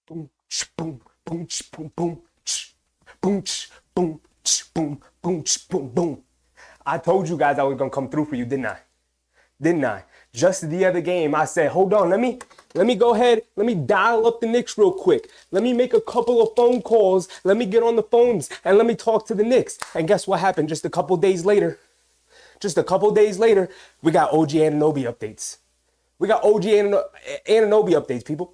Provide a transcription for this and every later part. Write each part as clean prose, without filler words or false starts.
Boom, boom, boom, boom, boom, boom, boom, boom, boom, boom, boom. I told you guys I was gonna come through for you, didn't I? Didn't I? Just the other game, I said, hold on, let me go ahead, let me dial up the Knicks real quick. Let me make a couple of phone calls. Let me get on the phones and let me talk to the Knicks. And guess what happened? Just a couple days later, we got OG Anunoby updates. We got OG Anunoby updates, people.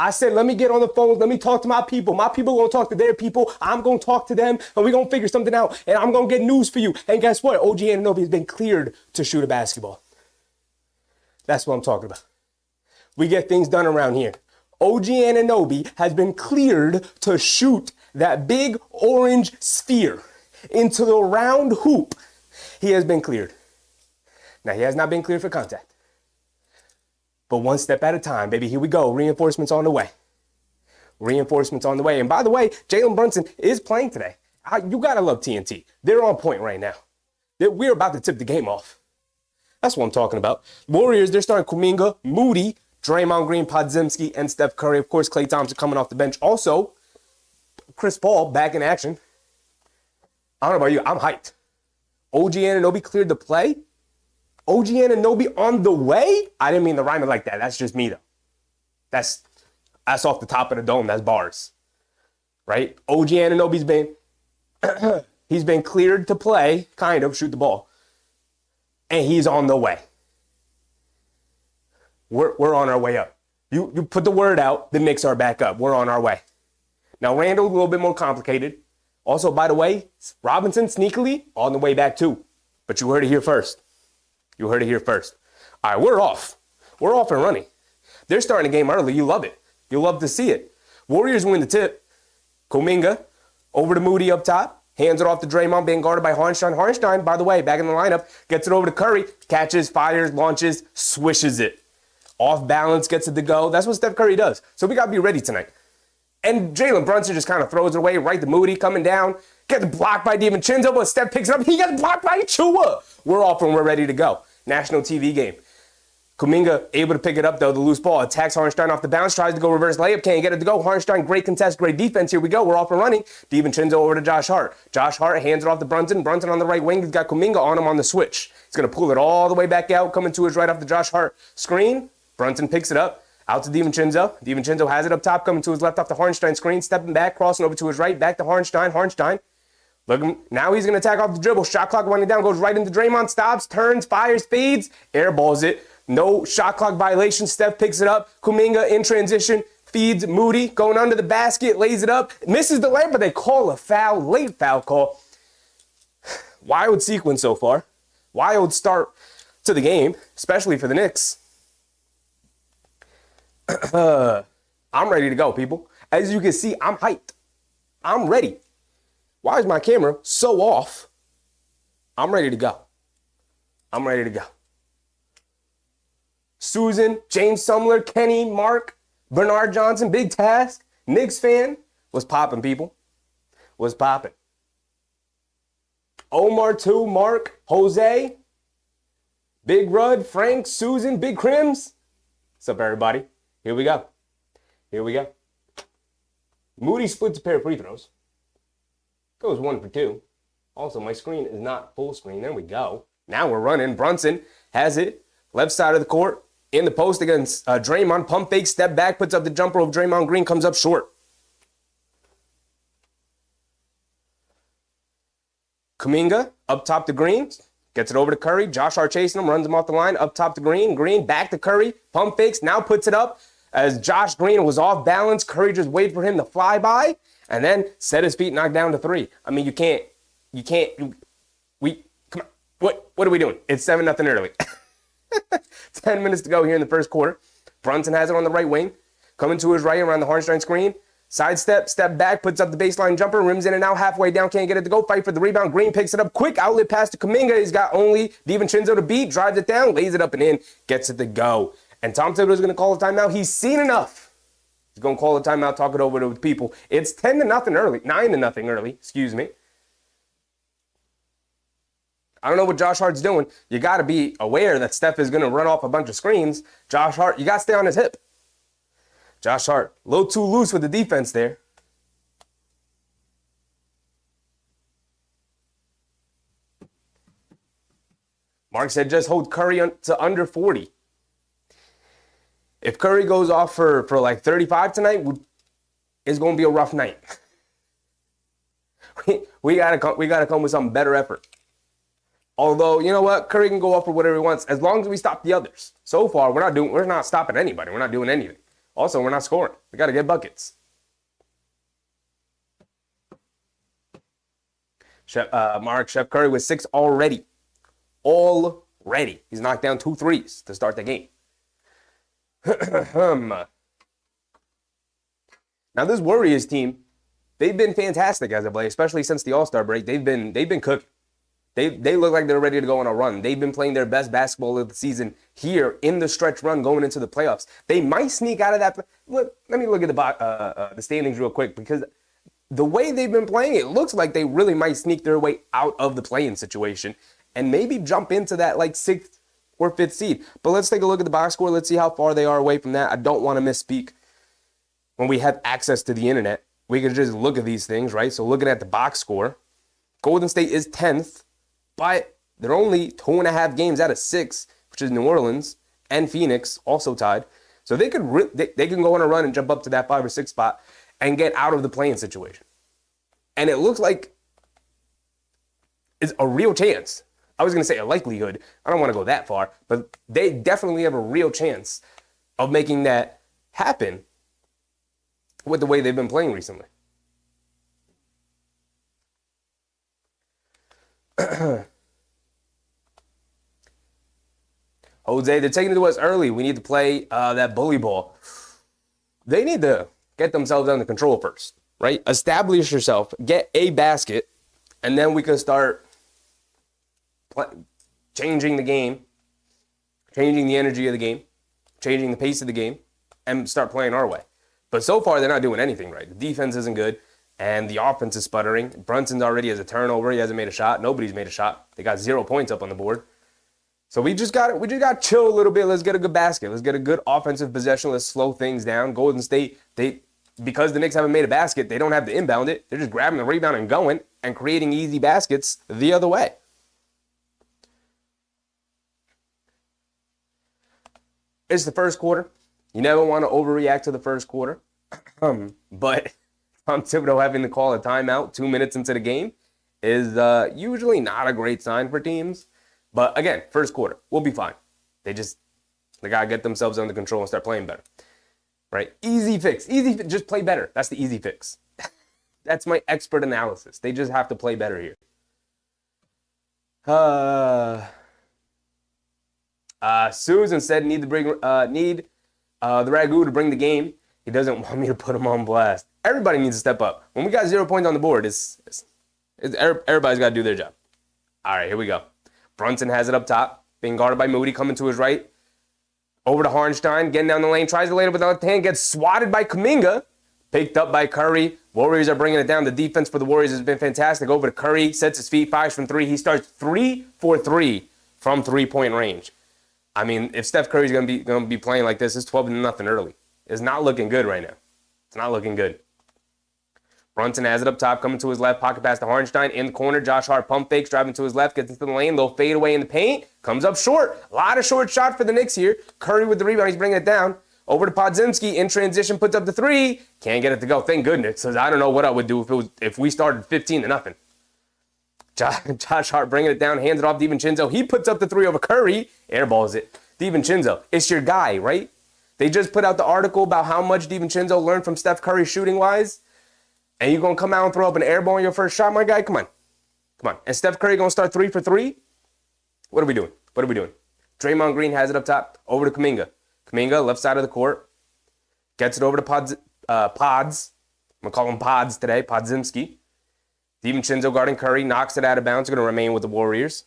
I said, let me get on the phone. Let me talk to my people. My people going to talk to their people. I'm going to talk to them, and we're going to figure something out. And I'm going to get news for you. And guess what? OG Anunoby has been cleared to shoot a basketball. That's what I'm talking about. We get things done around here. OG Anunoby has been cleared to shoot that big orange sphere into the round hoop. He has been cleared. Now, he has not been cleared for contact. But one step at a time, baby. Here we go. Reinforcements on the way. Reinforcements on the way. And by the way, Jalen Brunson is playing today. You got to love TNT. They're on point right now. We're about to tip the game off. That's what I'm talking about. Warriors, they're starting Kuminga, Moody, Draymond Green, Podziemski, and Steph Curry. Of course, Klay Thompson coming off the bench. Also, Chris Paul back in action. I don't know about you. I'm hyped. OG Anunoby cleared to play. OG Anunoby on the way? I didn't mean to rhyme it like that. That's just me, though. That's off the top of the dome. That's bars. Right? OG Anunoby's been, he's been cleared to play, kind of, shoot the ball. And he's on the way. We're on our way up. You put the word out, the Knicks are back up. We're on our way. Now, Randall, a little bit more complicated. Also, by the way, Robinson, sneakily, on the way back, too. But you heard it here first. You heard it here first. All right, we're off. We're off and running. They're starting the game early. You love it. You love to see it. Warriors win the tip. Kuminga over to Moody up top. Hands it off to Draymond, being guarded by Hartenstein. Hartenstein, by the way, back in the lineup, gets it over to Curry. Catches, fires, launches, swishes it. Off balance, gets it to go. That's what Steph Curry does. So we got to be ready tonight. And Jalen Brunson just kind of throws it away right to Moody, coming down. Gets blocked by DiVincenzo, but Steph picks it up. He gets blocked by Chua. We're off and we're ready to go. National TV game. Kuminga able to pick it up, though. The loose ball attacks Hartenstein off the bounce, tries to go reverse layup, can't get it to go. Hartenstein, great contest, great defense. Here we go. We're off and running. DiVincenzo over to Josh Hart. Josh Hart hands it off to Brunson. Brunson on the right wing. He's got Kuminga on him on the switch. He's going to pull it all the way back out, coming to his right off the Josh Hart screen. Brunson picks it up. Out to DiVincenzo. DiVincenzo has it up top, coming to his left off the Hartenstein screen, stepping back, crossing over to his right, back to Hartenstein. Hartenstein. Look, now he's going to attack off the dribble. Shot clock winding down, goes right into Draymond, stops, turns, fires, feeds, airballs it. No shot clock violation. Steph picks it up. Kuminga in transition, feeds Moody, going under the basket, lays it up, misses the layup, but they call a foul, late foul call. Wild sequence so far. Wild start to the game, especially for the Knicks. I'm ready to go, people. As you can see, I'm hyped. I'm ready. Why is my camera so off? I'm ready to go. I'm ready to go. Susan, James Sumler, Kenny, Mark, Bernard Johnson, big task. Knicks fan was popping, people. Was popping. Omar, too, Mark, Jose, Big Rud, Frank, Susan, Big Crims. What's up, everybody? Here we go. Here we go. Moody splits a pair of free throws. Goes 1 for 2. Also, my screen is not full screen. There we go. Now we're running. Brunson has it. Left side of the court. In the post against Draymond. Pump fake, step back, puts up the jumper of Draymond Green, comes up short. Kuminga up top to Green. Gets it over to Curry. Josh Hart chasing him, runs him off the line. Up top to Green. Green back to Curry. Pump fakes, now puts it up. As Josh Green was off balance, Curry just waited for him to fly by. And then set his feet, knocked down to 3. I mean, come on. What are we doing? It's 7-0 early. 10 minutes to go here in the first quarter. Brunson has it on the right wing. Coming to his right around the Hartenstein screen. Sidestep, step back, puts up the baseline jumper, rims in and out, halfway down, can't get it to go. Fight for the rebound. Green picks it up. Quick outlet pass to Kuminga. He's got only DiVincenzo to beat. Drives it down, lays it up and in, gets it to go. And Tom Thibodeau's going to call a timeout. He's seen enough. He's going to call a timeout, talk it over to the people. It's 10-0 early. 9-0 early, excuse me. I don't know what Josh Hart's doing. You got to be aware that Steph is going to run off a bunch of screens. Josh Hart, you got to stay on his hip. Josh Hart, a little too loose with the defense there. Mark said just hold Curry to under 40. If Curry goes off for like 35 tonight, it's going to be a rough night. we gotta come with some better effort. Although, you know what? Curry can go off for whatever he wants as long as we stop the others. So far, we're not stopping anybody. We're not doing anything. Also, we're not scoring. We got to get buckets. Chef Curry with 6 already. Already. He's knocked down 2 threes to start the game. Now, this Warriors team, they've been fantastic as of late, especially since the All-Star break. They've been cooking. They look like they're ready to go on a run. They've been playing their best basketball of the season here in the stretch run going into the playoffs. They might sneak out of that. Look, let me look at the standings real quick, because the way they've been playing, it looks like they really might sneak their way out of the play-in situation and maybe jump into that like 6th or 5th seed. But let's take a look at the box score. Let's see how far they are away from that. I don't want to misspeak. When we have access to the internet, we can just look at these things, right? So looking at the box score, Golden State is 10th, but they're only 2.5 games out of 6, which is New Orleans and Phoenix, also tied. So they can go on a run and jump up to that 5 or 6 spot and get out of the play-in situation. And it looks like it's a real chance. I was going to say a likelihood. I don't want to go that far, but they definitely have a real chance of making that happen with the way they've been playing recently. Jose, they're taking it to us early. We need to play that bully ball. They need to get themselves under control first, right? Establish yourself, get a basket, and then we can start changing the game, changing the energy of the game, changing the pace of the game, and start playing our way. But so far, they're not doing anything right. The defense isn't good, and the offense is sputtering. Brunson's already has a turnover. He hasn't made a shot. Nobody's made a shot. They got 0 points up on the board. So we just got to chill a little bit. Let's get a good basket. Let's get a good offensive possession. Let's slow things down. Golden State, because the Knicks haven't made a basket, they don't have to inbound it. They're just grabbing the rebound and going and creating easy baskets the other way. It's the first quarter. You never want to overreact to the first quarter. But Tom Thibodeau having to call a timeout 2 minutes into the game is usually not a great sign for teams. But again, first quarter, we'll be fine. They got to get themselves under control and start playing better. Right? Easy fix. Just play better. That's the easy fix. That's my expert analysis. They just have to play better here. Susan said need the Ragu to bring the game. He doesn't want me to put him on blast. Everybody needs to step up. When we got 0 points on the board, everybody's got to do their job. All right, here we go. Brunson has it up top, being guarded by Moody, coming to his right. Over to Harnstein, getting down the lane, tries to lay it up with the left hand, gets swatted by Kuminga, picked up by Curry. Warriors are bringing it down. The defense for the Warriors has been fantastic. Over to Curry, sets his feet, fires from 3. He starts 3 for 3 from 3-point range. I mean, if Steph Curry's going to be playing like this, it's 12-0 early. It's not looking good right now. It's not looking good. Brunson has it up top, coming to his left, pocket pass to Harnstein. In the corner, Josh Hart pump fakes, driving to his left, gets into the lane, little fade away in the paint, comes up short. A lot of short shot for the Knicks here. Curry with the rebound, he's bringing it down. Over to Podziemski, in transition, puts up the 3. Can't get it to go. Thank goodness, because I don't know what I would do if we started 15-0. Josh Hart bringing it down, hands it off DiVincenzo. He puts up the 3 over Curry, airballs it. DiVincenzo, it's your guy, right? They just put out the article about how much DiVincenzo learned from Steph Curry shooting-wise. And you're going to come out and throw up an air ball on your first shot, my guy? Come on. And Steph Curry going to start 3 for 3? What are we doing? Draymond Green has it up top. Over to Kuminga. Kuminga, left side of the court. Gets it over to Pods. I'm going to call him Pods today. Podziemski. DiVincenzo guarding Curry. Knocks it out of bounds. Going to remain with the Warriors.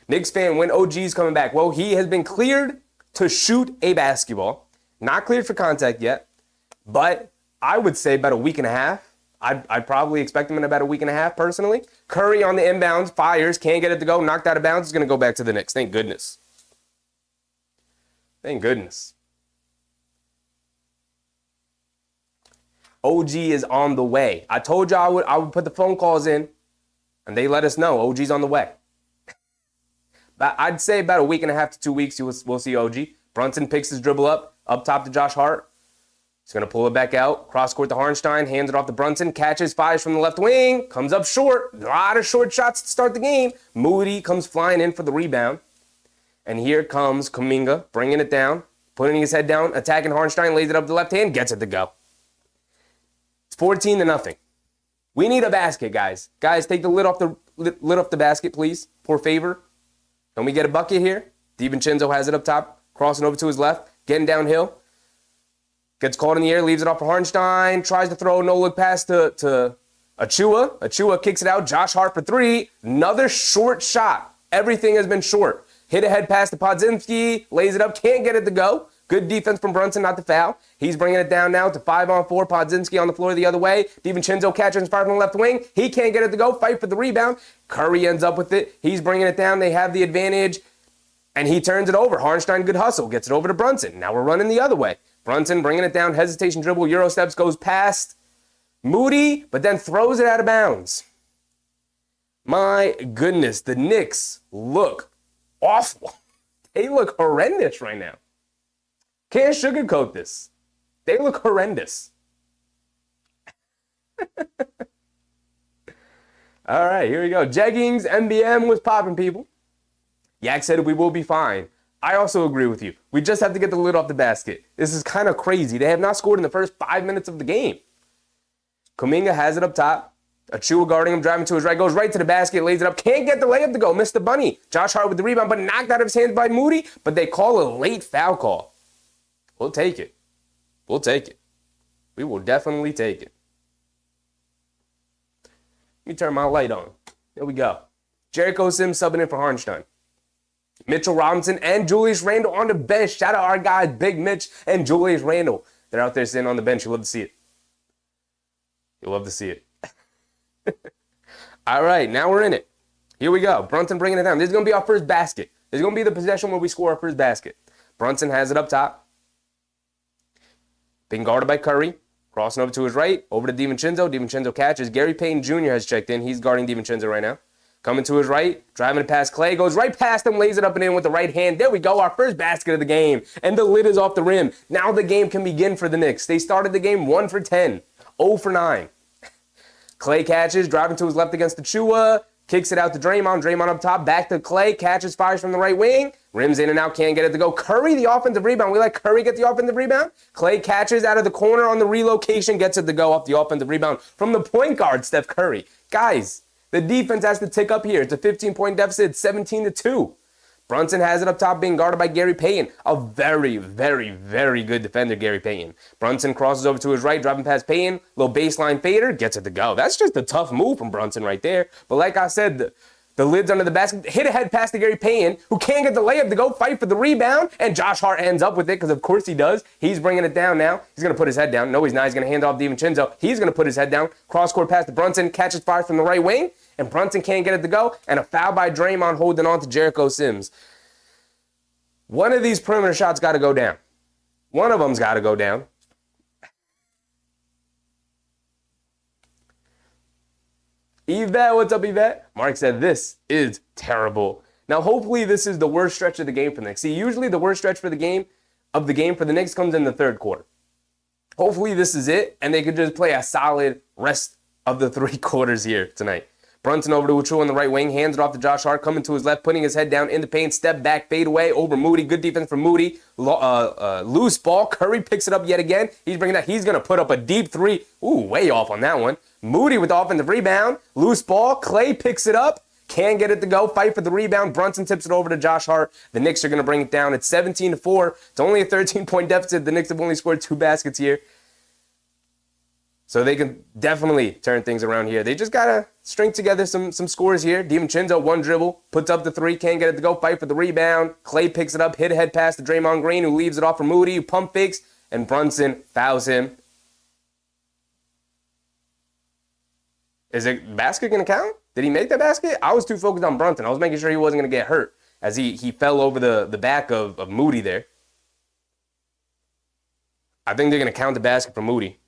Knicks fan, when OG's coming back? Well, he has been cleared to shoot a basketball. Not cleared for contact yet. But I would say about a week and a half. I'd probably expect him in about a week and a half, personally. Curry on the inbounds, fires, can't get it to go, knocked out of bounds. Is going to go back to the Knicks. Thank goodness. Thank goodness. OG is on the way. I told you I would put the phone calls in, and they let us know OG's on the way. But I'd say about a week and a half to 2 weeks, we'll see OG. Brunson picks his dribble up top to Josh Hart. He's going to pull it back out, cross court to Hartenstein, hands it off to Brunson, catches, fires from the left wing, comes up short. A lot of short shots to start the game. Moody comes flying in for the rebound. And here comes Kuminga, bringing it down, putting his head down, attacking Hartenstein, lays it up the left hand, gets it to go. It's 14-0. We need a basket, guys. Guys, take the lid off the basket, please. Por favor. Can we get a bucket here? DiVincenzo has it up top, crossing over to his left, getting downhill. Gets caught in the air, leaves it off for Hartenstein, tries to throw a no-look pass to Achua. Achua kicks it out. Josh Hart for three. Another short shot. Everything has been short. Hit a head pass to Podziemski, lays it up, can't get it to go. Good defense from Brunson, not to foul. He's bringing it down now to 5-on-4. Podziemski on the floor the other way. DiVincenzo catches and fires from the left wing. He can't get it to go. Fight for the rebound. Curry ends up with it. He's bringing it down. They have the advantage. And he turns it over. Hartenstein, good hustle. Gets it over to Brunson. Now we're running the other way. Brunson bringing it down. Hesitation dribble. Euro steps. Goes past Moody, but then throws it out of bounds. My goodness. The Knicks look awful. They look horrendous right now. Can't sugarcoat this. They look horrendous. All right, here we go. Jeggings, MBM was popping, people. Yak said we will be fine. I also agree with you. We just have to get the lid off the basket. This is kind of crazy. They have not scored in the first 5 minutes of the game. Kuminga has it up top. Achua guarding him, driving to his right, goes right to the basket, lays it up. Can't get the layup to go. Missed the bunny. Josh Hart with the rebound, but knocked out of his hands by Moody. But they call a late foul call. We'll take it. We'll take it. We will definitely take it. Let me turn my light on. There we go. Jericho Sims subbing in for Hartenstein. Mitchell Robinson and Julius Randle on the bench. Shout out our guys, Big Mitch and Julius Randle. They're out there sitting on the bench. You'll love to see it. You'll love to see it. All right, now we're in it. Here we go. Brunson bringing it down. This is going to be our first basket. This is going to be the possession where we score our first basket. Brunson has it up top. Being guarded by Curry. Crossing over to his right. Over to DiVincenzo. DiVincenzo catches. Gary Payton Jr. has checked in. He's guarding DiVincenzo right now. Coming to his right. Driving it past Clay. Goes right past him. Lays it up and in with the right hand. There we go. Our first basket of the game. And the lid is off the rim. Now the game can begin for the Knicks. They started the game 1 for 10. 0 for 9. Clay catches. Driving to his left against Achua. Kicks it out to Draymond. Draymond up top. Back to Clay. Catches. Fires from the right wing. Rims in and out. Can't get it to go. Curry, the offensive rebound. We let Curry get the offensive rebound. Clay catches out of the corner on the relocation. Gets it to go off the offensive rebound from the point guard, Steph Curry. Guys, the defense has to tick up here. It's a 15-point deficit. 17-2. Brunson has it up top, being guarded by Gary Payton. A very, very, very good defender, Gary Payton. Brunson crosses over to his right, driving past Payton. Little baseline fader, gets it to go. That's just a tough move from Brunson right there. But like I said, the lid's under the basket. Hit a head pass to Gary Payton, who can't get the layup to go fight for the rebound. And Josh Hart ends up with it, because of course he does. He's bringing it down now. He's going to put his head down. No, he's not. He's going to hand off DiVincenzo. He's going to put his head down. Cross-court pass to Brunson. Catches fire from the right wing. And Brunson can't get it to go. And a foul by Draymond holding on to Jericho Sims. One of these perimeter shots got to go down. One of them's got to go down. Yvette, what's up, Yvette? Mark said, this is terrible. Now, hopefully this is the worst stretch of the game for the Knicks. See, usually the worst stretch for the game for the Knicks comes in the third quarter. Hopefully this is it, and they could just play a solid rest of the 3 quarters here tonight. Brunson over to Achua on the right wing, hands it off to Josh Hart, coming to his left, putting his head down in the paint, step back, fade away over Moody. Good defense from Moody. Loose ball. Curry picks it up yet again. He's bringing that. He's going to put up a deep 3. Ooh, way off on that one. Moody with the offensive rebound. Loose ball. Clay picks it up. Can't get it to go. Fight for the rebound. Brunson tips it over to Josh Hart. The Knicks are going to bring it down. It's 17-4. It's only a 13-point deficit. The Knicks have only scored 2 baskets here. So they can definitely turn things around here. They just got to string together some scores here. DiVincenzo, 1 dribble, puts up the 3, can't get it to go, fight for the rebound. Clay picks it up, hit a head pass to Draymond Green, who leaves it off for Moody, who pump fakes, and Brunson fouls him. Is it basket going to count? Did he make that basket? I was too focused on Brunson. I was making sure he wasn't going to get hurt as he fell over the back of Moody there. I think they're going to count the basket for Moody.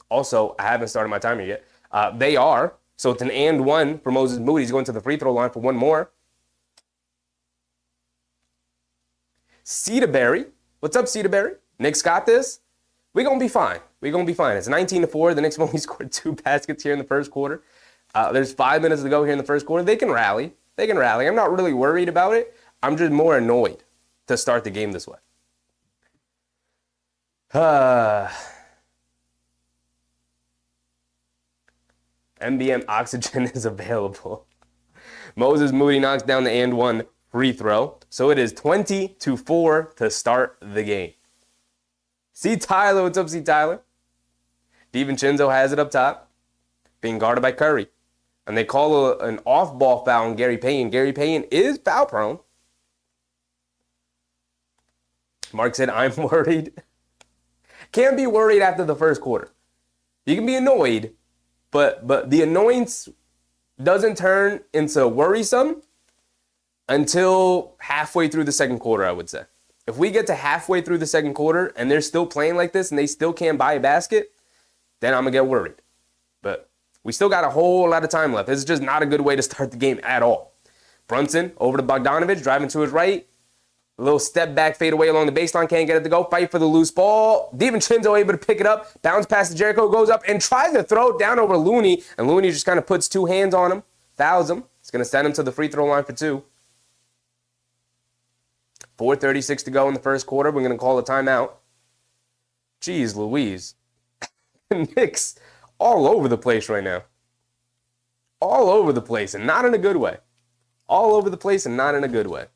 Also, I haven't started my timer yet. They are. So it's an and one for Moses Moody. He's going to the free throw line for one more. Cedarberry. What's up, Cedarberry? Knicks got this. We're going to be fine. We're going to be fine. It's 19-4. The Knicks have only scored 2 baskets here in the first quarter. There's 5 minutes to go here in the first quarter. They can rally. They can rally. I'm not really worried about it. I'm just more annoyed to start the game this way. MBM oxygen is available. Moses Moody knocks down the and one free throw. So it is 20-4 to start the game. See Tyler. What's up, see Tyler? DiVincenzo has it up top, being guarded by Curry. And they call an off-ball foul on Gary Payton. Gary Payton is foul prone. Mark said, I'm worried. Can't be worried after the first quarter. You can be annoyed, but the annoyance doesn't turn into worrisome until halfway through the second quarter, I would say. If we get to halfway through the second quarter and they're still playing like this and they still can't buy a basket, then I'm going to get worried. But we still got a whole lot of time left. This is just not a good way to start the game at all. Brunson over to Bogdanovich, driving to his right. A little step back, fade away along the baseline. Can't get it to go. Fight for the loose ball. DiVincenzo able to pick it up. Bounce past to Jericho. Goes up and tries to throw it down over Looney. And Looney just kind of puts 2 hands on him. Fouls him. It's going to send him to the free throw line for 2. 4:36 to go in the first quarter. We're going to call a timeout. Jeez Louise. The Knicks all over the place right now. All over the place and not in a good way. All over the place and not in a good way.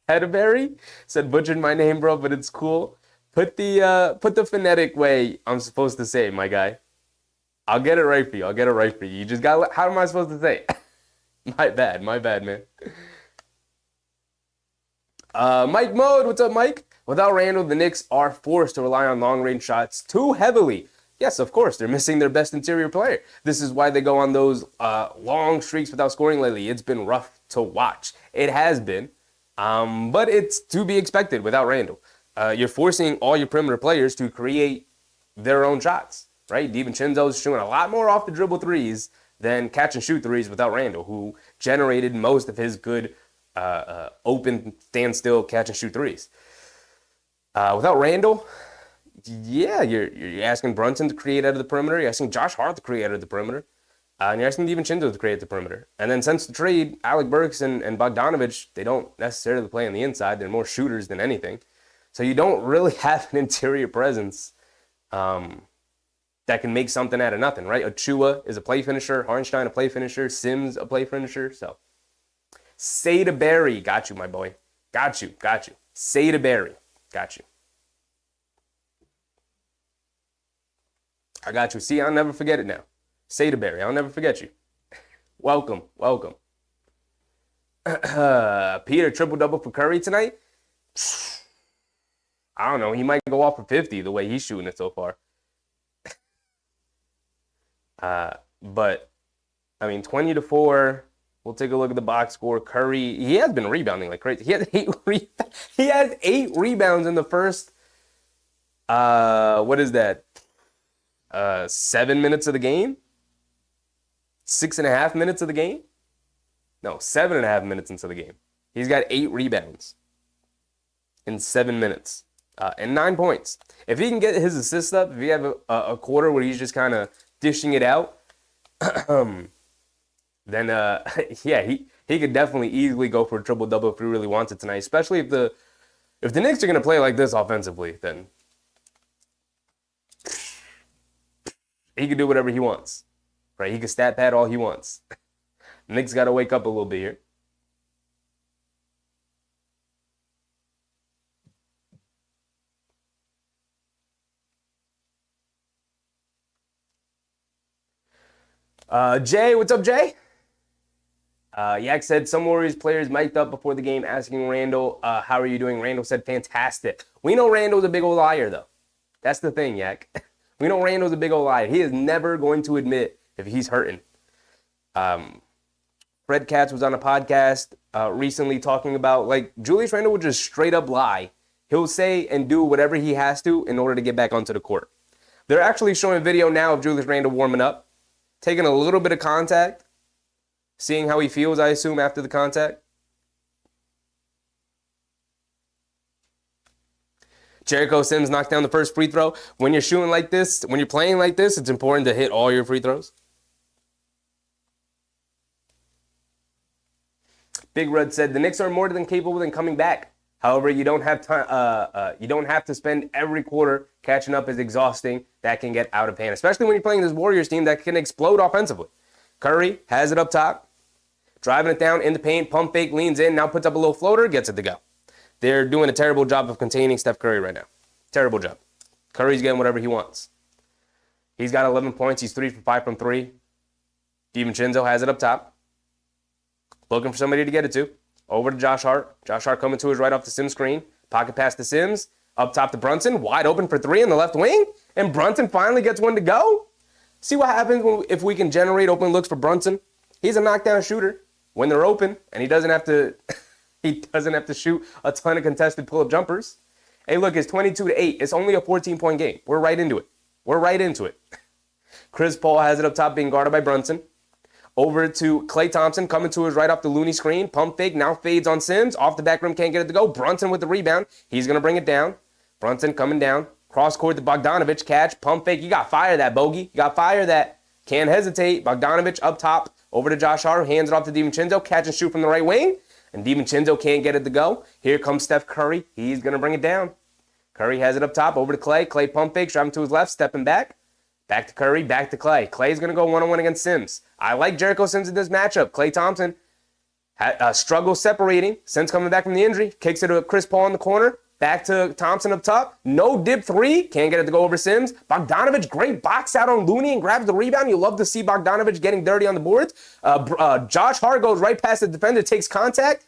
Hedberry said, butchered my name, bro, but it's cool. Put the phonetic way I'm supposed to say it, my guy. I'll get it right for you. I'll get it right for you. You just got. How am I supposed to say it? My bad, man. Mike Mode, what's up, Mike? Without Randall, the Knicks are forced to rely on long-range shots too heavily. Yes, of course, they're missing their best interior player. This is why they go on those long streaks without scoring lately. It's been rough to watch. It has been, but it's to be expected without Randall. You're forcing all your perimeter players to create their own shots, right? DiVincenzo's shooting a lot more off the dribble threes than catch and shoot threes without Randall, who generated most of his good open, standstill, catch and shoot threes. Without Randall, yeah, you're asking Brunson to create out of the perimeter. You're asking Josh Hart to create out of the perimeter. And you're asking DiVincenzo to create the perimeter. And then since the trade, Alec Burks and Bogdanovich, they don't necessarily play on the inside. They're more shooters than anything. So you don't really have an interior presence that can make something out of nothing, right? Achua is a play finisher. Harnstein a play finisher. Sims a play finisher. So Cedarberry, got you, my boy. Got you. Cedarberry, got you. I got you. See, I'll never forget it now. Cedarberry, I'll never forget you. Welcome. Peter, triple-double for Curry tonight? I don't know. He might go off for 50 the way he's shooting it so far. But, I mean, 20-4. We'll take a look at the box score. Curry, he has been rebounding like crazy. He has 8 rebounds in the first, what is that? 7 minutes of the game? 6.5 minutes of the game? No, 7.5 minutes into the game. He's got 8 rebounds in 7 minutes and 9 points. If he can get his assists up, if you have a quarter where he's just kind of dishing it out, then yeah, he could definitely easily go for a triple-double if he really wants it tonight, especially if the Knicks are going to play like this offensively, then he can do whatever he wants, right? He can stat pad all he wants. Knicks got to wake up a little bit here. Jay, what's up, Jay? Yak said some Warriors players mic'd up before the game asking Randall, how are you doing? Randall said, fantastic. We know Randall's a big old liar, though. That's the thing, Yak. We know Randall's a big old liar. He is never going to admit if he's hurting. Fred Katz was on a podcast recently talking about, like, Julius Randle would just straight up lie. He'll say and do whatever he has to in order to get back onto the court. They're actually showing a video now of Julius Randle warming up, taking a little bit of contact, seeing how he feels, I assume, after the contact. Jericho Sims knocked down the first free throw. When you're shooting like this, when you're playing like this, it's important to hit all your free throws. Big Red said the Knicks are more than capable than coming back. However, you don't have time. You don't have to spend every quarter catching up. Is exhausting. That can get out of hand, especially when you're playing this Warriors team that can explode offensively. Curry has it up top, driving it down in the paint. Pump fake, leans in, now puts up a little floater, gets it to go. They're doing a terrible job of containing Steph Curry right now. Terrible job. Curry's getting whatever he wants. He's got 11 points. He's 3 for 5 from 3. DiVincenzo has it up top. Looking for somebody to get it to. Over to Josh Hart. Josh Hart coming to his right off the Sims screen. Pocket pass to Sims. Up top to Brunson. Wide open for 3 in the left wing. And Brunson finally gets one to go. See what happens if we can generate open looks for Brunson. He's a knockdown shooter when they're open, and he doesn't have to shoot a ton of contested pull-up jumpers. Hey, look, it's 22-8. It's only a 14-point game. We're right into it. Chris Paul has it up top being guarded by Brunson. Over to Klay Thompson, coming to his right off the Looney screen. Pump fake, now fades on Sims. Off the back rim, can't get it to go. Brunson with the rebound. He's going to bring it down. Brunson coming down. Cross court to Bogdanovich. Catch, pump fake. You got fire that, Bogey. You got fire that. Can't hesitate. Bogdanovich up top. Over to Josh Hart. Hands it off to DiVincenzo. Catch and shoot from the right wing. And DiVincenzo can't get it to go. Here comes Steph Curry. He's going to bring it down. Curry has it up top. Over to Klay. Klay pump fake. Driving to his left. Stepping back. Back to Curry, back to Klay. Klay's going to go one-on-one against Sims. I like Jericho Sims in this matchup. Klay Thompson struggles separating. Sims coming back from the injury. Kicks it to Chris Paul in the corner. Back to Thompson up top. No dip 3. Can't get it to go over Sims. Bogdanovich, great box out on Looney and grabs the rebound. You love to see Bogdanovich getting dirty on the boards. Josh Hart goes right past the defender, takes contact.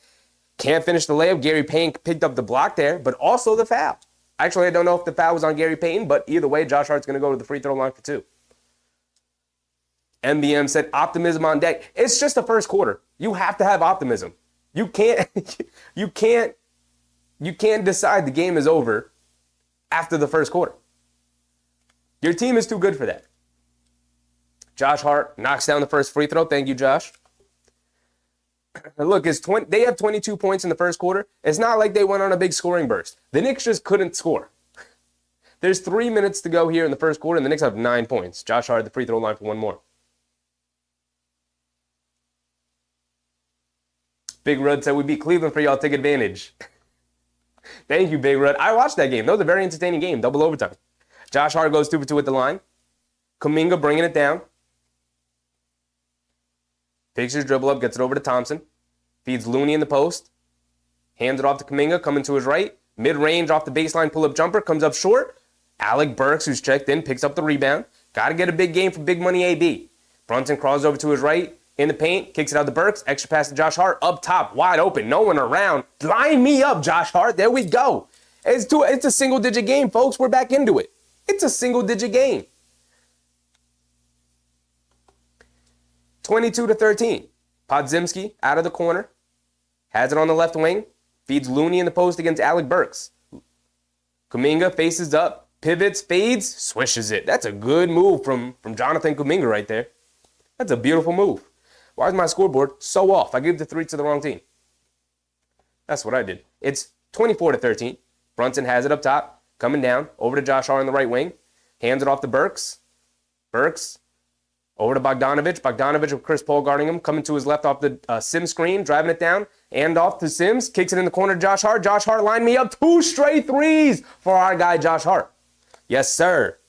Can't finish the layup. Gary Payne picked up the block there, but also the foul. Actually, I don't know if the foul was on Gary Payton, but either way, Josh Hart's going to go to the free throw line for 2. MBM said optimism on deck. It's just the first quarter. You have to have optimism. You can't decide the game is over after the first quarter. Your team is too good for that. Josh Hart knocks down the first free throw. Thank you, Josh. Look, they have 22 points in the first quarter. It's not like they went on a big scoring burst. The Knicks just couldn't score. There's 3 minutes to go here in the first quarter, and the Knicks have 9 points. Josh Hart at the free throw line for 1 more. Big Rud said we beat Cleveland for y'all. Take advantage. Thank you, Big Rud. I watched that game. That was a very entertaining game. Double overtime. Josh Hart goes 2 for 2 at the line. Kuminga bringing it down. Takes his dribble up, gets it over to Thompson. Feeds Looney in the post. Hands it off to Kuminga, coming to his right. Mid-range off the baseline pull-up jumper, comes up short. Alec Burks, who's checked in, picks up the rebound. Got to get a big game for big money AB. Brunson crosses over to his right, in the paint, kicks it out to Burks. Extra pass to Josh Hart, up top, wide open, no one around. Line me up, Josh Hart. There we go. It's a single-digit game, folks. We're back into it. It's a single-digit game. 22-13. Podziemski out of the corner. Has it on the left wing. Feeds Looney in the post against Alec Burks. Kuminga faces up. Pivots, fades, swishes it. That's a good move from Jonathan Kuminga right there. That's a beautiful move. Why is my scoreboard so off? I gave the 3 to the wrong team. That's what I did. It's 24-13. Brunson has it up top. Coming down. Over to Josh Hart on the right wing. Hands it off to Burks. Burks. Over to Bogdanovich. Bogdanovich with Chris Paul guarding him. Coming to his left off the Sims screen. Driving it down. And off to Sims. Kicks it in the corner to Josh Hart. Josh Hart lined me up. 2 straight threes for our guy Josh Hart. Yes, sir.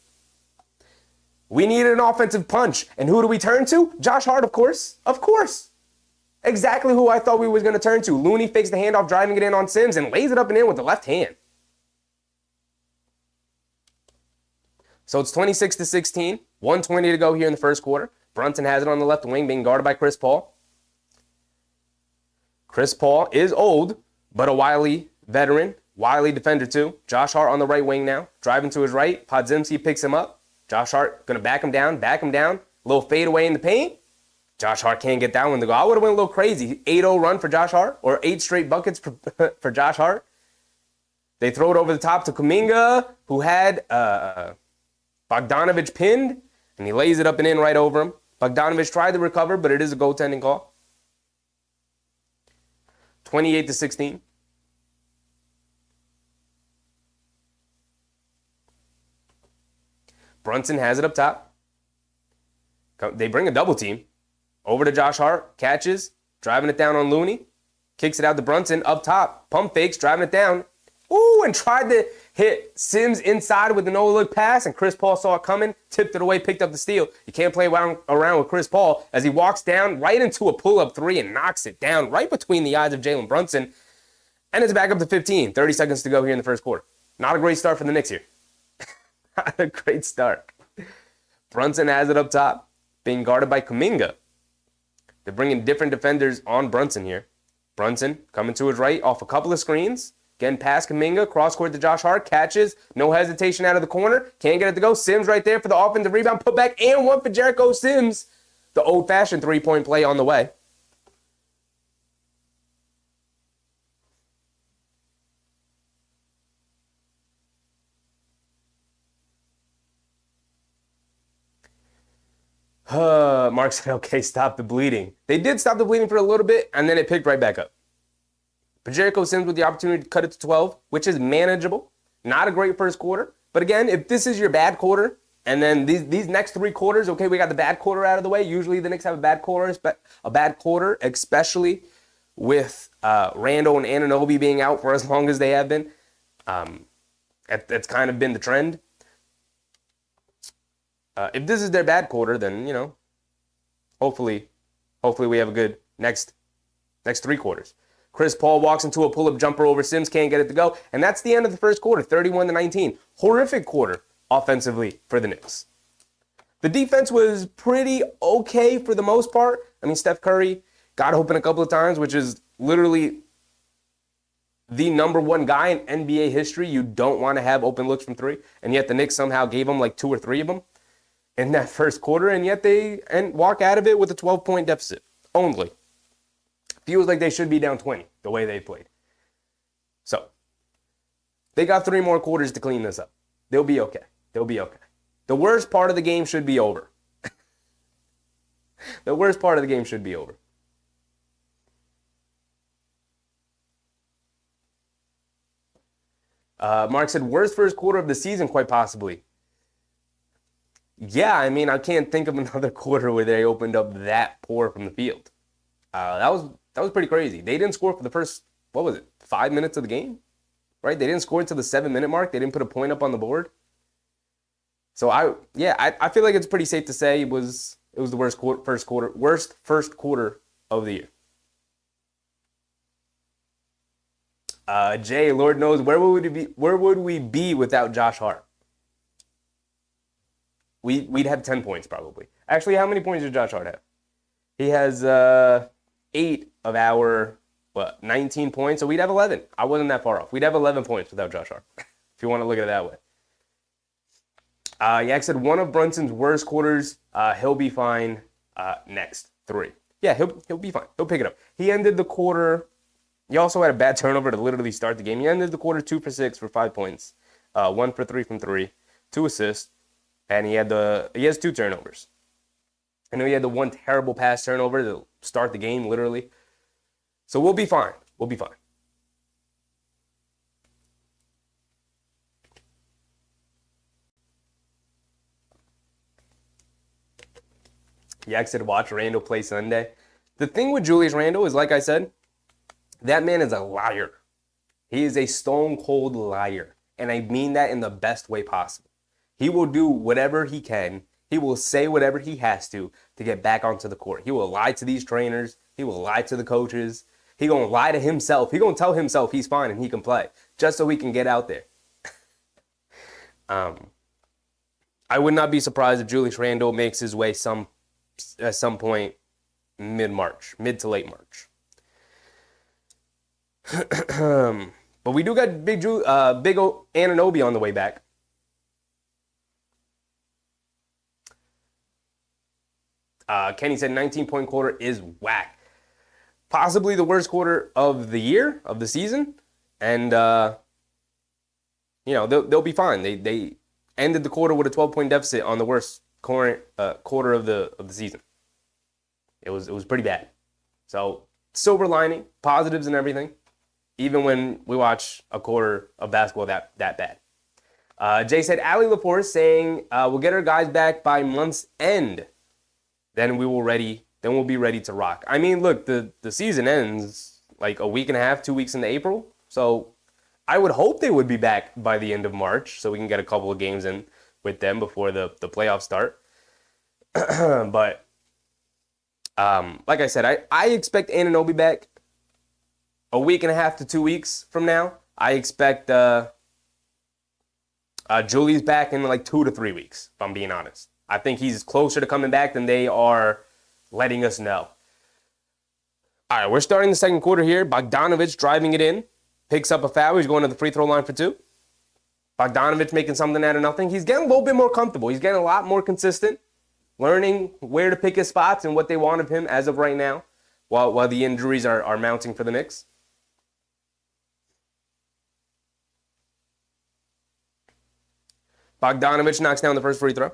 We needed an offensive punch. And who do we turn to? Josh Hart, of course. Of course. Exactly who I thought we was going to turn to. Looney fakes the handoff, driving it in on Sims, and lays it up and in with the left hand. So it's 26-16. 1:20 to go here in the first quarter. Brunson has it on the left wing, being guarded by Chris Paul. Chris Paul is old, but a wily veteran, wily defender too. Josh Hart on the right wing now, driving to his right. Podziemski picks him up. Josh Hart going to back him down. A little fade away in the paint. Josh Hart can't get that one to go. I would have went a little crazy. 8-0 run for Josh Hart, or 8 straight buckets for Josh Hart. They throw it over the top to Kuminga, who had Bogdanovich pinned, and he lays it up and in right over him. Bogdanovich tried to recover, but it is a goaltending call. 28-16. Brunson has it up top. They bring a double team. Over to Josh Hart, catches, driving it down on Looney. Kicks it out to Brunson, up top. Pump fakes, driving it down. Ooh, and tried to hit Sims inside with the no-look pass, and Chris Paul saw it coming, tipped it away, picked up the steal. You can't play around with Chris Paul as he walks down right into a pull-up three and knocks it down right between the eyes of Jalen Brunson. And it's back up to 15. 30 seconds to go here in the first quarter. Not a great start for the Knicks here. Not a great start. Brunson has it up top, being guarded by Kuminga. They're bringing different defenders on Brunson here. Brunson coming to his right off a couple of screens. Getting past Kuminga, cross court to Josh Hart, catches, no hesitation out of the corner, can't get it to go. Sims right there for the offensive rebound, put back, and one for Jericho Sims. The old-fashioned three-point play on the way. Mark said, okay, stop the bleeding. They did stop the bleeding for a little bit, and then it picked right back up. But Jericho Sims with the opportunity to cut it to 12, which is manageable. Not a great first quarter. But again, if this is your bad quarter, and then these next 3 quarters, okay, we got the bad quarter out of the way. Usually the Knicks have a bad quarter, especially with Randall and Anunoby being out for as long as they have been. That's kind of been the trend. If this is their bad quarter, then, you know, hopefully we have a good next 3 quarters. Chris Paul walks into a pull-up jumper over Sims, can't get it to go. And that's the end of the first quarter, 31-19. Horrific quarter offensively for the Knicks. The defense was pretty okay for the most part. I mean, Steph Curry got open a couple of times, which is literally the number one guy in NBA history you don't want to have open looks from 3. And yet the Knicks somehow gave him like 2 or 3 of them in that first quarter. And yet they walk out of it with a 12-point deficit only. Feels like they should be down 20 the way they played. So they got 3 more quarters to clean this up. They'll be okay. They'll be okay. The worst part of the game should be over. The worst part of the game should be over. Mark said, worst first quarter of the season, quite possibly. Yeah, I mean, I can't think of another quarter where they opened up that poor from the field. That was pretty crazy. They didn't score for the first, 5 minutes of the game? Right? They didn't score until the 7-minute mark. They didn't put a point up on the board. So I feel like it's pretty safe to say it was the worst first quarter of the year. Jay, Lord knows, where would we be without Josh Hart? We'd have 10 points probably. Actually, how many points does Josh Hart have? He has 8 of our 19 points, so we'd have 11. I wasn't that far off. We'd have 11 points without Josh Hart, if you want to look at it that way. Yak said one of Brunson's worst quarters. He'll be fine next 3. Yeah, he'll be fine. He'll pick it up. He ended the quarter. He also had a bad turnover to literally start the game. He ended the quarter 2 for 6 for 5 points, 1 for 3 from 3, 2 assists, and he has 2 turnovers. I know he had the one terrible pass turnover to start the game, literally. So we'll be fine. We'll be fine. Yak said, watch Randall play Sunday. The thing with Julius Randle is, like I said, that man is a liar. He is a stone-cold liar. And I mean that in the best way possible. He will do whatever he can. He will say whatever he has to get back onto the court. He will lie to these trainers. He will lie to the coaches. He going to lie to himself. He going to tell himself he's fine and he can play just so he can get out there. I would not be surprised if Julius Randle makes his way at some point mid-March, mid to late March. But we do got big Anunoby on the way back. Kenny said 19-point quarter is whack. Possibly the worst quarter of the year, of the season. And, they'll be fine. They ended the quarter with a 12-point deficit on the worst quarter of the season. It was pretty bad. So, silver lining, positives and everything, even when we watch a quarter of basketball that bad. Jay said, Ali LaForce saying, we'll get our guys back by month's end. Then we'll be ready to rock. I mean, look, the season ends like a week and a half, 2 weeks into April. So I would hope they would be back by the end of March so we can get a couple of games in with them before the playoffs start. But like I said, I expect Anunoby back a week and a half to 2 weeks from now. I expect Julie's back in like 2 to 3 weeks, if I'm being honest. I think he's closer to coming back than they are letting us know. All right, we're starting the second quarter here. Bogdanovic driving it in. Picks up a foul. He's going to the free throw line for 2. Bogdanovic making something out of nothing. He's getting a little bit more comfortable. He's getting a lot more consistent, learning where to pick his spots and what they want of him as of right now, while the injuries are mounting for the Knicks. Bogdanovic knocks down the first free throw.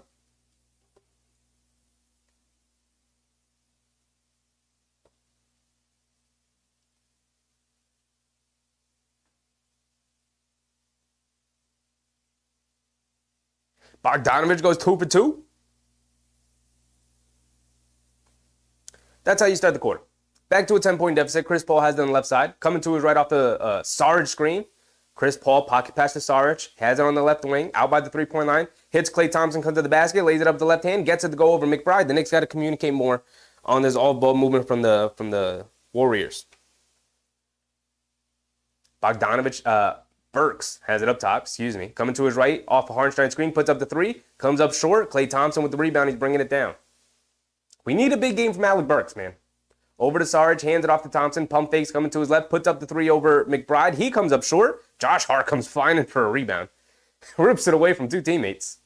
Bogdanovic goes 2 for 2. That's how you start the quarter. Back to a 10-point deficit. Chris Paul has it on the left side. Coming to his right off the Saric screen. Chris Paul pocket pass to Saric. Has it on the left wing. Out by the three-point line. Hits Klay Thompson, comes to the basket. Lays it up the left hand. Gets it to go over McBride. The Knicks got to communicate more on this all-ball movement from the Warriors. Bogdanovic, Burks has it up top, Coming to his right, off a Hartenstein screen, puts up the 3, comes up short. Klay Thompson with the rebound, he's bringing it down. We need a big game from Alec Burks, man. Over to Saric, hands it off to Thompson, pump fakes, coming to his left, puts up the 3 over McBride. He comes up short. Josh Hart comes flying in for a rebound. Rips it away from 2 teammates.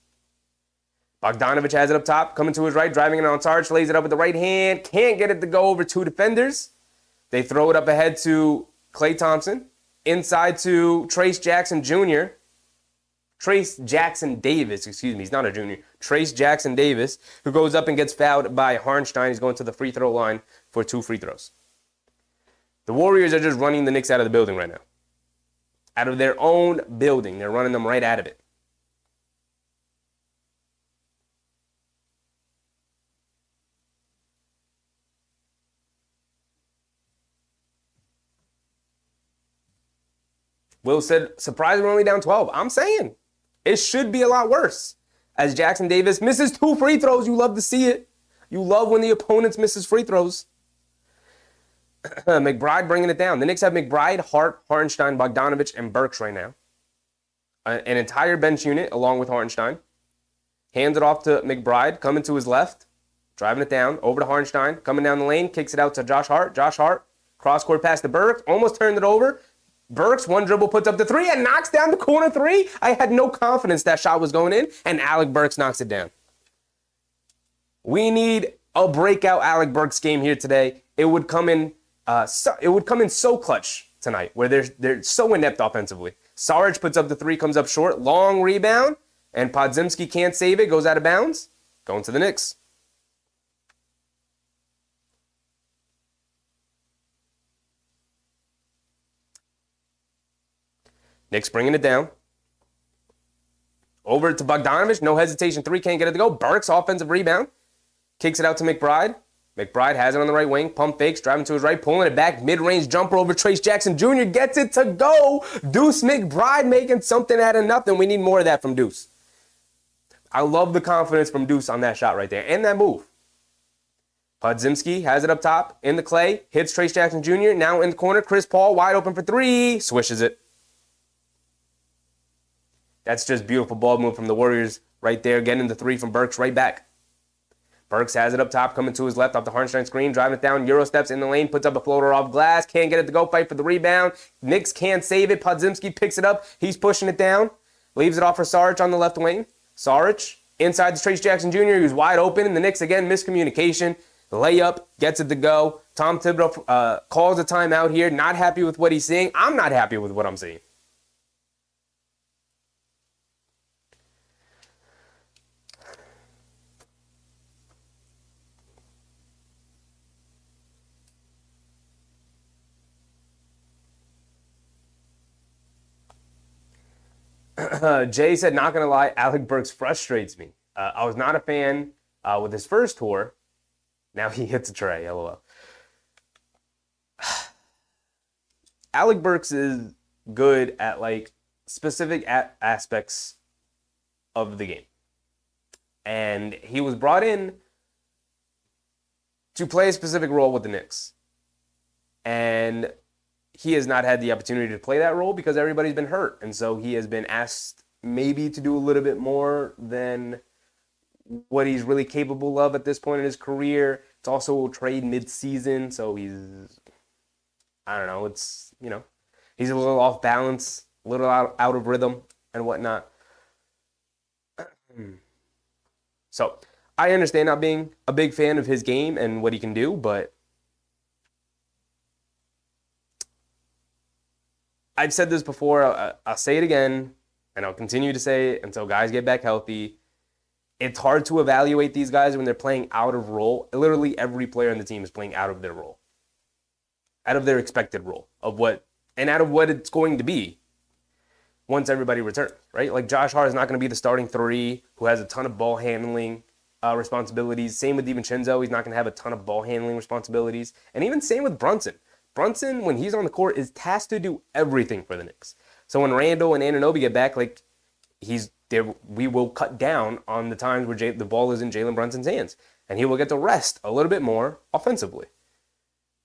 Bogdanovic has it up top, coming to his right, driving it on Saric, lays it up with the right hand, can't get it to go over 2 defenders. They throw it up ahead to Klay Thompson. Inside to Trace Jackson Davis, he's not a junior. Trace Jackson Davis, who goes up and gets fouled by Hartenstein. He's going to the free throw line for 2 free throws. The Warriors are just running the Knicks out of the building right now. Out of their own building. They're running them right out of it. Will said, surprised we're only down 12. I'm saying it should be a lot worse. As Jackson Davis misses 2 free throws, you love to see it. You love when the opponents misses free throws. McBride bringing it down. The Knicks have McBride, Hart, Hartenstein, Bogdanovic, and Burks right now. An entire bench unit along with Hartenstein. Hands it off to McBride, coming to his left, driving it down, over to Hartenstein, coming down the lane, kicks it out to Josh Hart. Josh Hart, cross-court pass to Burks, almost turned it over. Burks, one dribble, puts up the 3 and knocks down the corner 3. I had no confidence that shot was going in, and Alec Burks knocks it down. We need a breakout Alec Burks game here today. It would come in so clutch tonight, where they're so inept offensively. Saric puts up the 3, comes up short, long rebound, and Podziemski can't save it, goes out of bounds, going to the Knicks. Knicks bringing it down. Over to Bogdanovic. No hesitation. 3, can't get it to go. Burks, offensive rebound. Kicks it out to McBride. McBride has it on the right wing. Pump fakes. Driving to his right. Pulling it back. Mid-range jumper over Trace Jackson Jr. Gets it to go. Deuce McBride making something out of nothing. We need more of that from Deuce. I love the confidence from Deuce on that shot right there. And that move. Podziemski has it up top. In the clay. Hits Trace Jackson Jr. Now in the corner. Chris Paul wide open for 3. Swishes it. That's just beautiful ball move from the Warriors right there. Getting the 3 from Burks right back. Burks has it up top, coming to his left off the Hartenstein screen, driving it down, Euro steps in the lane, puts up a floater off glass, can't get it to go, fight for the rebound. Knicks can't save it. Podziemski picks it up. He's pushing it down. Leaves it off for Saric on the left wing. Saric inside to Trace Jackson Jr., he was wide open, and the Knicks, again, miscommunication. Layup, gets it to go. Tom Thibodeau calls a timeout here, not happy with what he's seeing. I'm not happy with what I'm seeing. Jay said, not going to lie, Alec Burks frustrates me. I was not a fan with his first tour. Now he hits a tray, LOL. Alec Burks is good at like specific aspects of the game. And he was brought in to play a specific role with the Knicks. And he has not had the opportunity to play that role because everybody's been hurt. And so he has been asked maybe to do a little bit more than what he's really capable of at this point in his career. It's also a trade mid-season, so he's, I don't know, it's, you know, he's a little off balance, a little out of rhythm and whatnot. So I understand not being a big fan of his game and what he can do, but I've said this before, I'll say it again, and I'll continue to say it until guys get back healthy. It's hard to evaluate these guys when they're playing out of role. Literally every player on the team is playing out of their role, out of their expected role, out of what it's going to be once everybody returns, right? Like Josh Hart is not going to be the starting three who has a ton of ball handling responsibilities. Same with DiVincenzo. He's not going to have a ton of ball handling responsibilities. And even same with Brunson. Brunson, when he's on the court, is tasked to do everything for the Knicks. So when Randall and Anunoby get back, like he's there, we will cut down on the times where the ball is in Jalen Brunson's hands, and he will get to rest a little bit more offensively.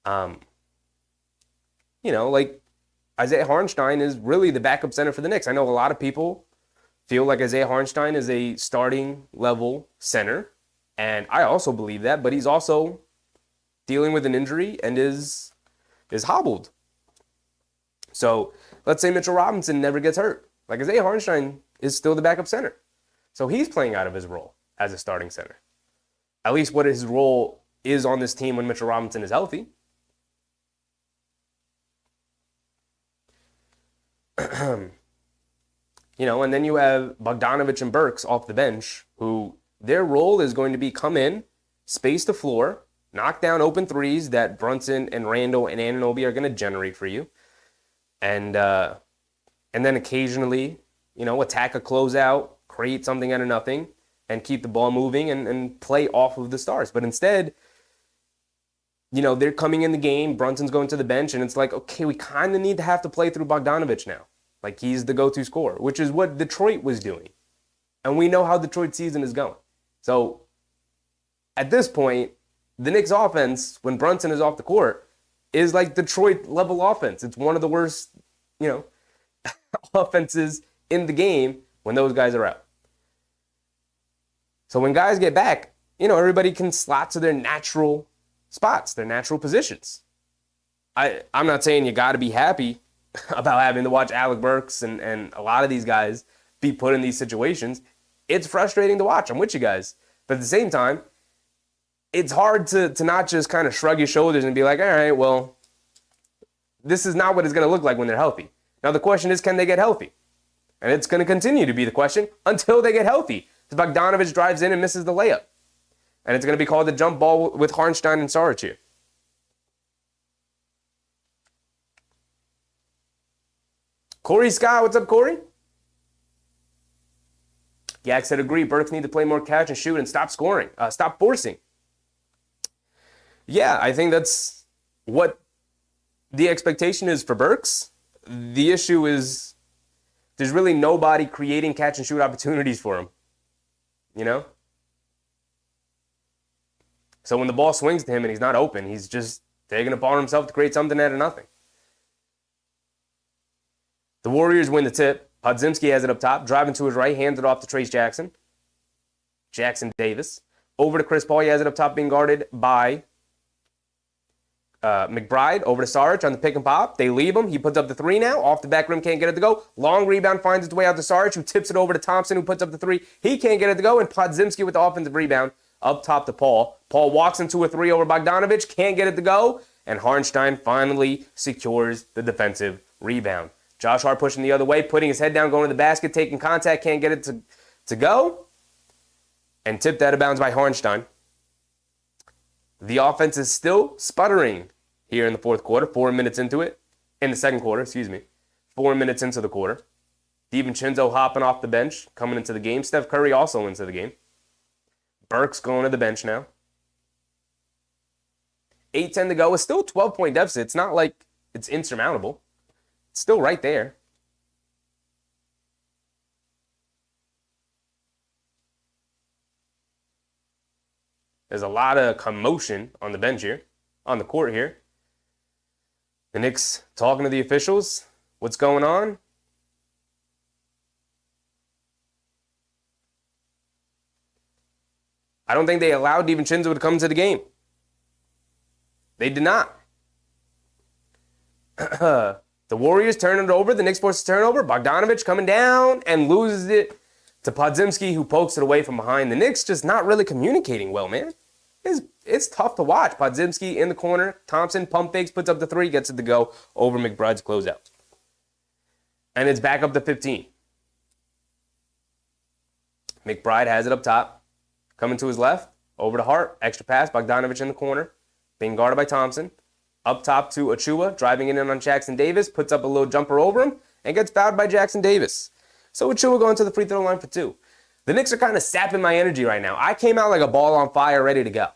Like Isaiah Hartenstein is really the backup center for the Knicks. I know a lot of people feel like Isaiah Hartenstein is a starting level center, and I also believe that, but he's also dealing with an injury and is hobbled. So let's say Mitchell Robinson never gets hurt. Like Isaiah Hartenstein is still the backup center. So he's playing out of his role as a starting center. At least what his role is on this team when Mitchell Robinson is healthy. And then you have Bogdanovich and Burks off the bench, who their role is going to be come in, space the floor, knock down open threes that Brunson and Randall and Anunoby are going to generate for you. And then occasionally, attack a closeout, create something out of nothing, and keep the ball moving and play off of the stars. But instead, they're coming in the game, Brunson's going to the bench, and it's like, okay, we kind of need to have to play through Bogdanovich now. Like he's the go-to scorer, which is what Detroit was doing. And we know how Detroit's season is going. So at this point, the Knicks offense, when Brunson is off the court, is like Detroit-level offense. It's one of the worst, offenses in the game when those guys are out. So when guys get back, everybody can slot to their natural spots, their natural positions. I'm not saying you got to be happy about having to watch Alec Burks and a lot of these guys be put in these situations. It's frustrating to watch. I'm with you guys. But at the same time, it's hard to not just kind of shrug your shoulders and be like, all right, well, this is not what it's going to look like when they're healthy. Now, the question is, can they get healthy? And it's going to continue to be the question until they get healthy. Because Bogdanovich drives in and misses the layup. And it's going to be called the jump ball with Hartenstein and Saric here. Corey Scott, what's up, Corey? Yak said, agree. Burks need to play more catch and shoot and stop scoring. Stop forcing. Yeah, I think that's what the expectation is for Burks. The issue is there's really nobody creating catch and shoot opportunities for him. So when the ball swings to him and he's not open, he's just taking it upon himself to create something out of nothing. The Warriors win the tip. Podziemski has it up top, driving to his right, hands it off to Trace Jackson. Jackson Davis. Over to Chris Paul. He has it up top, being guarded by McBride over to Sarge on the pick and pop. They leave him. He puts up the three now. Off the back rim, can't get it to go. Long rebound finds its way out to Sarge, who tips it over to Thompson, who puts up the three. He can't get it to go. And Podziemski with the offensive rebound up top to Paul. Paul walks into a three over Bogdanovic, can't get it to go. And Hartenstein finally secures the defensive rebound. Josh Hart pushing the other way, putting his head down, going to the basket, taking contact, can't get it to go. And tipped out of bounds by Hartenstein. The offense is still sputtering here in the fourth quarter, 4 minutes into it. In the second quarter, 4 minutes into the quarter. DiVincenzo hopping off the bench, coming into the game. Steph Curry also into the game. Burks going to the bench now. 8:10 to go. It's still a 12-point deficit. It's not like it's insurmountable. It's still right there. There's a lot of commotion on the bench here, on the court here. The Knicks talking to the officials. What's going on? I don't think they allowed DiVincenzo to come to the game. They did not. The Warriors turn it over. The Knicks force a turnover. Bogdanovic coming down and loses it to Podziemski, who pokes it away from behind. The Knicks just not really communicating well, man. It's tough to watch. Podziemski in the corner. Thompson pump fakes, puts up the three, gets it to go over McBride's closeout. And it's back up to 15. McBride has it up top. Coming to his left. Over to Hart. Extra pass. Bogdanovic in the corner. Being guarded by Thompson. Up top to Achua. Driving it in on Jackson Davis. Puts up a little jumper over him. And gets fouled by Jackson Davis. So Achua going to the free throw line for two. The Knicks are kind of sapping my energy right now. I came out like a ball on fire, ready to go.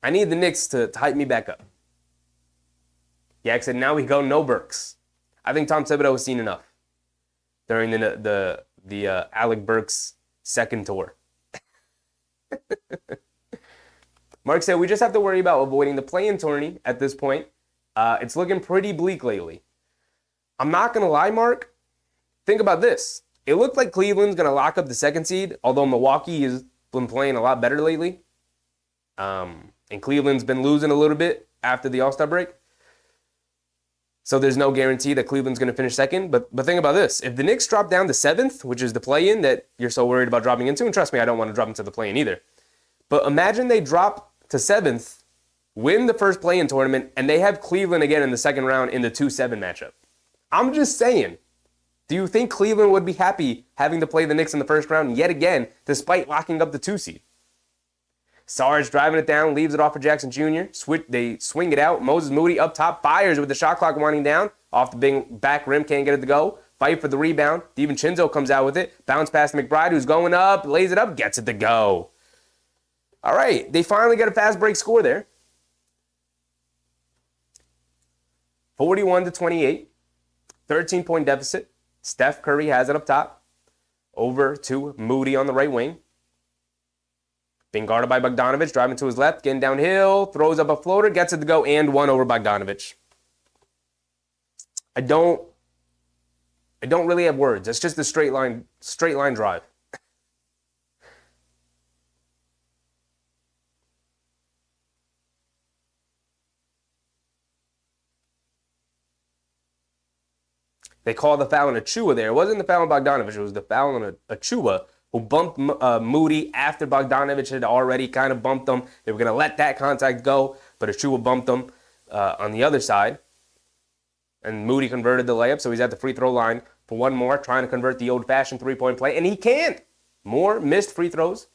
I need the Knicks to hype me back up. Yak said, now we go, no Burks. I think Tom Thibodeau has seen enough during the Alec Burks second tour. Mark said, we just have to worry about avoiding the play-in tourney at this point. It's looking pretty bleak lately. I'm not going to lie, Mark. Think about this. It looked like Cleveland's going to lock up the second seed, although Milwaukee has been playing a lot better lately. And Cleveland's been losing a little bit after the All-Star break. So there's no guarantee that Cleveland's going to finish second. But think about this. If the Knicks drop down to seventh, which is the play-in that you're so worried about dropping into, and trust me, I don't want to drop into the play-in either. But imagine they drop to seventh, win the first play-in tournament, and they have Cleveland again in the second round in the 2-7 matchup. I'm just saying. Do you think Cleveland would be happy having to play the Knicks in the first round yet again, despite locking up the 2 seed? Sarge driving it down, leaves it off for Jackson Jr. They swing it out. Moses Moody up top, fires with the shot clock winding down. Off the big back rim, can't get it to go. Fight for the rebound. DiVincenzo comes out with it. Bounce past McBride, who's going up, lays it up, gets it to go. All right, they finally get a fast break score there. 41-28, 13-point deficit. Steph Curry has it up top. Over to Moody on the right wing. Being guarded by Bogdanovic, driving to his left, getting downhill, throws up a floater, gets it to go, and one over Bogdanovic. I don't really have words. It's just a straight line drive. They called the foul on Achua there. It wasn't the foul on Bogdanovic. It was the foul on Achua, who bumped Moody after Bogdanovic had already kind of bumped him. They were going to let that contact go, but Achua bumped him on the other side. And Moody converted the layup, so he's at the free throw line for one more, trying to convert the old-fashioned three-point play, and he can't. More missed free throws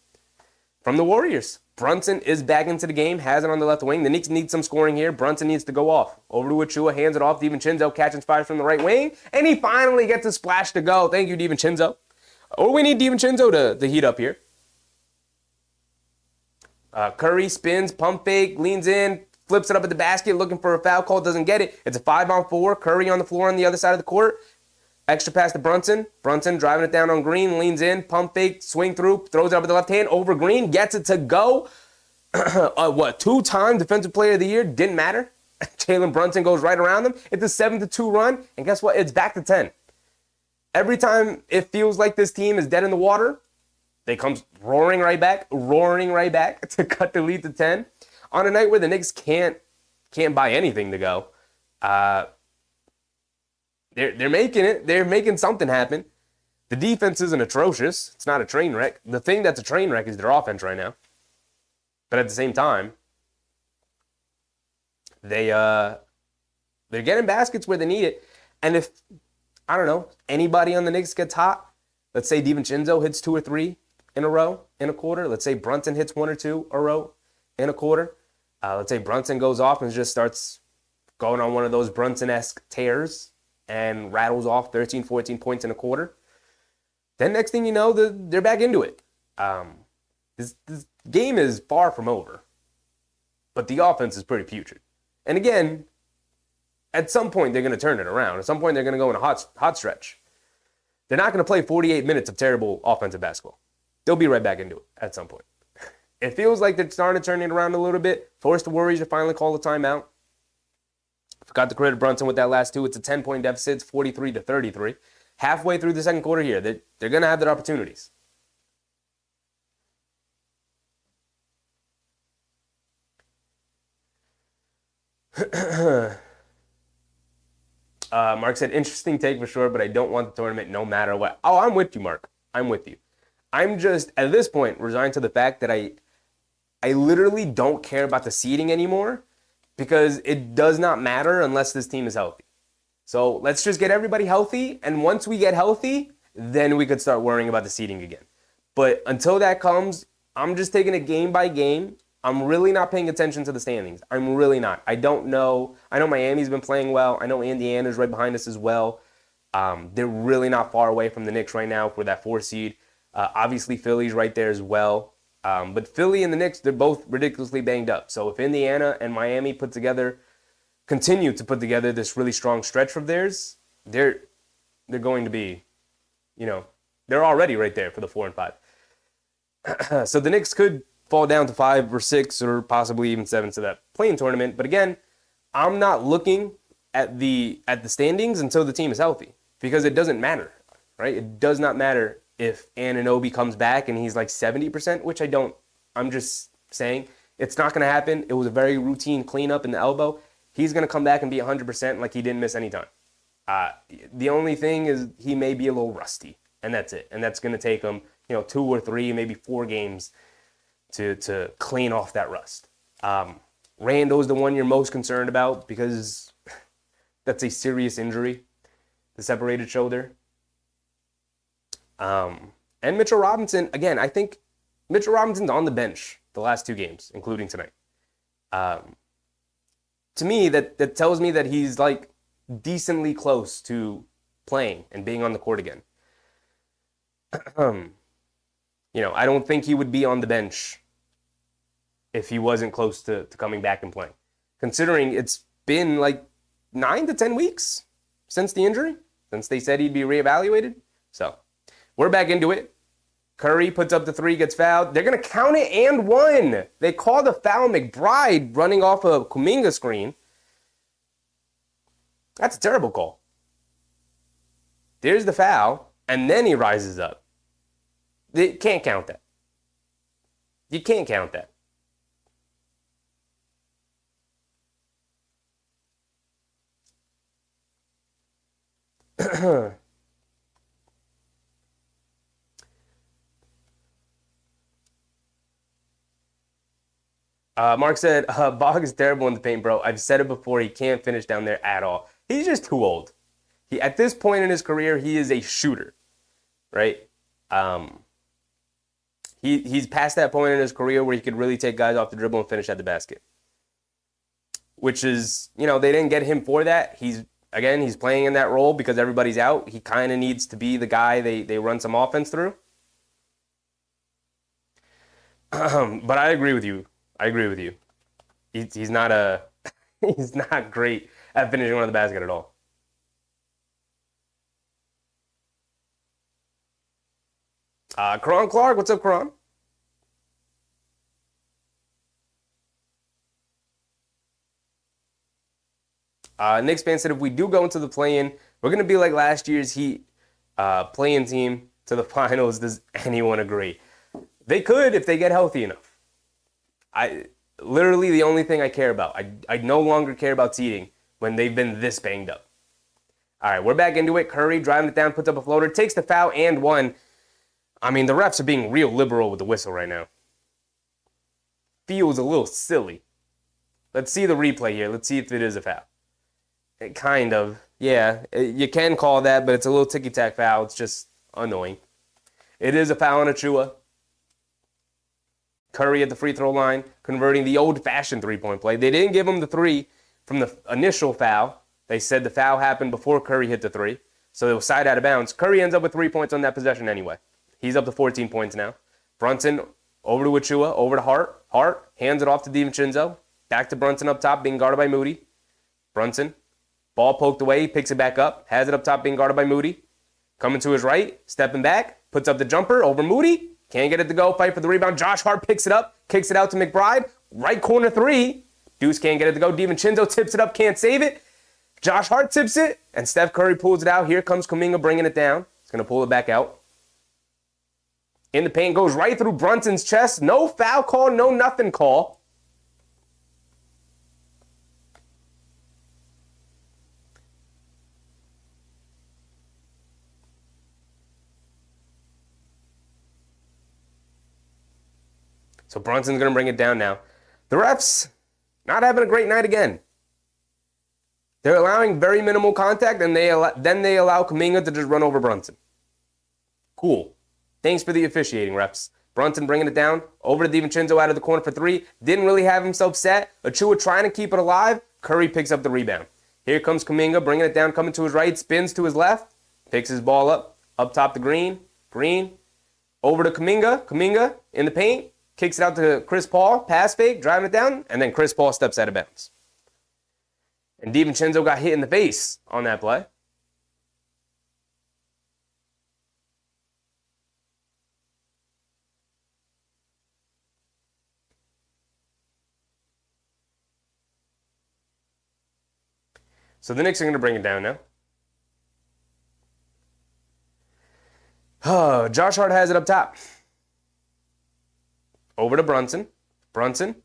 from the Warriors. Brunson is back into the game, has it on the left wing. The Knicks need some scoring here. Brunson needs to go off. Over to Achua, hands it off. DiVincenzo catching fires from the right wing, and he finally gets a splash to go. Thank you, DiVincenzo. Oh, we need DiVincenzo to heat up here. Curry spins, pump fake, leans in, flips it up at the basket, looking for a foul call, doesn't get it. It's a 5-on-4. Curry on the floor on the other side of the court. Extra pass to Brunson. Brunson driving it down on Green, leans in, pump fake, swing through, throws it up with the left hand, over Green, gets it to go. Two-time Defensive Player of the Year, didn't matter. Jalen Brunson goes right around them. It's a 7-2 run, and guess what? It's back to 10. Every time it feels like this team is dead in the water, they come roaring right back to cut the lead to 10. on a night where the Knicks can't buy anything to go, they're making it. They're making something happen. The defense isn't atrocious. It's not a train wreck. The thing that's a train wreck is their offense right now. But at the same time, they're getting baskets where they need it. And if, I don't know, anybody on the Knicks gets hot, let's say DiVincenzo hits 2 or 3 in a row in a quarter. Let's say Brunson hits 1 or 2 a row in a quarter. Let's say Brunson goes off and just starts going on one of those Brunson-esque tears and rattles off 13, 14 points in a quarter. Then next thing you know, they're back into it. This game is far from over, but the offense is pretty putrid. And again, at some point they're going to turn it around. At some point they're going to go in a hot stretch. They're not going to play 48 minutes of terrible offensive basketball. They'll be right back into it at some point. It feels like they're starting to turn it around a little bit. Forced the Warriors to finally call the timeout. Forgot to credit Brunson with that last 2. It's a 10-point deficit. It's 43-33. Halfway through the second quarter here, they're going to have their opportunities. Mark said, interesting take for sure, but I don't want the tournament no matter what. Oh, I'm with you, Mark. I'm with you. I'm just, at this point, resigned to the fact that I literally don't care about the seeding anymore because it does not matter unless this team is healthy. So let's just get everybody healthy, and once we get healthy, then we could start worrying about the seeding again. But until that comes, I'm just taking it game by game. I'm really not paying attention to the standings. I'm really not. I don't know. I know Miami's been playing well. I know Indiana's right behind us as well. They're really not far away from the Knicks right now for that 4 seed. Obviously, Philly's right there as well. But Philly and the Knicks, they're both ridiculously banged up. So if Indiana and Miami continue to put together this really strong stretch of theirs, they're going to be, they're already right there for the 4 and 5. So the Knicks could fall down to 5 or 6 or possibly even 7 to that play-in tournament. But again, I'm not looking at the standings until the team is healthy because it doesn't matter, right? It does not matter if Anunoby comes back and he's like 70%, which I don't. I'm just saying it's not going to happen. It was a very routine cleanup in the elbow. He's going to come back and be 100% like he didn't miss any time. The only thing is he may be a little rusty, and that's it. And that's going to take him, 2 or 3, maybe 4 games to clean off that rust. Randall's the one you're most concerned about because that's a serious injury, the separated shoulder. And Mitchell Robinson, again, I think Mitchell Robinson's on the bench the last 2 games, including tonight. To me, that tells me that he's like decently close to playing and being on the court again. I don't think he would be on the bench if he wasn't close to coming back and playing. Considering it's been like 9 to 10 weeks since the injury, since they said he'd be reevaluated. So we're back into it. Curry puts up the 3, gets fouled. They're going to count it and 1. They called a foul. McBride running off a Kuminga screen. That's a terrible call. There's the foul, and then he rises up. They can't count that. You can't count that. Mark said, Bog is terrible in the paint, bro. I've said it before. He can't finish down there at all. He's just too old. At this point in his career, he is a shooter, right? He's past that point in his career where he could really take guys off the dribble and finish at the basket. Which is, they didn't get him for that. He's playing in that role because everybody's out. He kind of needs to be the guy they run some offense through. But I agree with you. He's not he's not great at finishing on the basket at all. Karan Clark, what's up, Karan? Knicks fan said if we do go into the play-in, we're going to be like last year's Heat play-in team to the finals. Does anyone agree? They could if they get healthy enough. literally the only thing I care about. I no longer care about seeding when they've been this banged up. All right, we're back into it. Curry driving it down, puts up a floater, takes the foul and one. I mean, the refs are being real liberal with the whistle right now. Feels a little silly. Let's see the replay here. Let's see if it is a foul. It kind of. Yeah, you can call that, but it's a little ticky-tack foul. It's just annoying. It is a foul on Achua. Curry at the free throw line, converting the old-fashioned three-point play. They didn't give him the three from the initial foul. They said the foul happened before Curry hit the three, so it was side out of bounds. Curry ends up with 3 points on that possession anyway. He's up to 14 points now. Brunson over to Achua, over to Hart. Hart hands it off to DiVincenzo. Back to Brunson up top, being guarded by Moody. Brunson, ball poked away, picks it back up, has it up top, being guarded by Moody. Coming to his right, stepping back, puts up the jumper over Moody. Can't get it to go, fight for the rebound. Josh Hart picks it up, kicks it out to McBride. Right corner three. Deuce can't get it to go. DiVincenzo tips it up, can't save it. Josh Hart tips it, and Steph Curry pulls it out. Here comes Kuminga bringing it down. He's going to pull it back out. In the paint, goes right through Brunson's chest. No foul call, no nothing call. So Brunson's going to bring it down now. The refs not having a great night again. They're allowing very minimal contact, and then they allow Kuminga to just run over Brunson. Cool. Thanks for the officiating, refs. Brunson bringing it down. Over to DiVincenzo out of the corner for three. Didn't really have himself set. Achua trying to keep it alive. Curry picks up the rebound. Here comes Kuminga bringing it down, coming to his right, spins to his left, picks his ball up top to Green. Green over to Kuminga. Kuminga in the paint. Kicks it out to Chris Paul, pass fake, driving it down, and then Chris Paul steps out of bounds. And DiVincenzo got hit in the face on that play. So the Knicks are going to bring it down now. Josh Hart has it up top. Over to Brunson. Brunson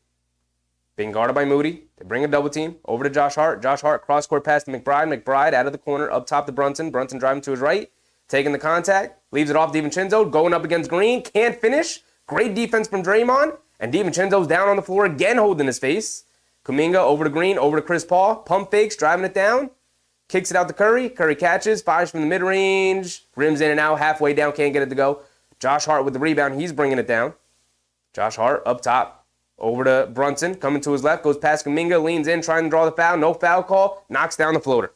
being guarded by Moody. They bring a double team. Over to Josh Hart. Josh Hart cross-court pass to McBride. McBride out of the corner up top to Brunson. Brunson driving to his right. Taking the contact. Leaves it off DiVincenzo. Going up against Green. Can't finish. Great defense from Draymond. And DiVincenzo's down on the floor again holding his face. Kuminga over to Green. Over to Chris Paul. Pump fakes. Driving it down. Kicks it out to Curry. Curry catches. Fires from the mid-range. Rims in and out. Halfway down. Can't get it to go. Josh Hart with the rebound. He's bringing it down. Josh Hart up top, over to Brunson, coming to his left, goes past Kuminga, leans in, trying to draw the foul, no foul call, knocks down the floater.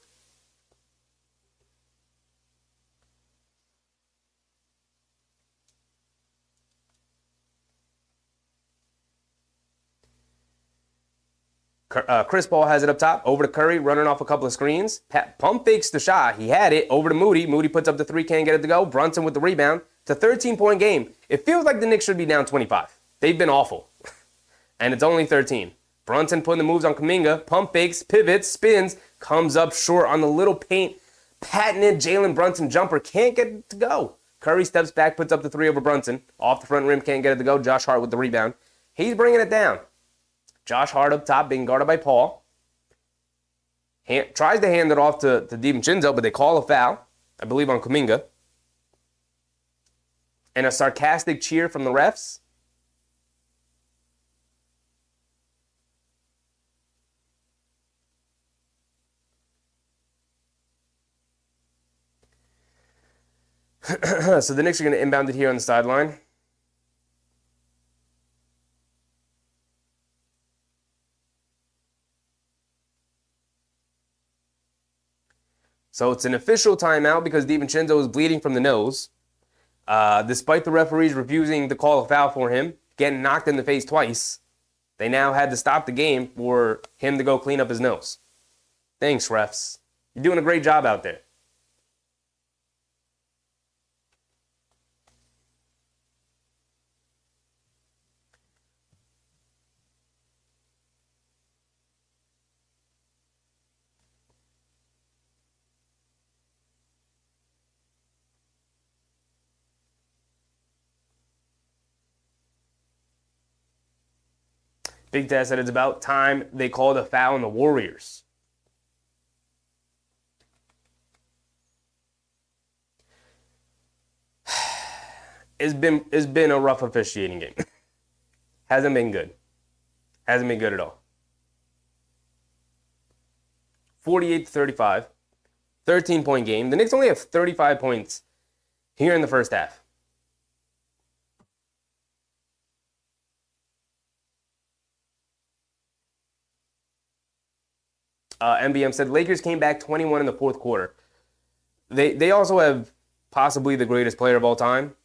Chris Paul has it up top, over to Curry, running off a couple of screens. Pump fakes the shot, he had it, over to Moody. Moody puts up the three, can't get it to go. Brunson with the rebound. It's a 13-point game. It feels like the Knicks should be down 25. They've been awful. And it's only 13. Brunson putting the moves on Kuminga. Pump fakes, pivots, spins. Comes up short on the little paint. Patented Jalen Brunson jumper. Can't get it to go. Curry steps back, puts up the three over Brunson. Off the front rim, can't get it to go. Josh Hart with the rebound. He's bringing it down. Josh Hart up top, being guarded by Paul. Tries to hand it off to DiVincenzo, but they call a foul, I believe, on Kuminga. And a sarcastic cheer from the refs. So the Knicks are going to inbound it here on the sideline. So it's an official timeout because DiVincenzo is bleeding from the nose. Despite the referees refusing to call a foul for him, getting knocked in the face twice, they now had to stop the game for him to go clean up his nose. Thanks, refs. You're doing a great job out there. Big Dad said it's about time they called a foul on the Warriors. It's been a rough officiating game. Hasn't been good. Hasn't been good at all. 48-35. 13-point game. The Knicks only have 35 points here in the first half. MBM said Lakers came back 21 in the fourth quarter. They also have possibly the greatest player of all time.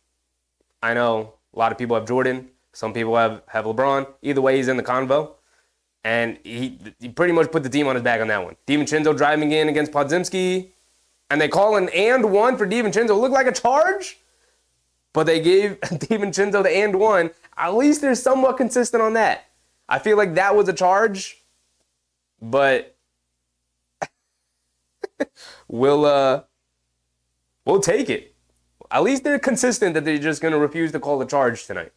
I know a lot of people have Jordan. Some people have LeBron. Either way, he's in the convo. And he pretty much put the team on his back on that one. DiVincenzo driving in against Podziemski. And they call an and one for DiVincenzo. It looked like a charge. But they gave DiVincenzo the and one. At least they're somewhat consistent on that. I feel like that was a charge. But we'll take it. At least they're consistent that they're just going to refuse to call the charge tonight.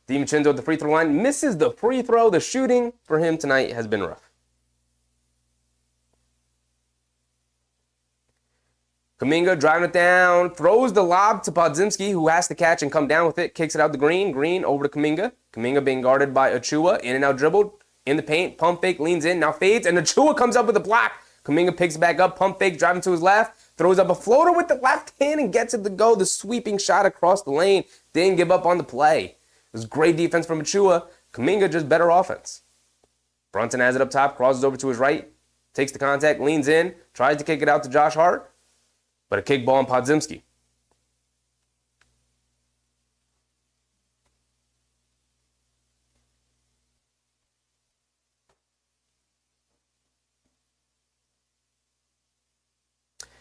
DiVincenzo at the free throw line misses the free throw. The shooting for him tonight has been rough. Kuminga driving it down, throws the lob to Podziemski, who has to catch and come down with it, kicks it out to Green. Green over to Kuminga. Kuminga being guarded by Achua, in and out dribbled, in the paint, pump fake, leans in, now fades, and Achua comes up with a block. Kuminga picks it back up, pump fake, driving to his left, throws up a floater with the left hand and gets it to go. The sweeping shot across the lane. Didn't give up on the play. It was great defense from Achua. Kuminga just better offense. Brunson has it up top, crosses over to his right, takes the contact, leans in, tries to kick it out to Josh Hart, but a kick ball on Podziemski.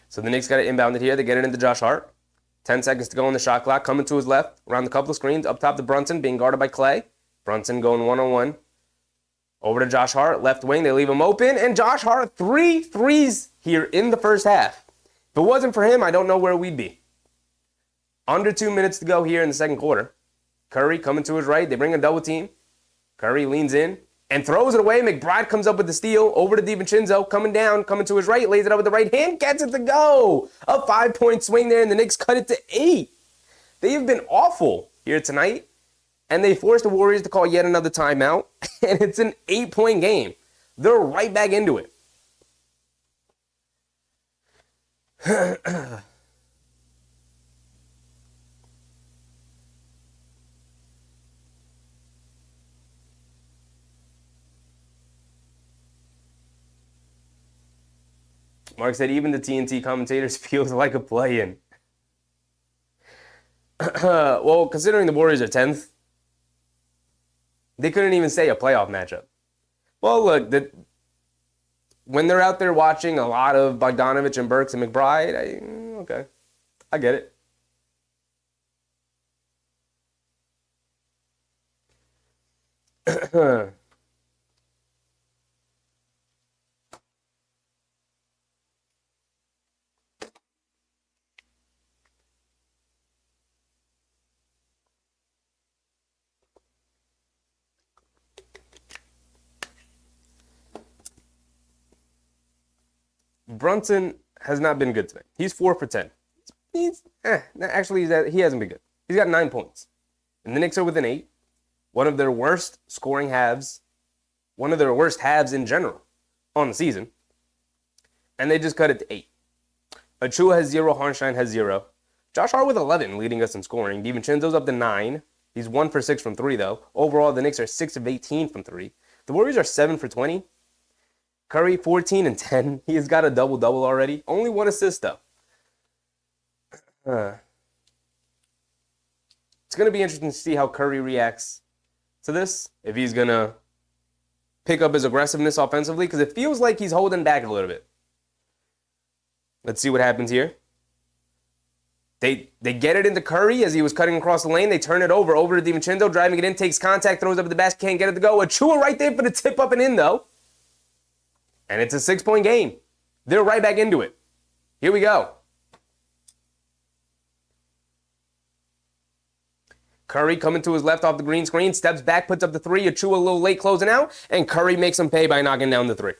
So the Knicks got it inbounded here. They get it into Josh Hart. 10 seconds to go on the shot clock. Coming to his left, around a couple of screens. Up top to Brunson, being guarded by Clay. Brunson going one-on-one. Over to Josh Hart, left wing. They leave him open. And Josh Hart, 3 threes here in the first half. If it wasn't for him, I don't know where we'd be. Under 2 minutes to go here in the second quarter. Curry coming to his right. They bring a double team. Curry leans in and throws it away. McBride comes up with the steal. Over to DiVincenzo, coming down, coming to his right, lays it up with the right hand, gets it to go. A 5-point swing there, and the Knicks cut it to 8. They have been awful here tonight, and they forced the Warriors to call yet another timeout, and it's an 8-point game. They're right back into it. Mark said even the TNT commentators feels like a play-in. Well, considering the Warriors are 10th, they couldn't even say a playoff matchup. Well, look, when they're out there watching a lot of Bogdanovich and Burks and McBride, okay, I get it. Brunson has not been good today. He's 4 for 10. He hasn't been good. He's got 9 points. And the Knicks are within 8. One of their worst scoring halves. One of their worst halves in general on the season. And they just cut it to 8. Achua has 0. Harnstein has 0. Josh Hart with 11 leading us in scoring. DiVincenzo's up to 9. He's 1 for 6 from 3, though. Overall, the Knicks are 6 of 18 from 3. The Warriors are 7 for 20. Curry, 14 and 10. He has got a double-double already. Only 1 assist, though. It's going to be interesting to see how Curry reacts to this. If he's going to pick up his aggressiveness offensively, because it feels like he's holding back a little bit. Let's see what happens here. They get it into Curry as he was cutting across the lane. They turn it over to DiVincenzo, driving it in, takes contact, throws up at the basket, can't get it to go. Achua right there for the tip up and in, though. And it's a 6-point game. They're right back into it. Here we go. Curry coming to his left off the green screen, steps back, puts up the three. Achua a little late closing out, and Curry makes him pay by knocking down the three.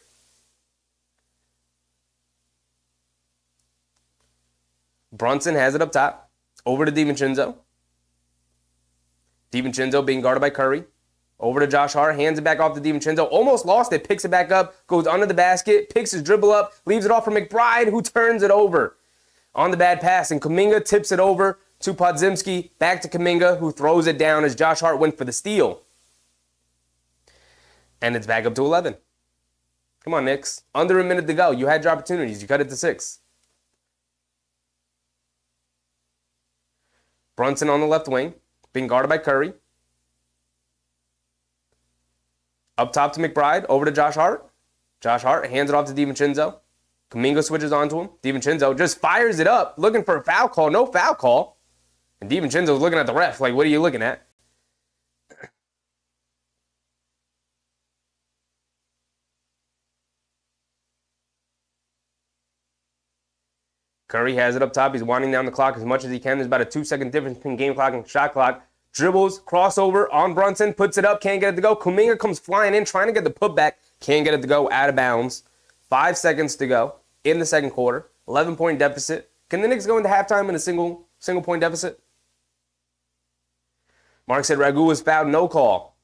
Brunson has it up top, over to DiVincenzo. DiVincenzo being guarded by Curry. Over to Josh Hart, hands it back off to DiVincenzo. Almost lost it, picks it back up, goes under the basket, picks his dribble up, leaves it off for McBride, who turns it over on the bad pass. And Kuminga tips it over to Podziemski, back to Kuminga, who throws it down as Josh Hart went for the steal. And it's back up to 11. Come on, Knicks. Under a minute to go. You had your opportunities. You cut it to 6. Brunson on the left wing, being guarded by Curry. Up top to McBride, over to Josh Hart. Josh Hart hands it off to DiVincenzo. Kuminga switches onto him. DiVincenzo just fires it up, looking for a foul call. No foul call. And DiVincenzo's looking at the ref like, what are you looking at? Curry has it up top. He's winding down the clock as much as he can. There's about a 2-second difference between game clock and shot clock. Dribbles, crossover on Brunson, puts it up, can't get it to go. Kuminga comes flying in, trying to get the putback, can't get it to go, out of bounds. 5 seconds to go in the second quarter. 11-point deficit. Can the Knicks go into halftime in a single point deficit? Mark said Ragu was fouled, no call.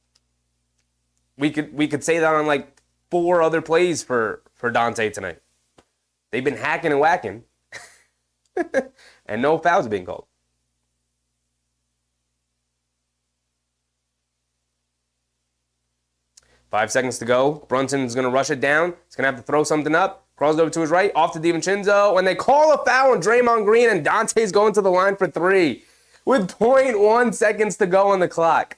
We could say that on like 4 other plays for Dante tonight. They've been hacking and whacking. And no fouls are being called. Five seconds to go. Brunson's going to rush it down. He's going to have to throw something up. Crosses over to his right. Off to DiVincenzo. And they call a foul on Draymond Green. And Dante's going to the line for 3. With 0.1 seconds to go on the clock.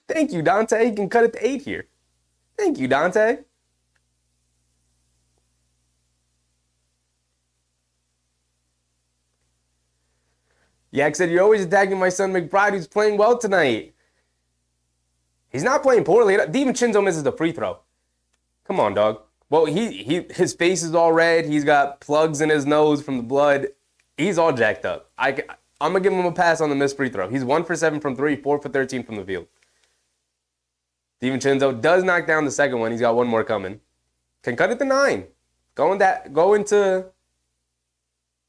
Thank you, Dante. You can cut it to 8 here. Thank you, Dante. Yak said, you're always attacking my son McBride, who's playing well tonight. He's not playing poorly. DiVincenzo misses the free throw. Come on, dog. Well, his face is all red. He's got plugs in his nose from the blood. He's all jacked up. I'm going to give him a pass on the missed free throw. He's 1 for 7 from 3, 4 for 13 from the field. DiVincenzo does knock down the second one. He's got one more coming. Can cut it to 9. Go into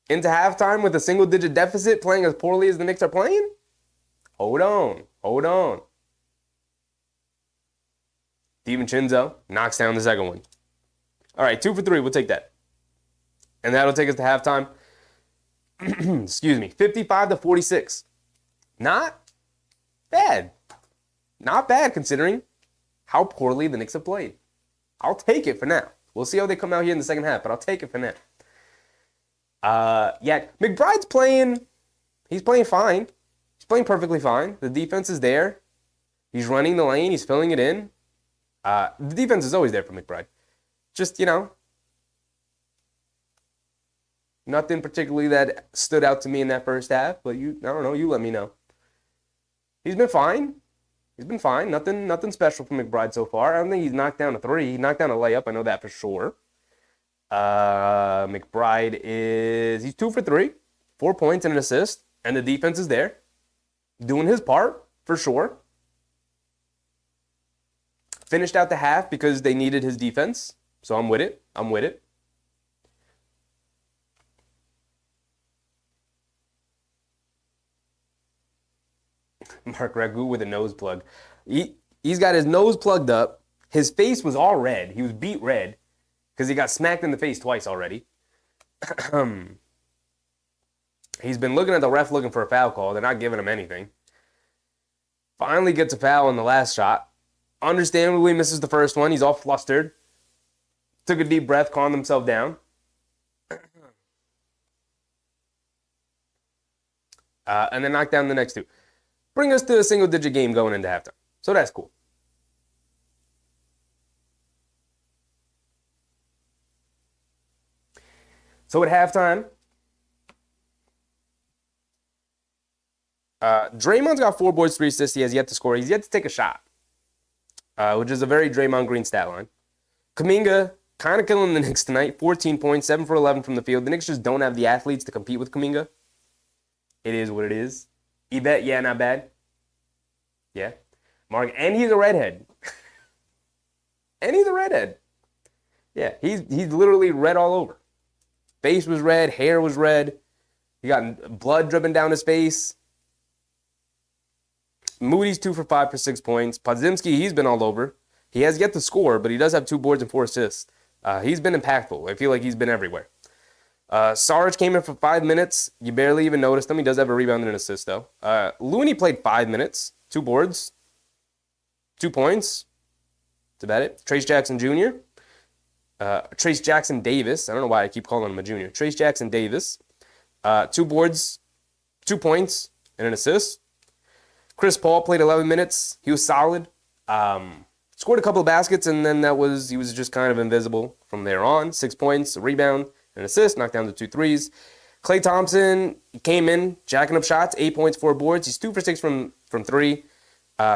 halftime with a single-digit deficit, playing as poorly as the Knicks are playing? Hold on. DiVincenzo knocks down the second one. All right, 2 for 3. We'll take that. And that'll take us to halftime. Excuse me. 55-46. Not bad. Not bad considering how poorly the Knicks have played. I'll take it for now. We'll see how they come out here in the second half, but I'll take it for now. McBride's playing. He's playing fine. He's playing perfectly fine. The defense is there. He's running the lane. He's filling it in. The defense is always there for McBride. Just, nothing particularly that stood out to me in that first half, but I don't know. You let me know. He's been fine. Nothing special from McBride so far. I don't think he's knocked down a 3. He knocked down a layup. I know that for sure. McBride he's 2 for 3, 4 points and an assist, and the defense is there, doing his part for sure. Finished out the half because they needed his defense, so I'm with it. Mark Ragu with a nose plug. He's got his nose plugged up. His face was all red. He was beat red. Because he got smacked in the face twice already. He's been looking at the ref looking for a foul call. They're not giving him anything. Finally gets a foul on the last shot. Understandably misses the first one. He's all flustered. Took a deep breath, calmed himself down. And then knocked down the next 2. Bring us to a single-digit game going into halftime. So that's cool. So at halftime, Draymond's got 4 boards, 3 assists. He has yet to score. He's yet to take a shot, which is a very Draymond Green stat line. Kuminga kind of killing the Knicks tonight. 14 points, 7 for 11 from the field. The Knicks just don't have the athletes to compete with Kuminga. It is what it is. Yvette, yeah, not bad. Yeah. Mark, and he's a redhead. And he's a redhead. Yeah, he's literally red all over. Face was red, hair was red. He got blood dripping down his face. Moody's 2 for 5 for 6 points. Podziemski, he's been all over. He has yet to score, but he does have 2 boards and 4 assists. He's been impactful. I feel like he's been everywhere. Sarge came in for 5 minutes. You barely even noticed him. He does have a rebound and an assist, though. Looney played 5 minutes, 2 boards, 2 points. That's about it. Trace Jackson Jr., Trace Jackson Davis. I don't know why I keep calling him a junior. Trace Jackson Davis. 2 boards, 2 points, and an assist. Chris Paul played 11 minutes. He was solid. Scored a couple of baskets, and then he was just kind of invisible from there on. 6 points, a rebound, an assist, knocked down the 2 threes. Klay Thompson came in, jacking up shots, 8 points, 4 boards. He's 2 for 6 from 3,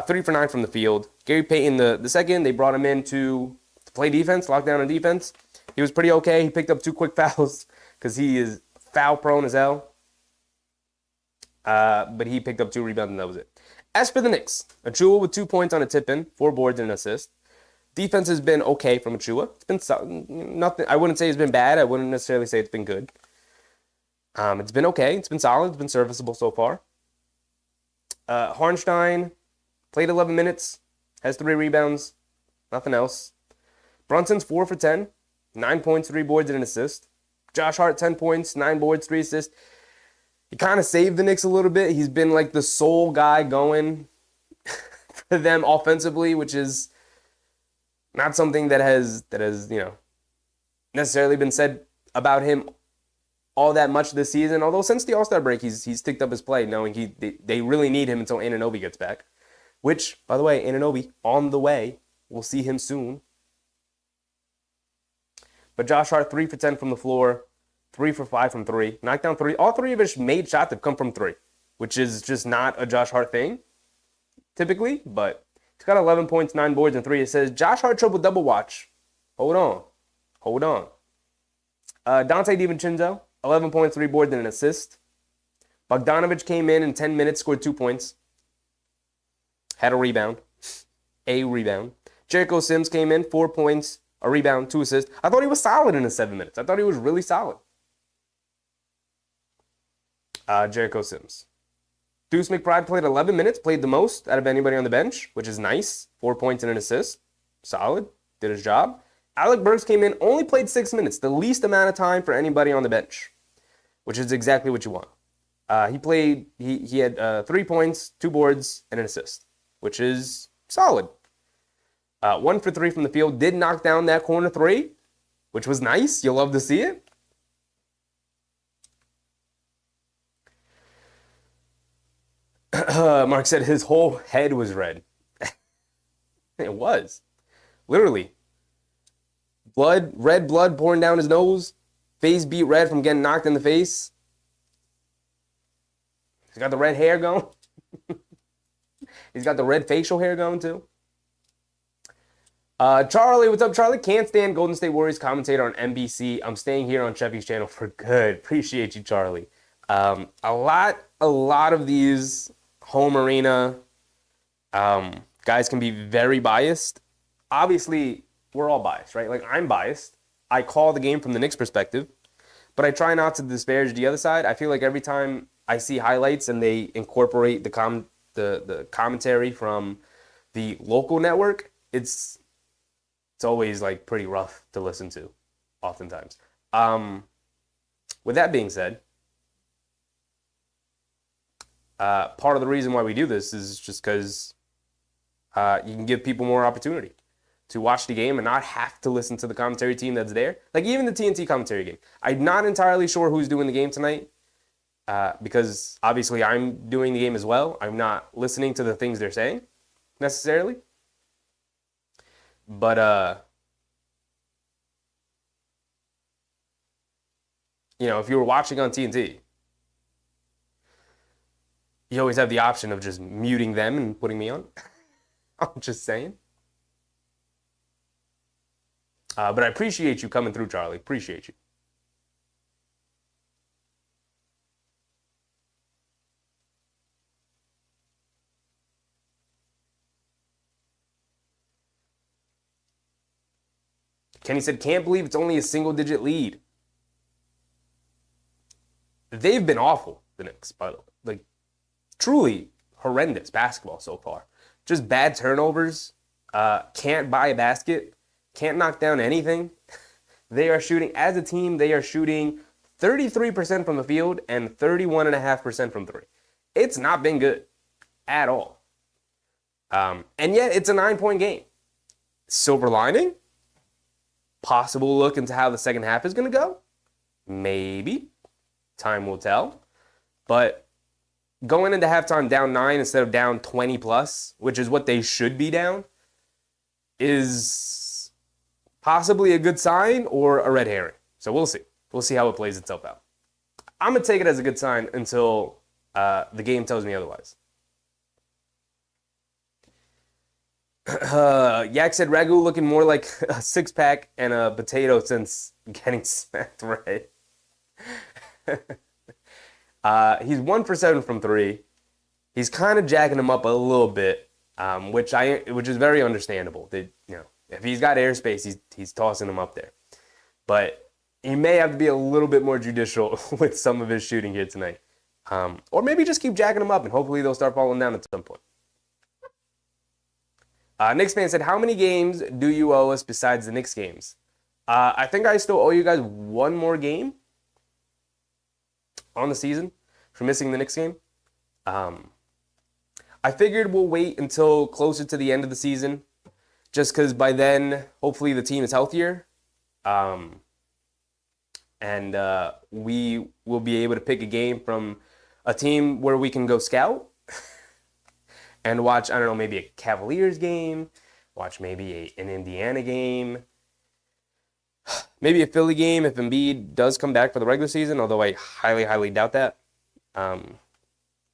3 for 9 from the field. Gary Payton, the second, they brought him in to play defense, lock down on defense. He was pretty okay. He picked up 2 quick fouls because he is foul prone as hell. But he picked up 2 rebounds, and that was it. As for the Knicks, Achua with 2 points on a tip-in, 4 boards and an assist. Defense has been okay from Achua. It's been nothing. I wouldn't say it's been bad. I wouldn't necessarily say it's been good. It's been okay. It's been solid. It's been serviceable so far. Harnstein played 11 minutes, has 3 rebounds, nothing else. Brunson's 4 for 10, 9 points, 3 boards, and an assist. Josh Hart, 10 points, 9 boards, 3 assists. He kind of saved the Knicks a little bit. He's been like the sole guy going for them offensively, which is not something that has necessarily been said about him all that much this season. Although since the All-Star break, he's ticked up his play, knowing they really need him until Anunoby gets back. Which, by the way, Anunoby on the way. We'll see him soon. But Josh Hart, 3 for 10 from the floor, 3 for 5 from 3. Knocked down 3. All 3 of his made shots have come from 3, which is just not a Josh Hart thing, typically. But he's got 11 points, 9 boards, and 3. It says Josh Hart triple-double watch. Hold on. Dante DiVincenzo, 11 points, 3 boards, and an assist. Bogdanovich came in 10 minutes, scored 2 points. Had a rebound. Jericho Sims came in, 4 points, a rebound, 2 assists. I thought he was solid in the 7 minutes. I thought he was really solid. Jericho Sims. Deuce McBride played 11 minutes, played the most out of anybody on the bench, which is nice. 4 points and an assist. Solid. Did his job. Alec Burks came in, only played 6 minutes, the least amount of time for anybody on the bench, which is exactly what you want. He had 3 points, 2 boards, and an assist, which is solid. 1 for 3 from the field. Did knock down that corner 3, which was nice. You'll love to see it. Mark said his whole head was red. It was. Literally. Red blood pouring down his nose. Face beat red from getting knocked in the face. He's got the red hair going. He's got the red facial hair going too. Charlie, what's up, Charlie? Can't stand Golden State Warriors commentator on NBC. I'm staying here on Cheffy's channel for good. Appreciate you, Charlie. A lot of these home arena guys can be very biased. Obviously, we're all biased, right? Like, I'm biased. I call the game from the Knicks perspective, but I try not to disparage the other side. I feel like every time I see highlights and they incorporate the commentary from the local network, it's always like pretty rough to listen to, oftentimes. With that being said, part of the reason why we do this is just because you can give people more opportunity to watch the game and not have to listen to the commentary team that's there. Like even the TNT commentary game. I'm not entirely sure who's doing the game tonight because obviously I'm doing the game as well. I'm not listening to the things they're saying necessarily. But, if you were watching on TNT, you always have the option of just muting them and putting me on. I'm just saying. But I appreciate you coming through, Charlie. Appreciate you. Kenny said, can't believe it's only a single-digit lead. They've been awful, the Knicks, by the way. Like, truly horrendous basketball so far. Just bad turnovers. Can't buy a basket. Can't knock down anything. They are shooting, as a team, they are shooting 33% from the field and 31.5% from three. It's not been good at all. And yet, it's a 9-point game. Silver lining? Possible look into how the second half is going to go? Maybe. Time will tell. But going into halftime down 9 instead of down 20 plus, which is what they should be down, is possibly a good sign or a red herring. So we'll see. We'll see how it plays itself out. I'm going to take it as a good sign until the game tells me otherwise. Yak said Ragu looking more like a six-pack and a potato since getting smacked right. He's 1 for 7 from three. He's kind of jacking him up a little bit, which is very understandable. That, if he's got airspace, he's tossing him up there. But he may have to be a little bit more judicial with some of his shooting here tonight, or maybe just keep jacking him up and hopefully they'll start falling down at some point. Knicks fan said, how many games do you owe us besides the Knicks games? I think I still owe you guys one more game on the season for missing the Knicks game. I figured we'll wait until closer to the end of the season, just because by then, hopefully the team is healthier. And we will be able to pick a game from a team where we can go scout and watch, I don't know, maybe a Cavaliers game, watch maybe an Indiana game, maybe a Philly game if Embiid does come back for the regular season, although I highly, highly doubt that.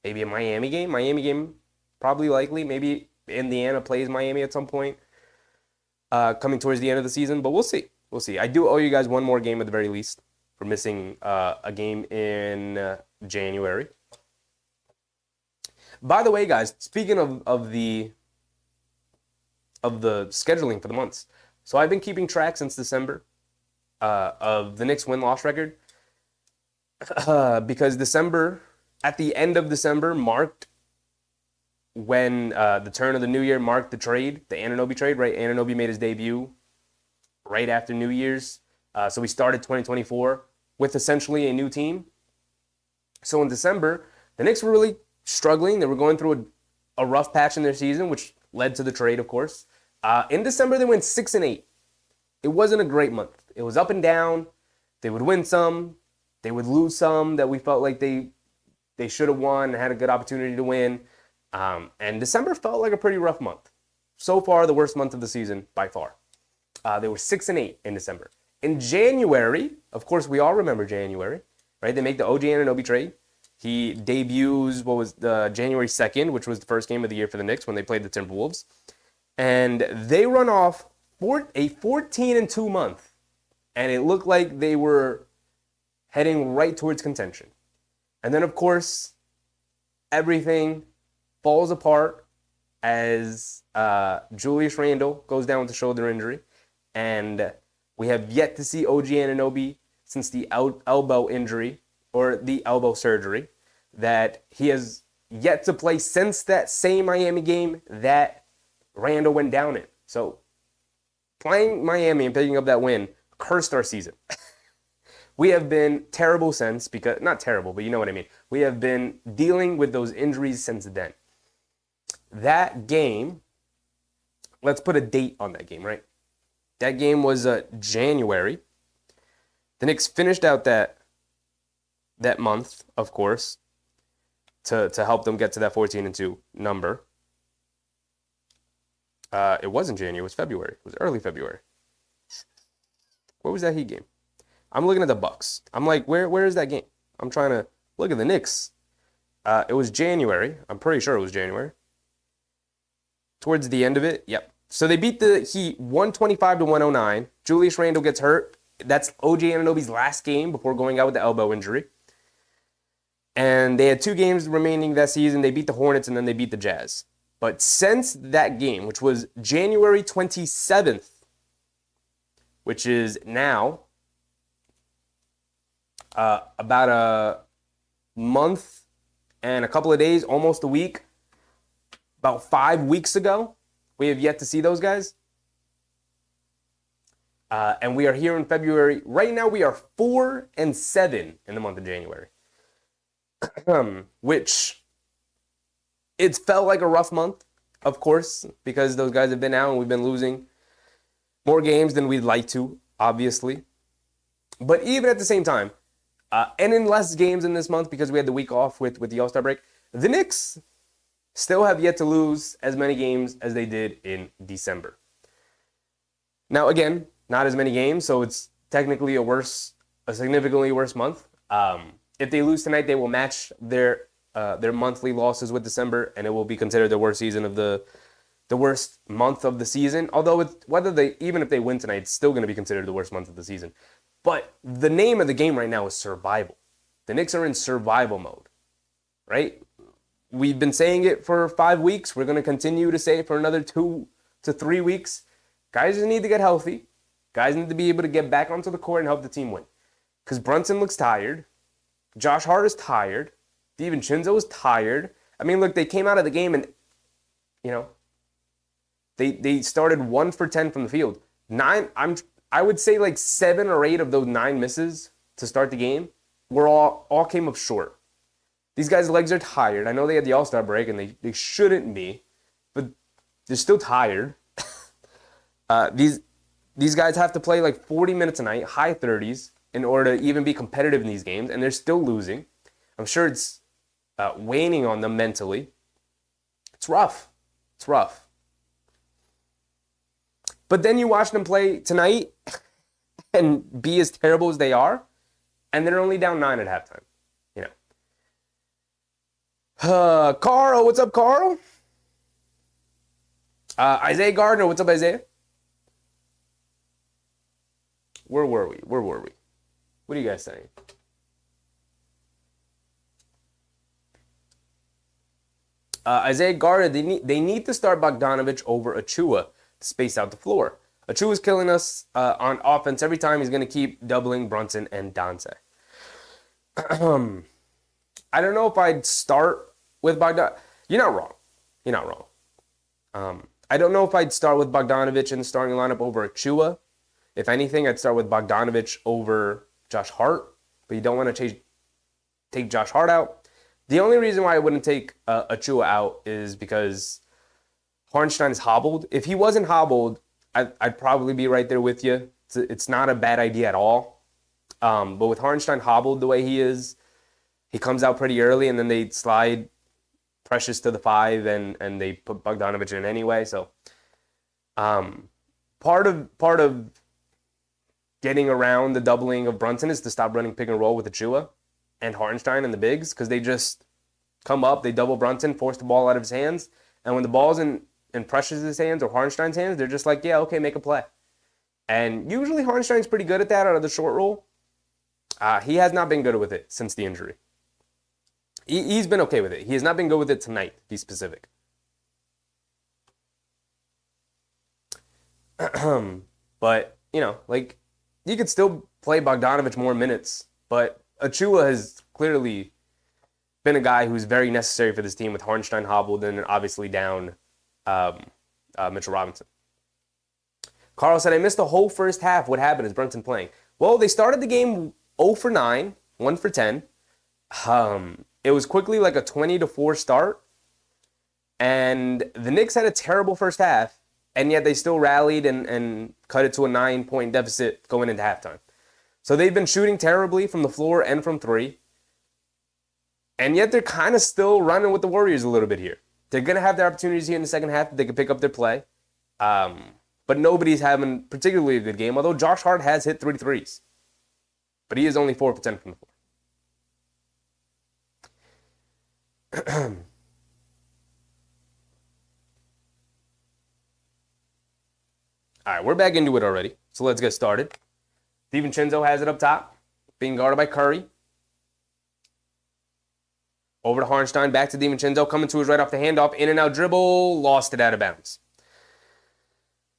Maybe a Miami game, probably likely. Maybe Indiana plays Miami at some point coming towards the end of the season, but we'll see. We'll see. I do owe you guys one more game at the very least for missing a game in January. By the way, guys, speaking of the scheduling for the months, so I've been keeping track since December of the Knicks win-loss record because December, at the end of December, marked when the turn of the new year marked the trade, the Anunoby trade, right? Anunoby made his debut right after New Year's. So we started 2024 with essentially a new team. So in December, the Knicks were really struggling. They were going through a rough patch in their season, which led to the trade, of course. In December, they went 6-8. It wasn't a great month. It was up and down. They would win some. They would lose some that we felt like they should have won and had a good opportunity to win. And December felt like a pretty rough month. So far, the worst month of the season by far. They were 6-8 in December. In January, of course, we all remember January, right? They make the OG Anunoby trade. He debuts, January 2nd, which was the first game of the year for the Knicks when they played the Timberwolves. And they run off a 14-2 month. And it looked like they were heading right towards contention. And then, of course, everything falls apart as Julius Randle goes down with a shoulder injury. And we have yet to see OG Anunoby since the elbow injury or the elbow surgery that he has yet to play since that same Miami game that Randle went down in. So playing Miami and picking up that win cursed our season. We have been terrible since, because, not terrible, but you know what I mean. We have been dealing with those injuries since then. That game, let's put a date on that game, right? That game was January. The Knicks finished out that month, of course, to help them get to that 14-2 number. It wasn't January, it was February. It was early February. Where was that Heat game? I'm looking at the Bucks. I'm like, where is that game? I'm trying to look at the Knicks. It was January. I'm pretty sure it was January. Towards the end of it, yep. So they beat the Heat 125-109. Julius Randle gets hurt. That's OG Anunoby's last game before going out with the elbow injury. And they had 2 games remaining that season. They beat the Hornets and then they beat the Jazz. But since that game, which was January 27th, which is now about a month and a couple of days, almost a week, about 5 weeks ago. We have yet to see those guys. And we are here in February. Right now, we are 4-7 in the month of January, which it's felt like a rough month, of course, because those guys have been out and we've been losing more games than we'd like to, obviously. But even at the same time, and in less games in this month because we had the week off with the All-Star break, the Knicks still have yet to lose as many games as they did in December. Now, again, not as many games, so it's technically a significantly worse month. If they lose tonight, they will match their monthly losses with December, and it will be considered the worst season of the worst month of the season. Although even if they win tonight, it's still going to be considered the worst month of the season. But the name of the game right now is survival. The Knicks are in survival mode, right? We've been saying it for 5 weeks. We're going to continue to say it for another 2 to 3 weeks. Guys just need to get healthy. Guys need to be able to get back onto the court and help the team win. Because Brunson looks tired. Josh Hart is tired. DiVincenzo is tired. I mean, look, they came out of the game and, they started 1 for 10 from the field. I would say like 7 or 8 of those 9 misses to start the game were all came up short. These guys' legs are tired. I know they had the All-Star break and they shouldn't be, but they're still tired. These guys have to play like 40 minutes a night, high 30s, in order to even be competitive in these games, and they're still losing. I'm sure it's waning on them mentally. It's rough. It's rough. But then you watch them play tonight and be as terrible as they are, and they're only down 9 at halftime. Carl, what's up, Carl? Isaiah Gardner, what's up, Isaiah? Where were we? What are you guys saying? Isaiah Gardner, they need to start Bogdanovic over Achua to space out the floor. Achua's killing us on offense every time. He's going to keep doubling Brunson and Dante. I don't know if I'd start with Bogdanovic. You're not wrong. I don't know if I'd start with Bogdanovic in the starting lineup over Achua. If anything, I'd start with Bogdanovic over Josh Hart. But you don't want to take Josh Hart out. The only reason why I wouldn't take Achua out is because Hartenstein is hobbled. If he wasn't hobbled, I'd probably be right there with you. It's not a bad idea at all. But with Hartenstein hobbled the way he is, he comes out pretty early, and then they slide Precious to the 5, and they put Bogdanovic in anyway. So part of getting around the doubling of Brunson is to stop running pick and roll with Achua and Hartenstein and the bigs, because they just come up, they double Brunson, force the ball out of his hands, and when the ball's in Precious' hands or Hartenstein's hands, they're just like, yeah, okay, make a play. And usually Hartenstein's pretty good at that out of the short roll. He has not been good with it since the injury. He's been okay with it. He has not been good with it tonight, to be specific. But, you could still play Bogdanovic more minutes, but Achua has clearly been a guy who's very necessary for this team with Hartenstein hobbled and obviously down Mitchell Robinson. Carl said, I missed the whole first half. What happened? Is Brunson playing? Well, they started the game 0 for 9, 1 for 10. It was quickly like a 20-4 start. And the Knicks had a terrible first half, and yet they still rallied and cut it to a 9-point deficit going into halftime. So they've been shooting terribly from the floor and from 3. And yet they're kind of still running with the Warriors a little bit here. They're going to have their opportunities here in the second half that they can pick up their play. But nobody's having particularly a good game, although Josh Hart has hit 3 threes. But he is only 4 for 10 from the floor. All right, we're back into it already, so let's get started. DiVincenzo has it up top, being guarded by Curry. Over to Hartenstein, back to DiVincenzo, coming to his right off the handoff, in and out dribble, lost it out of bounds.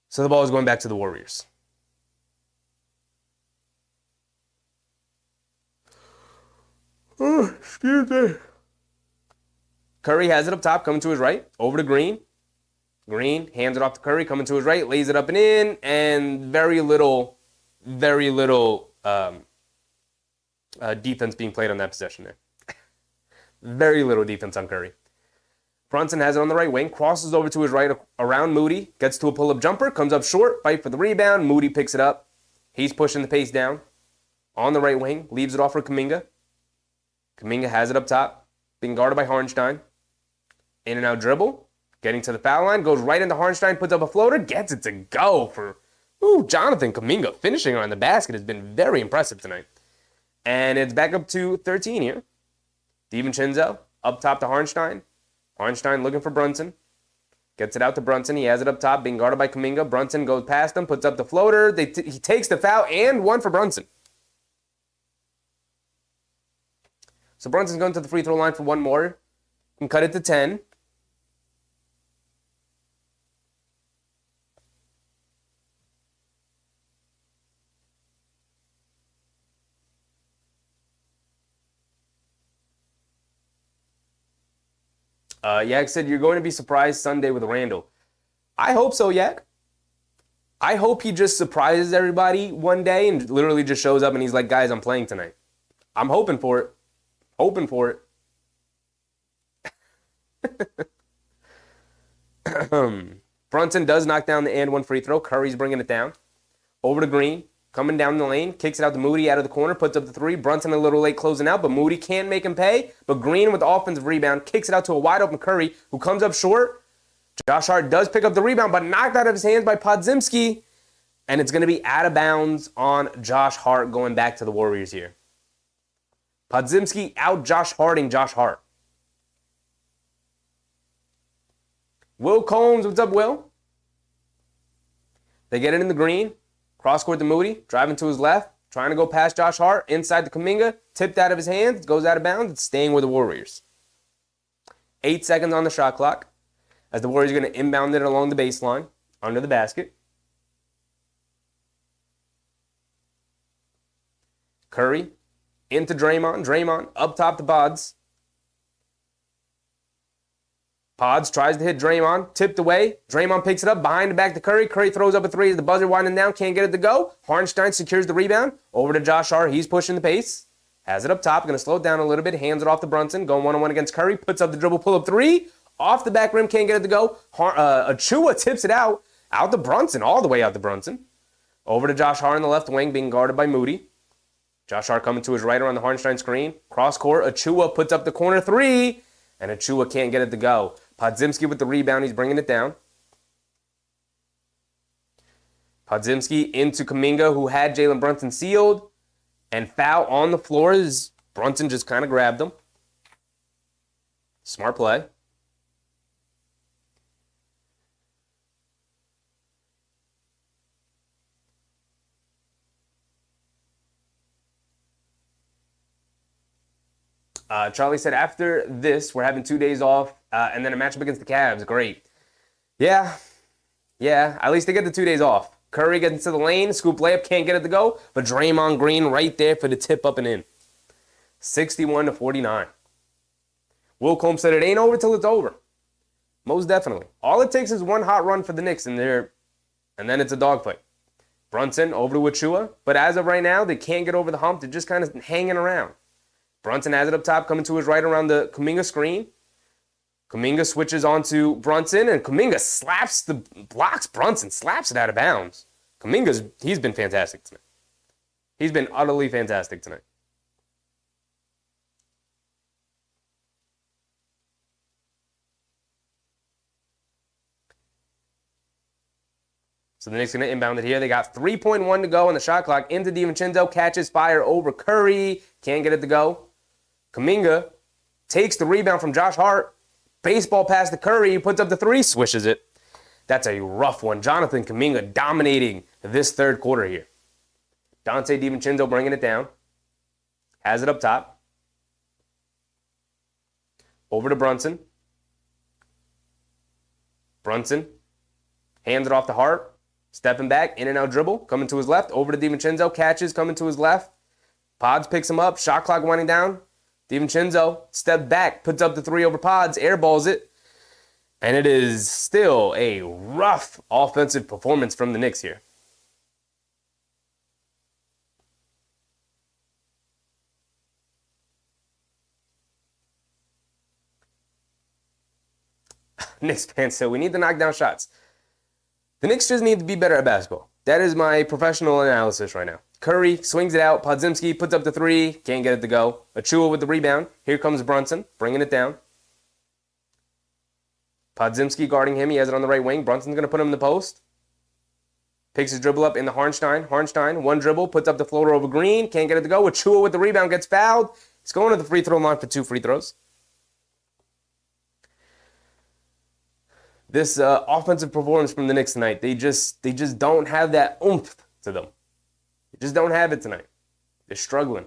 So the ball is going back to the Warriors. Oh, excuse me. Curry has it up top, coming to his right, over to Green. Green hands it off to Curry, coming to his right, lays it up and in, and very little defense being played on that possession there. Very little defense on Curry. Brunson has it on the right wing, crosses over to his right around Moody, gets to a pull-up jumper, comes up short, fight for the rebound. Moody picks it up. He's pushing the pace down on the right wing, leaves it off for Kuminga. Kuminga has it up top, being guarded by Hartenstein. In and out dribble, getting to the foul line, goes right into Hartenstein, puts up a floater, gets it to go for Jonathan Kuminga. Finishing around the basket has been very impressive tonight. And it's back up to 13 here. DiVincenzo up top to Hartenstein. Hartenstein looking for Brunson. Gets it out to Brunson. He has it up top, being guarded by Kuminga. Brunson goes past him, puts up the floater. He takes the foul and one for Brunson. So Brunson's going to the free throw line for one more. Can cut it to 10. Yak said, you're going to be surprised Sunday with Randall. I hope so, Yak. I hope he just surprises everybody one day and literally just shows up and he's like, guys, I'm playing tonight. I'm hoping for it. Hoping for it. Brunson does knock down the and one free throw. Curry's bringing it down. Over to Green. Coming down the lane. Kicks it out to Moody out of the corner. Puts up the three. Brunson a little late closing out, but Moody can't make him pay. But Green with the offensive rebound. Kicks it out to a wide open Curry who comes up short. Josh Hart does pick up the rebound, but knocked out of his hands by Podziemski. And it's going to be out of bounds on Josh Hart going back to the Warriors here. Podziemski out Josh Harting Josh Hart. Will Combs, what's up, Will? They get it in the green. Cross court to Moody, driving to his left, trying to go past Josh Hart, inside the Kuminga, tipped out of his hands, goes out of bounds, it's staying with the Warriors. 8 seconds on the shot clock, as the Warriors are going to inbound it along the baseline, under the basket. Curry, into Draymond. Draymond, up top to Pods. Pods tries to hit Draymond, tipped away. Draymond picks it up, behind the back to Curry. Curry throws up a three, the buzzer winding down, can't get it to go. Hartenstein secures the rebound. Over to Josh Hart, he's pushing the pace. Has it up top, going to slow it down a little bit, hands it off to Brunson, going one-on-one against Curry, puts up the dribble, pull-up three. Off the back rim, can't get it to go. Achua tips it out to Brunson, all the way out to Brunson. Over to Josh Hart on the left wing, being guarded by Moody. Josh Hart coming to his right around the Hartenstein screen. Cross court, Achua puts up the corner three, and Achua can't get it to go. Podziemski with the rebound, he's bringing it down. Podziemski into Kuminga, who had Jalen Brunson sealed, and foul on the floor as Brunson just kind of grabbed him. Smart play. Charlie said, after this, we're having 2 days off and then a matchup against the Cavs. Great. Yeah, at least they get the 2 days off. Curry gets into the lane, scoop layup, can't get it to go, but Draymond Green right there for the tip up and in. 61-49. Will Combs said it ain't over till it's over. Most definitely. All it takes is one hot run for the Knicks and then it's a dogfight. Brunson over to Achua, but as of right now, they can't get over the hump. They're just kind of hanging around. Brunson has it up top, coming to his right around the Kuminga screen. Kuminga switches on to Brunson, and Kuminga blocks Brunson, slaps it out of bounds. He's been fantastic tonight. He's been utterly fantastic tonight. So the Knicks are going to inbound it here. They got 3.1 to go on the shot clock. Into DiVincenzo, catches fire over Curry. Can't get it to go. Kuminga takes the rebound from Josh Hart. Baseball pass to Curry. He puts up the three, swishes it. That's a rough one. Jonathan Kuminga dominating this third quarter here. Dante DiVincenzo bringing it down. Has it up top. Over to Brunson. Brunson hands it off to Hart. Stepping back, in and out dribble. Coming to his left. Over to DiVincenzo. Catches, coming to his left. Pods picks him up. Shot clock winding down. DiVincenzo stepped back, puts up the three over Pods, airballs it. And it is still a rough offensive performance from the Knicks here. Knicks fans said we need to knock down shots. The Knicks just need to be better at basketball. That is my professional analysis right now. Curry swings it out. Podziemski puts up the three. Can't get it to go. Achua with the rebound. Here comes Brunson, bringing it down. Podziemski guarding him. He has it on the right wing. Brunson's going to put him in the post. Picks his dribble up in the Harnstein. Harnstein, one dribble, puts up the floater over Green. Can't get it to go. Achua with the rebound, gets fouled. He's going to the free throw line for 2 free throws. This offensive performance from the Knicks tonight, they just don't have that oomph to them. They just don't have it tonight. They're struggling.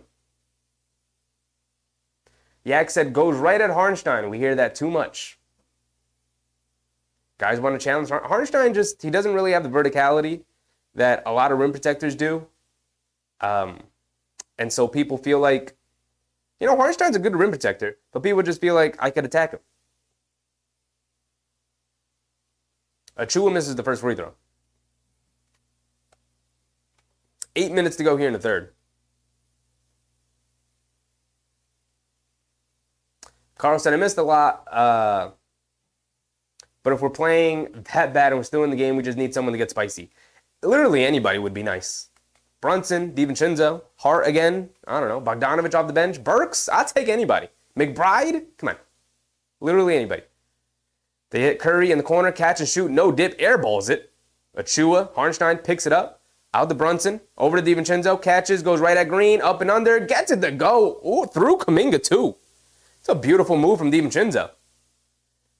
Yak said goes right at Harnstein. We hear that too much. Guys want to challenge Harnstein. He doesn't really have the verticality that a lot of rim protectors do. And so people feel like, Harnstein's a good rim protector, but people just feel like I could attack him. Achua misses the first free throw. 8 minutes to go here in the third. Carl said, I missed a lot, but if we're playing that bad and we're still in the game, we just need someone to get spicy. Literally anybody would be nice. Brunson, DiVincenzo, Hart again, I don't know, Bogdanovich off the bench, Burks, I'll take anybody. McBride, come on. Literally anybody. They hit Curry in the corner, catch and shoot, no dip, airballs it. Achua, Harnstein picks it up, out to Brunson, over to DiVincenzo, catches, goes right at Green, up and under, gets it to go. Ooh, through Kuminga too. It's a beautiful move from DiVincenzo.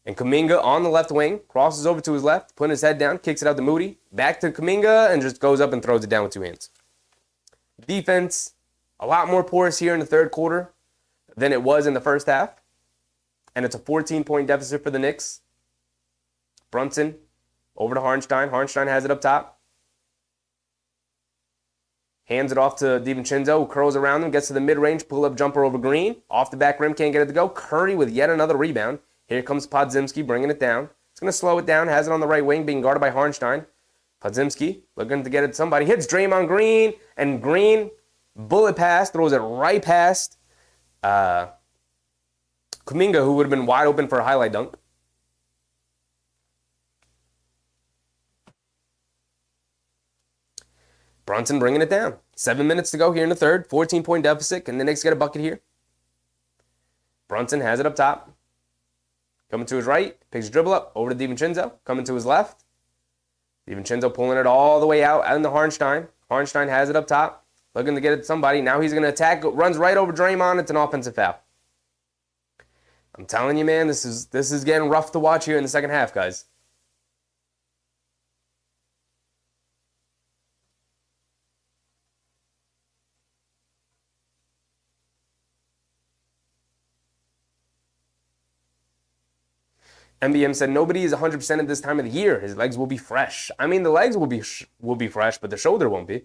And Kuminga on the left wing, crosses over to his left, putting his head down, kicks it out to Moody, back to Kuminga, and just goes up and throws it down with 2 hands. Defense, a lot more porous here in the third quarter than it was in the first half. And it's a 14-point deficit for the Knicks. Brunson over to Harnstein. Harnstein has it up top. Hands it off to DiVincenzo, who curls around him, gets to the mid-range, pull-up jumper over Green. Off the back rim, can't get it to go. Curry with yet another rebound. Here comes Podziemski bringing it down. It's going to slow it down. Has it on the right wing, being guarded by Harnstein. Podziemski looking to get it to somebody. Hits Draymond Green, and Green, bullet pass, throws it right past Kuminga, who would have been wide open for a highlight dunk. Brunson bringing it down. 7 minutes to go here in the third. 14-point deficit. Can the Knicks get a bucket here? Brunson has it up top. Coming to his right. Picks his dribble up. Over to DiVincenzo. Coming to his left. DiVincenzo pulling it all the way out into Harnstein. Harnstein has it up top. Looking to get it to somebody. Now he's going to attack. Runs right over Draymond. It's an offensive foul. I'm telling you, man, this is getting rough to watch here in the second half, guys. MBM said nobody is 100% at this time of the year. His legs will be fresh. I mean, the legs will be fresh, but the shoulder won't be.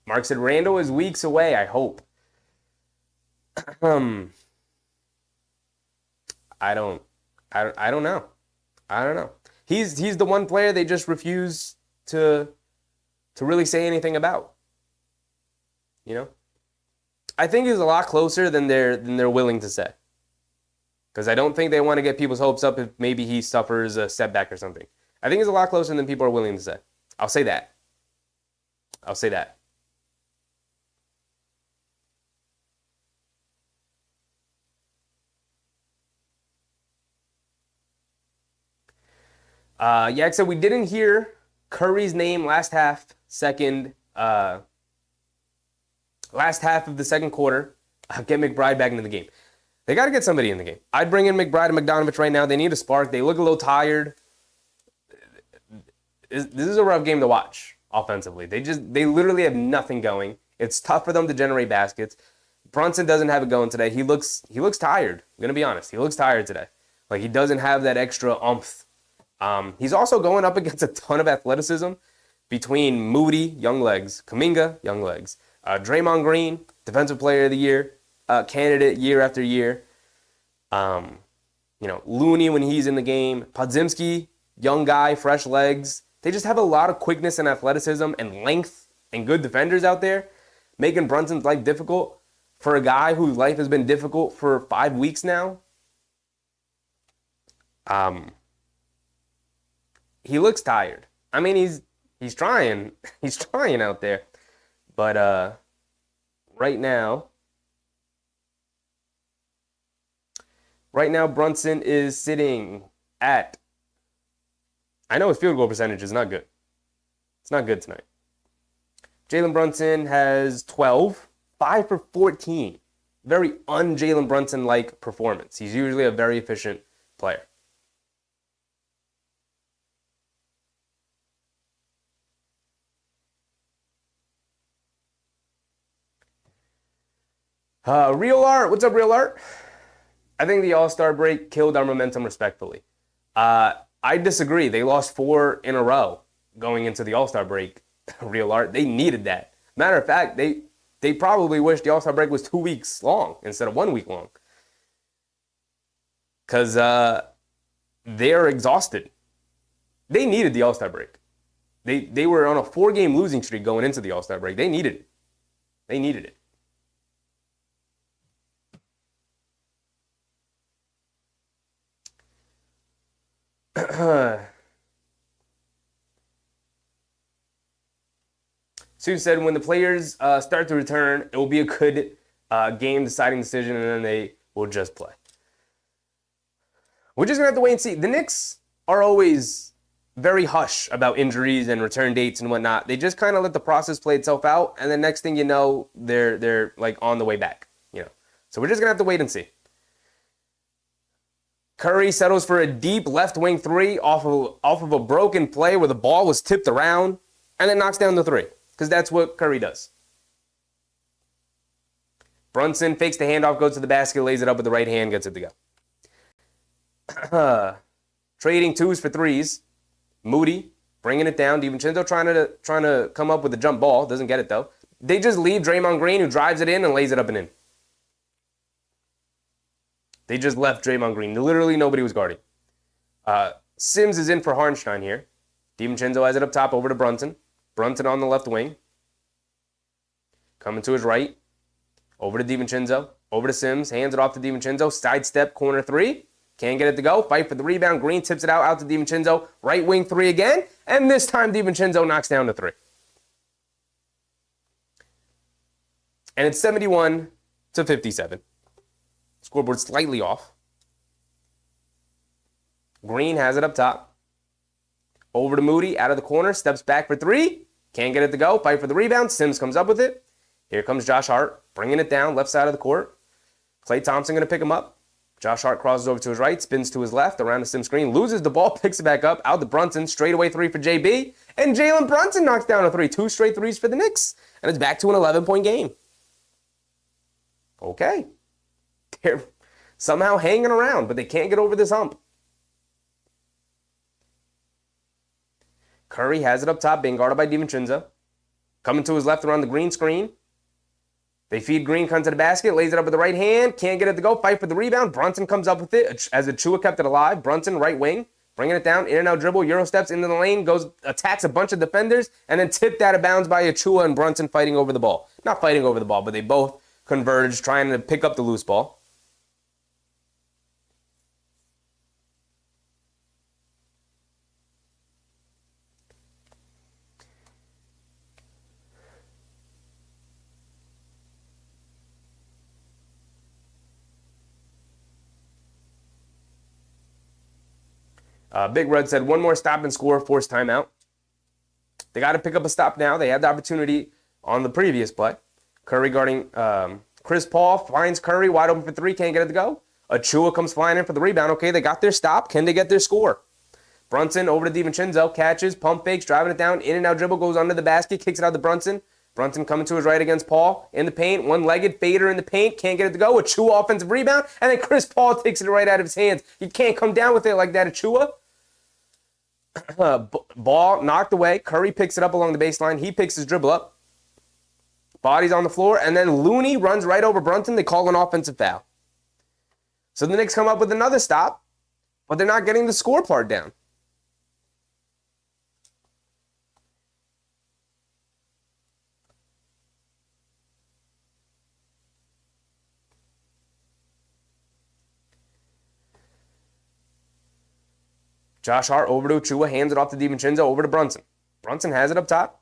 Mark said Randall is weeks away, I hope. I don't know. I don't know. He's the one player they just refuse to really say anything about. I think he's a lot closer than they're willing to say. Because I don't think they want to get people's hopes up if maybe he suffers a setback or something. I think he's a lot closer than people are willing to say. I'll say that. Yak said we didn't hear Curry's name last half of the second quarter. Get McBride back into the game. They got to get somebody in the game. I'd bring in McBride and Bogdanovich right now. They need a spark. They look a little tired. This is a rough game to watch offensively. They literally have nothing going. It's tough for them to generate baskets. Brunson doesn't have it going today. He looks tired. I'm going to be honest. He looks tired today. Like, he doesn't have that extra oomph. He's also going up against a ton of athleticism between Moody, young legs, Kuminga, young legs, Draymond Green, defensive player of the year, candidate year after year. Looney when he's in the game, Podziemski, young guy, fresh legs. They just have a lot of quickness and athleticism and length and good defenders out there, making Brunson's life difficult for a guy whose life has been difficult for 5 weeks now. He looks tired. I mean, he's trying. He's trying out there. But right now, Brunson is sitting at, I know his field goal percentage is not good. It's not good tonight. Jalen Brunson has 12, 5 for 14. Very un-Jalen Brunson-like performance. He's usually a very efficient player. Real Art, what's up, Real Art? I think the All-Star break killed our momentum respectfully. I disagree. They lost 4 in a row going into the All-Star break. Real Art, they needed that. Matter of fact, they probably wish the All-Star break was 2 weeks long instead of 1 week long. Because they're exhausted. They needed the All-Star break. They were on a 4-game losing streak going into the All-Star break. They needed it. They needed it. Sue said, when the players start to return, it will be a good game-deciding decision, and then they will just play. We're just going to have to wait and see. The Knicks are always very hush about injuries and return dates and whatnot. They just kind of let the process play itself out, and the next thing you know, they're like on the way back. So we're just going to have to wait and see. Curry settles for a deep left wing 3 off of a broken play where the ball was tipped around, and then knocks down the 3. Because that's what Curry does. Brunson fakes the handoff, goes to the basket, lays it up with the right hand, gets it to go. Trading 2s for 3s. Moody bringing it down. DiVincenzo trying to come up with a jump ball. Doesn't get it, though. They just leave Draymond Green, who drives it in and lays it up and in. They just left Draymond Green. Literally nobody was guarding. Sims is in for Harnstein here. DiVincenzo has it up top over to Brunson. Brunson on the left wing. Coming to his right. Over to DiVincenzo. Over to Sims. Hands it off to DiVincenzo. Sidestep, corner 3. Can't get it to go. Fight for the rebound. Green tips it out to DiVincenzo. Right wing 3 again. And this time DiVincenzo knocks down the 3. And it's 71-57. Scoreboard slightly off. Green has it up top. Over to Moody, out of the corner, steps back for 3. Can't get it to go. Fight for the rebound. Sims comes up with it. Here comes Josh Hart, bringing it down, left side of the court. Klay Thompson going to pick him up. Josh Hart crosses over to his right, spins to his left, around the Sims screen, loses the ball, picks it back up, out to Brunson, straightaway 3 for JB. And Jalen Brunson knocks down a 3. 2 straight 3s for the Knicks. And it's back to an 11-point game. Okay. They're somehow hanging around, but they can't get over this hump. Curry has it up top, being guarded by DiVincenzo. Coming to his left around the Green screen. They feed Green, comes to the basket, lays it up with the right hand. Can't get it to go. Fight for the rebound. Brunson comes up with it as Achua kept it alive. Brunson, right wing, bringing it down, in and out dribble. Euro steps into the lane, goes, attacks a bunch of defenders, and then tipped out of bounds by Achua and Brunson fighting over the ball. Not fighting over the ball, but they both converged, trying to pick up the loose ball. Big Red said, one more stop and score, force timeout. They got to pick up a stop now. They had the opportunity on the previous play. Curry guarding Chris Paul, finds Curry, wide open for 3, can't get it to go. Achua comes flying in for the rebound. Okay, they got their stop. Can they get their score? Brunson over to DiVincenzo, catches, pump fakes, driving it down, in and out dribble, goes under the basket, kicks it out to Brunson. Brunson coming to his right against Paul, in the paint, one-legged, fader in the paint, can't get it to go. Achua offensive rebound, and then Chris Paul takes it right out of his hands. You can't come down with it like that, Achua. Ball knocked away. Curry picks it up along the baseline. He picks his dribble up. Body's on the floor. And then Looney runs right over Brunson. They call an offensive foul. So the Knicks come up with another stop, but they're not getting the score part down. Josh Hart over to Achua, hands it off to DiVincenzo, over to Brunson. Brunson has it up top.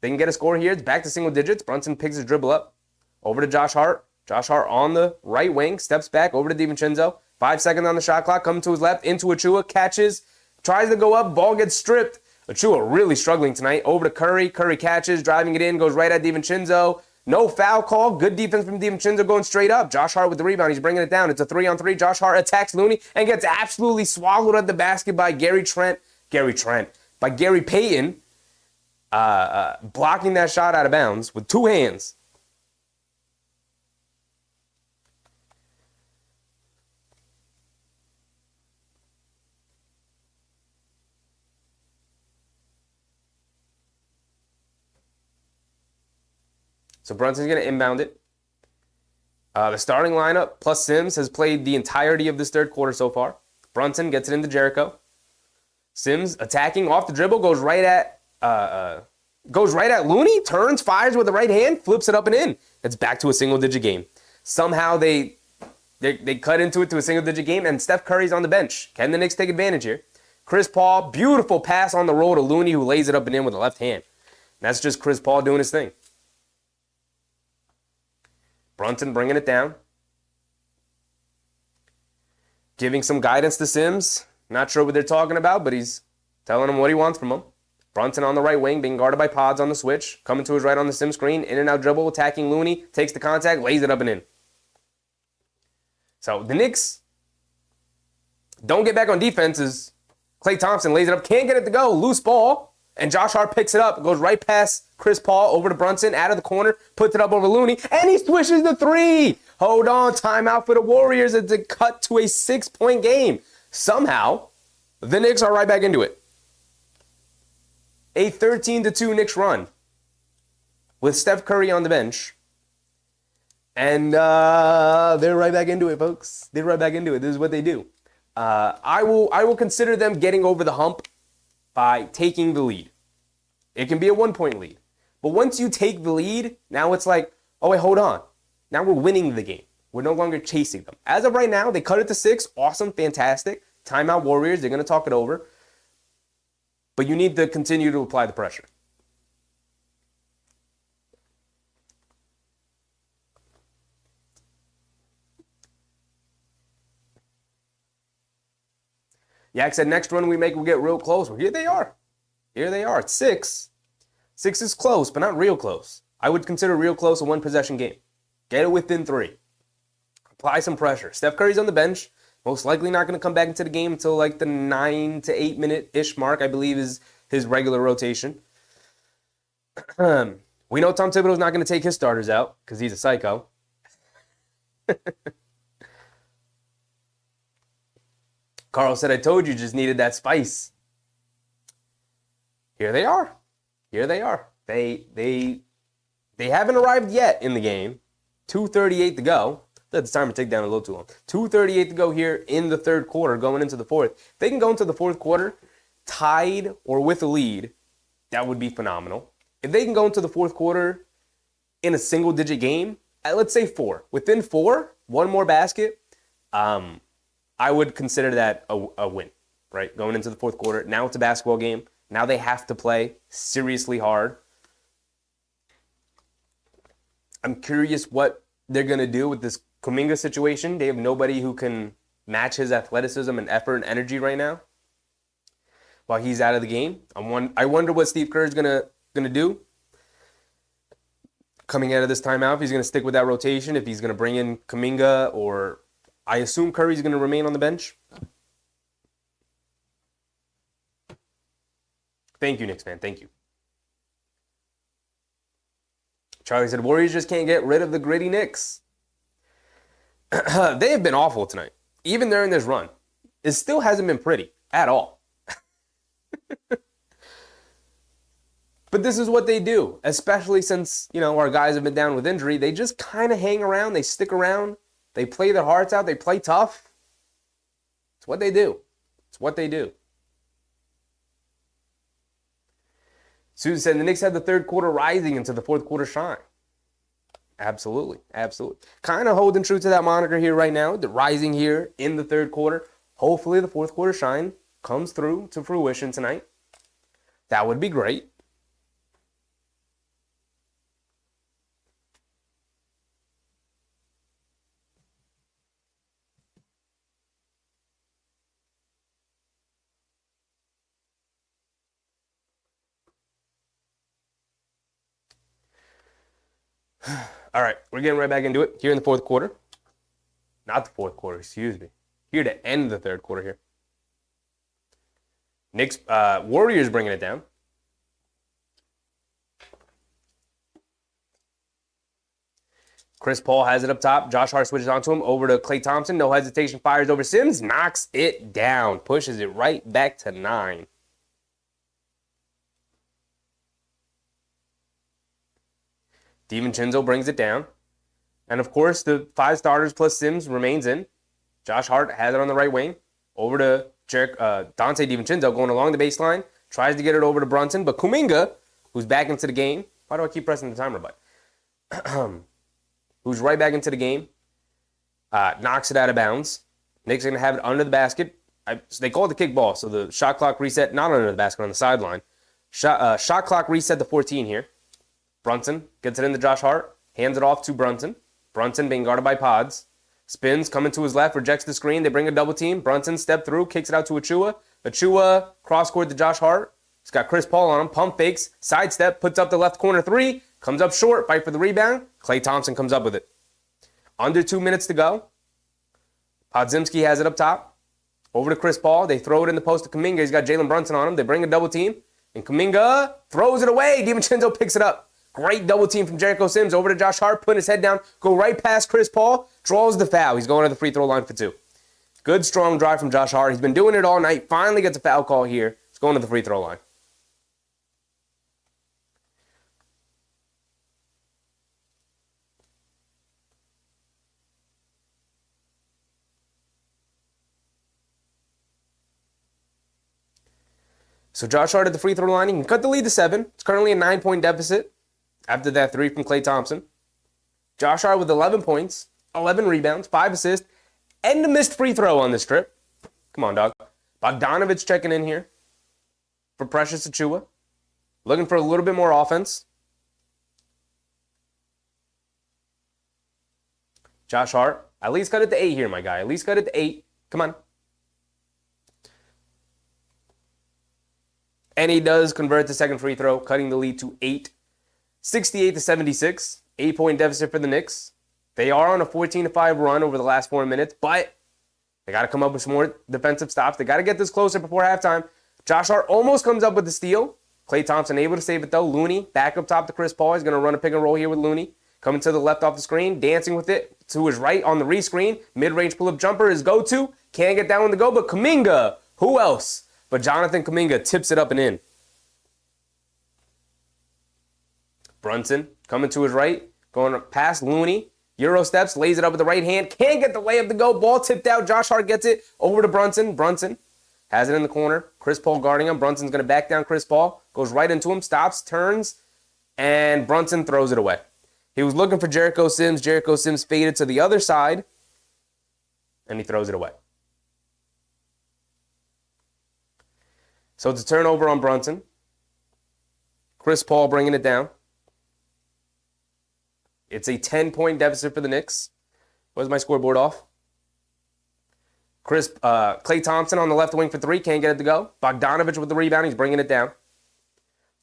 They can get a score here. It's back to single digits. Brunson picks his dribble up. Over to Josh Hart. Josh Hart on the right wing, steps back over to DiVincenzo. 5 seconds on the shot clock, coming to his left, into Achua, catches, tries to go up, ball gets stripped. Achua really struggling tonight. Over to Curry. Curry catches, driving it in, goes right at DiVincenzo. No foul call. Good defense from DiVincenzo going straight up. Josh Hart with the rebound. He's bringing it down. It's a 3-on-3. Josh Hart attacks Looney and gets absolutely swallowed at the basket by Gary Payton, blocking that shot out of bounds with 2 hands. So Brunson's going to inbound it. The starting lineup plus Sims has played the entirety of this third quarter so far. Brunson gets it into Jericho. Sims attacking off the dribble, goes right at Looney, turns, fires with the right hand, flips it up and in. It's back to a single-digit game. Somehow they cut into it to a single-digit game, and Steph Curry's on the bench. Can the Knicks take advantage here? Chris Paul, beautiful pass on the roll to Looney, who lays it up and in with the left hand. And that's just Chris Paul doing his thing. Brunson bringing it down. Giving some guidance to Sims. Not sure what they're talking about, but he's telling him what he wants from him. Brunson on the right wing, being guarded by Pods on the switch. Coming to his right on the Sims screen. In and out dribble, attacking Looney. Takes the contact, lays it up and in. So the Knicks don't get back on defense as Klay Thompson lays it up. Can't get it to go. Loose ball. And Josh Hart picks it up, goes right past Chris Paul, over to Brunson, out of the corner, puts it up over Looney, and he swishes the 3. Hold on, timeout for the Warriors as it cut to a 6-point game. Somehow, the Knicks are right back into it. A 13-2 Knicks run with Steph Curry on the bench. And they're right back into it, folks. They're right back into it. This is what they do. I will consider them getting over the hump by taking the lead. It can be a 1-point lead. But once you take the lead, now it's like, oh, wait, hold on. Now we're winning the game. We're no longer chasing them. As of right now, they cut it to 6. Awesome, fantastic. Timeout Warriors. They're going to talk it over. But you need to continue to apply the pressure. Yak said next run we make will get real close. Well, here they are. Here they are. It's 6. 6 is close, but not real close. I would consider real close a 1-possession game. Get it within 3. Apply some pressure. Steph Curry's on the bench. Most likely not going to come back into the game until like the 9 to 8 minute-ish mark, I believe, is his regular rotation. We know Tom Thibodeau's not going to take his starters out because he's a psycho. Carl said, I told you just needed that spice. Here they are. Here they are. They haven't arrived yet in the game. 2:38 to go. Let the timer take down a little too long. 2:38 to go here in the third quarter, going into the fourth. If they can go into the fourth quarter tied or with a lead, that would be phenomenal. If they can go into the fourth quarter in a single-digit game, let's say 4. Within 4, one more basket, I would consider that a win, right? Going into the fourth quarter. Now it's a basketball game. Now they have to play seriously hard. I'm curious what they're going to do with this Kuminga situation. They have nobody who can match his athleticism and effort and energy right now while he's out of the game. I wonder what Steve Kerr is going to do coming out of this timeout. If he's going to stick with that rotation, if he's going to bring in Kuminga, or I assume Curry's going to remain on the bench. Thank you, Knicks fan. Thank you. Charlie said, Warriors just can't get rid of the gritty Knicks. They have been awful tonight. Even during this run. It still hasn't been pretty at all. But this is what they do, especially since, our guys have been down with injury. They just kind of hang around. They stick around. They play their hearts out. They play tough. It's what they do. It's what they do. Susan said the Knicks had the third quarter rising into the fourth quarter shine. Absolutely. Absolutely. Kind of holding true to that moniker here right now. The rising here in the third quarter. Hopefully the fourth quarter shine comes through to fruition tonight. That would be great. All right, we're getting right back into it here in the fourth quarter. Not the fourth quarter, excuse me. Here to end the third quarter here. Knicks, Warriors bringing it down. Chris Paul has it up top. Josh Hart switches onto him. Over to Klay Thompson. No hesitation. Fires over Sims. Knocks it down. Pushes it right back to 9. DiVincenzo brings it down. And, of course, the 5 starters plus Sims remains in. Josh Hart has it on the right wing. Over to Dante DiVincenzo going along the baseline. Tries to get it over to Brunson. But Kuminga, who's back into the game. Why do I keep pressing the timer button? Who's right back into the game. Knocks it out of bounds. Knicks are going to have it under the basket. So they call it the kickball. So the shot clock reset, not under the basket, on the sideline. Shot clock reset to 14 here. Brunson gets it into Josh Hart. Hands it off to Brunson. Brunson being guarded by Pods. Spins, coming to his left, rejects the screen. They bring a double team. Brunson step through, kicks it out to Achua. Achua cross court to Josh Hart. He's got Chris Paul on him. Pump fakes, sidestep, puts up the left corner 3. Comes up short, fight for the rebound. Klay Thompson comes up with it. Under 2 minutes to go. Podziemski has it up top. Over to Chris Paul. They throw it in the post to Kuminga. He's got Jalen Brunson on him. They bring a double team. And Kuminga throws it away. DiVincenzo picks it up. Great double team from Jericho Sims. Over to Josh Hart. Putting his head down. Go right past Chris Paul. Draws the foul. He's going to the free throw line for 2. Good, strong drive from Josh Hart. He's been doing it all night. Finally gets a foul call here. He's going to the free throw line. So Josh Hart at the free throw line. He can cut the lead to 7. It's currently a 9-point deficit after that 3 from Klay Thompson. Josh Hart with 11 points, 11 rebounds, 5 assists, and a missed free throw on this trip. Come on, dog. Bogdanovich checking in here for Precious Achua. Looking for a little bit more offense. Josh Hart, at least cut it to 8 here, my guy. At least cut it to 8. Come on. And he does convert the second free throw, cutting the lead to 8. 68-76. 8-point deficit for the Knicks. They are on a 14-5 run over the last 4 minutes, but they got to come up with some more defensive stops. They got to get this closer before halftime. Josh Hart almost comes up with the steal. Klay Thompson able to save it, though. Looney back up top to Chris Paul. He's going to run a pick and roll here with Looney. Coming to the left off the screen, dancing with it to his right on the rescreen. Mid-range pull-up jumper is go-to. Can't get that one to go, but Kuminga, who else? But Jonathan Kuminga tips it up and in. Brunson coming to his right, going past Looney. Euro steps, lays it up with the right hand. Can't get the layup to go. Ball tipped out. Josh Hart gets it over to Brunson. Brunson has it in the corner. Chris Paul guarding him. Brunson's going to back down Chris Paul. Goes right into him, stops, turns, and Brunson throws it away. He was looking for Jericho Sims. Jericho Sims faded to the other side, and he throws it away. So it's a turnover on Brunson. Chris Paul bringing it down. It's a 10-point deficit for the Knicks. Where's my scoreboard off? Klay Thompson on the left wing for 3. Can't get it to go. Bogdanovich with the rebound. He's bringing it down.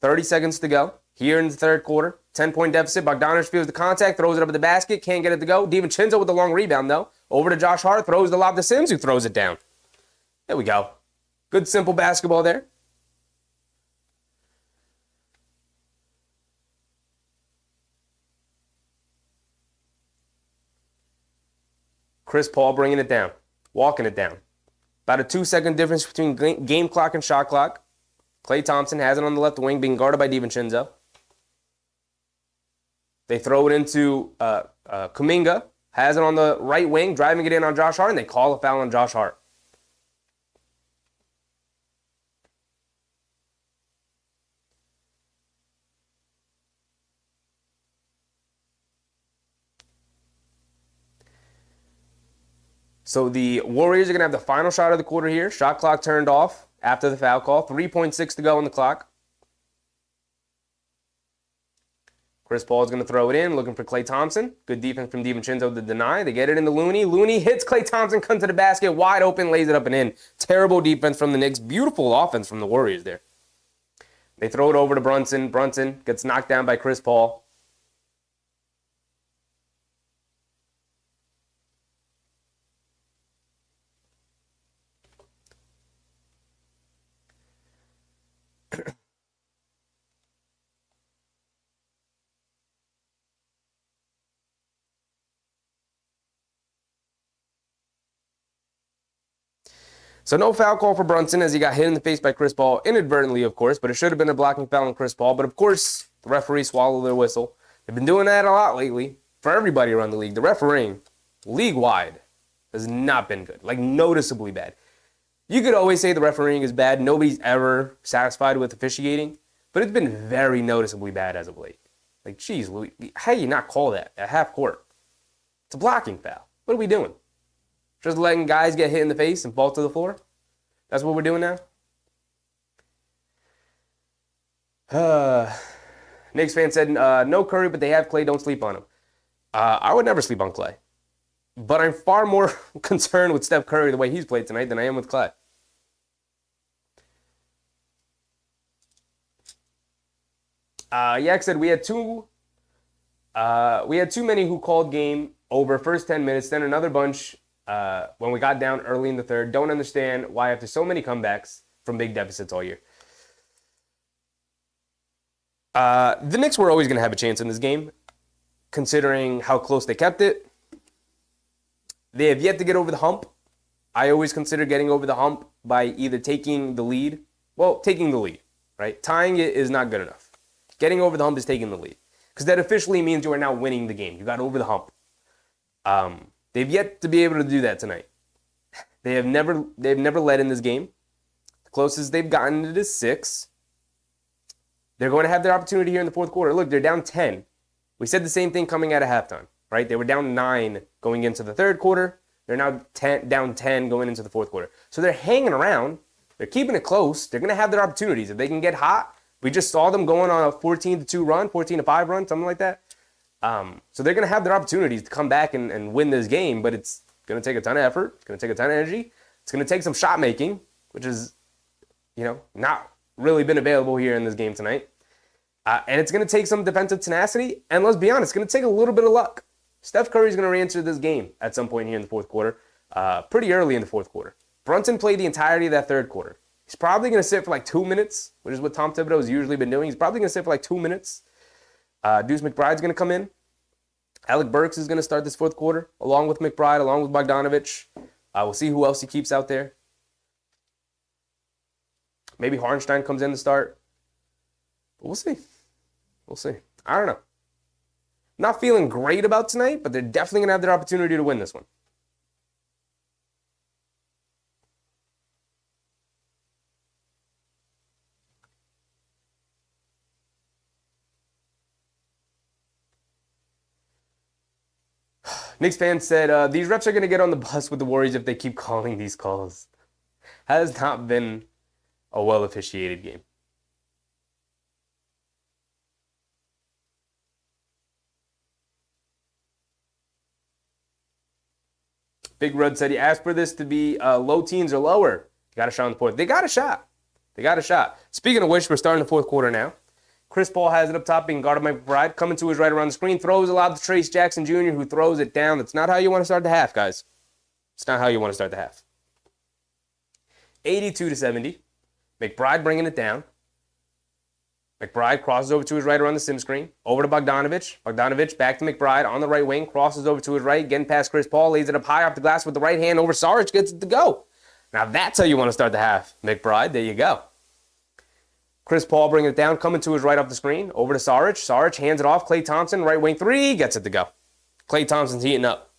30 seconds to go. Here in the third quarter. 10-point deficit. Bogdanovich feels the contact. Throws it up at the basket. Can't get it to go. DiVincenzo with the long rebound, though. Over to Josh Hart. Throws the lob to Sims, who throws it down. There we go. Good, simple basketball there. Chris Paul bringing it down, walking it down. About a 2-second difference between game clock and shot clock. Klay Thompson has it on the left wing, being guarded by DiVincenzo. They throw it into Kuminga, has it on the right wing, driving it in on Josh Hart, and they call a foul on Josh Hart. So the Warriors are going to have the final shot of the quarter here. Shot clock turned off after the foul call. 3.6 to go on the clock. Chris Paul is going to throw it in, looking for Klay Thompson. Good defense from DiVincenzo to deny. They get it into Looney. Looney hits Klay Thompson, comes to the basket, wide open, lays it up and in. Terrible defense from the Knicks. Beautiful offense from the Warriors there. They throw it over to Brunson. Brunson gets knocked down by Chris Paul. So no foul call for Brunson as he got hit in the face by Chris Paul, inadvertently, of course, but it should have been a blocking foul on Chris Paul. But, of course, the referee swallowed their whistle. They've been doing that a lot lately for everybody around the league. The refereeing, league-wide, has not been good, like noticeably bad. You could always say the refereeing is bad. Nobody's ever satisfied with officiating, but it's been very noticeably bad as of late. Like, geez, Louis, how do you not call that at half court? It's a blocking foul. What are we doing? Just letting guys get hit in the face and fall to the floor? That's what we're doing now? Knicks fan said, no Curry, but they have Klay. Don't sleep on him. I would never sleep on Klay. But I'm far more concerned with Steph Curry the way he's played tonight than I am with Klay. Yak said we had too many who called game over first 10 minutes, then another bunch when we got down early in the third. Don't understand why after so many comebacks from big deficits all year. The Knicks were always going to have a chance in this game, considering how close they kept it. They have yet to get over the hump. I always consider getting over the hump by either taking the lead. Well, taking the lead, right? Tying it is not good enough. Getting over the hump is taking the lead, because that officially means you are now winning the game. You got over the hump. They've yet to be able to do that tonight. They've never led in this game. The closest they've gotten it is 6. They're going to have their opportunity here in the fourth quarter. Look, they're down 10. We said the same thing coming out of halftime, right? They were down 9 going into the third quarter. They're now down 10 going into the fourth quarter. So they're hanging around. They're keeping it close. They're going to have their opportunities. If they can get hot, we just saw them going on a 14-2 run, 14-5 run, something like that. So they're going to have their opportunities to come back and win this game, but it's going to take a ton of effort. It's going to take a ton of energy. It's going to take some shot making, which is, not really been available here in this game tonight. And it's going to take some defensive tenacity. And let's be honest, it's going to take a little bit of luck. Steph Curry's going to re-enter this game at some point here in the fourth quarter, pretty early in the fourth quarter. Brunson played the entirety of that third quarter. He's probably going to sit for like 2 minutes, which is what Tom Thibodeau has usually been doing. He's probably going to sit for like 2 minutes. Deuce McBride's going to come in. Alec Burks is going to start this fourth quarter, along with McBride, along with Bogdanovich. We'll see who else he keeps out there. Maybe Hartenstein comes in to start. But we'll see. We'll see. I don't know. Not feeling great about tonight, but they're definitely going to have their opportunity to win this one. Knicks fans said, these refs are going to get on the bus with the Warriors if they keep calling these calls. Has not been a well-officiated game. Big Rud said he asked for this to be low teens or lower. Got a shot in the fourth. They got a shot. They got a shot. Speaking of which, we're starting the fourth quarter now. Chris Paul has it up top, being guarded by McBride. Coming to his right around the screen. Throws allowed to Trace Jackson Jr., who throws it down. That's not how you want to start the half, guys. It's not how you want to start the half. 82-70. McBride bringing it down. McBride crosses over to his right around the sim screen. Over to Bogdanovich. Bogdanovich back to McBride on the right wing. Crosses over to his right. Getting past Chris Paul. Lays it up high off the glass with the right hand over Saric. Gets it to go. Now that's how you want to start the half. McBride, there you go. Chris Paul bringing it down, coming to his right off the screen. Over to Saric. Saric hands it off. Klay Thompson, right wing three, gets it to go. Klay Thompson's heating up.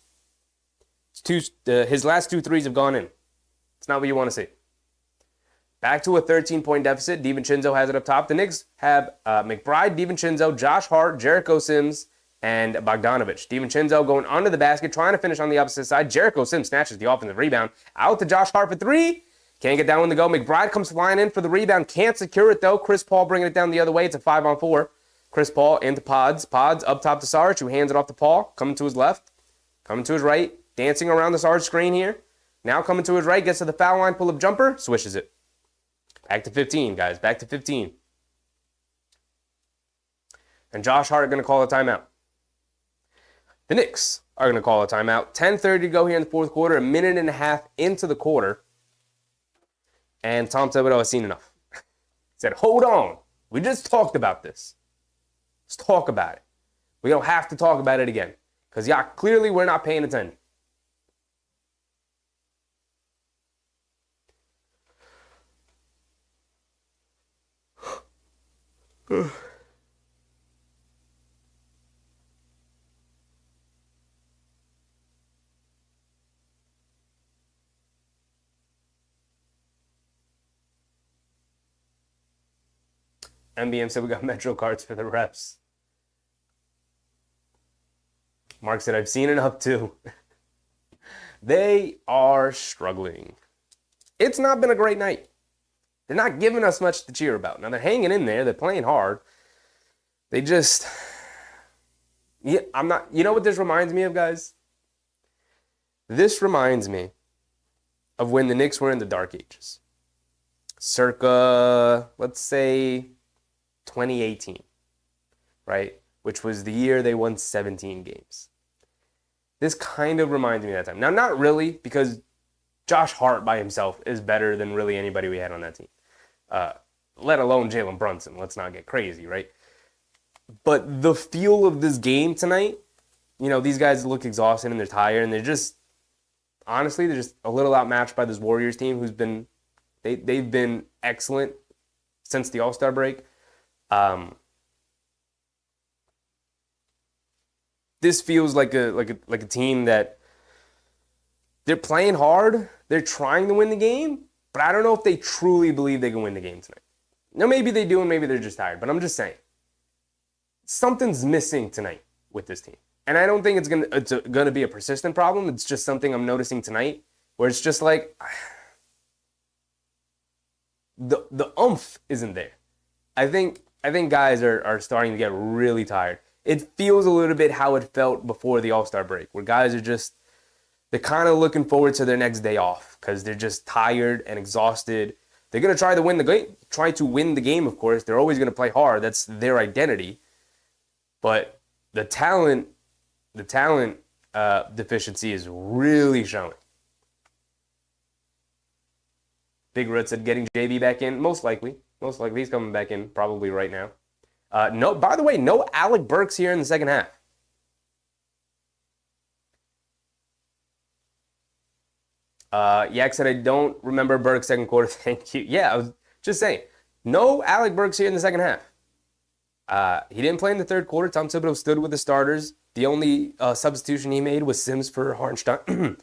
His last 2 threes have gone in. It's not what you want to see. Back to a 13-point deficit. DiVincenzo has it up top. The Knicks have McBride, DiVincenzo, Josh Hart, Jericho Sims, and Bogdanovich. DiVincenzo going under the basket, trying to finish on the opposite side. Jericho Sims snatches the offensive rebound. Out to Josh Hart for 3. Can't get that one to go. McBride comes flying in for the rebound. Can't secure it, though. Chris Paul bringing it down the other way. It's a 5-on-4. Chris Paul into Pods. Pods up top to Saric, who hands it off to Paul. Coming to his left. Coming to his right. Dancing around the Saric screen here. Now coming to his right. Gets to the foul line. Pull-up jumper. Swishes it. Back to 15, guys. Back to 15. And Josh Hart going to call a timeout. The Knicks are going to call a timeout. 10:30 to go here in the fourth quarter. A minute and a half into the quarter. And Tom Thibodeau has seen enough. He said, hold on. We just talked about this. Let's talk about it. We don't have to talk about it again. Because, yeah, clearly we're not paying attention. MBM said we got Metro cards for the refs. Mark said, I've seen enough too. They are struggling. It's not been a great night. They're not giving us much to cheer about. Now, they're hanging in there. They're playing hard. They just... Yeah, I'm not... You know what this reminds me of, guys? This reminds me of when the Knicks were in the dark ages. Circa, let's say, 2018, right? Which was the year they won 17 games. This kind of reminds me of that time. Now, not really, because Josh Hart by himself is better than really anybody we had on that team. Let alone Jalen Brunson. Let's not get crazy, right? But the feel of this game tonight, you know, these guys look exhausted and they're tired and they're just, honestly, they're just a little outmatched by this Warriors team who's been, they've been excellent since the All-Star break. This feels like a team that they're playing hard. They're trying to win the game, but I don't know if they truly believe they can win the game tonight. Now, maybe they do, and maybe they're just tired, but I'm just saying. Something's missing tonight with this team. And I don't think it's gonna be a persistent problem. It's just something I'm noticing tonight where it's just like the oomph isn't there. I think guys are starting to get really tired. It feels a little bit how it felt before the All-Star break, where guys are just, they're kind of looking forward to their next day off because they're just tired and exhausted. They're going to try to win the game, of course. They're always going to play hard. That's their identity. But the talent deficiency is really showing. Big Red said getting JB back in. Most likely he's coming back in probably right now. No, by the way, no Alec Burks here in the second half. Yak said, I don't remember Burks second quarter. Thank you. Yeah, I was just saying. No Alec Burks here in the second half. He didn't play in the third quarter. Tom Thibodeau stood with the starters. The only substitution he made was Sims for Harnstein.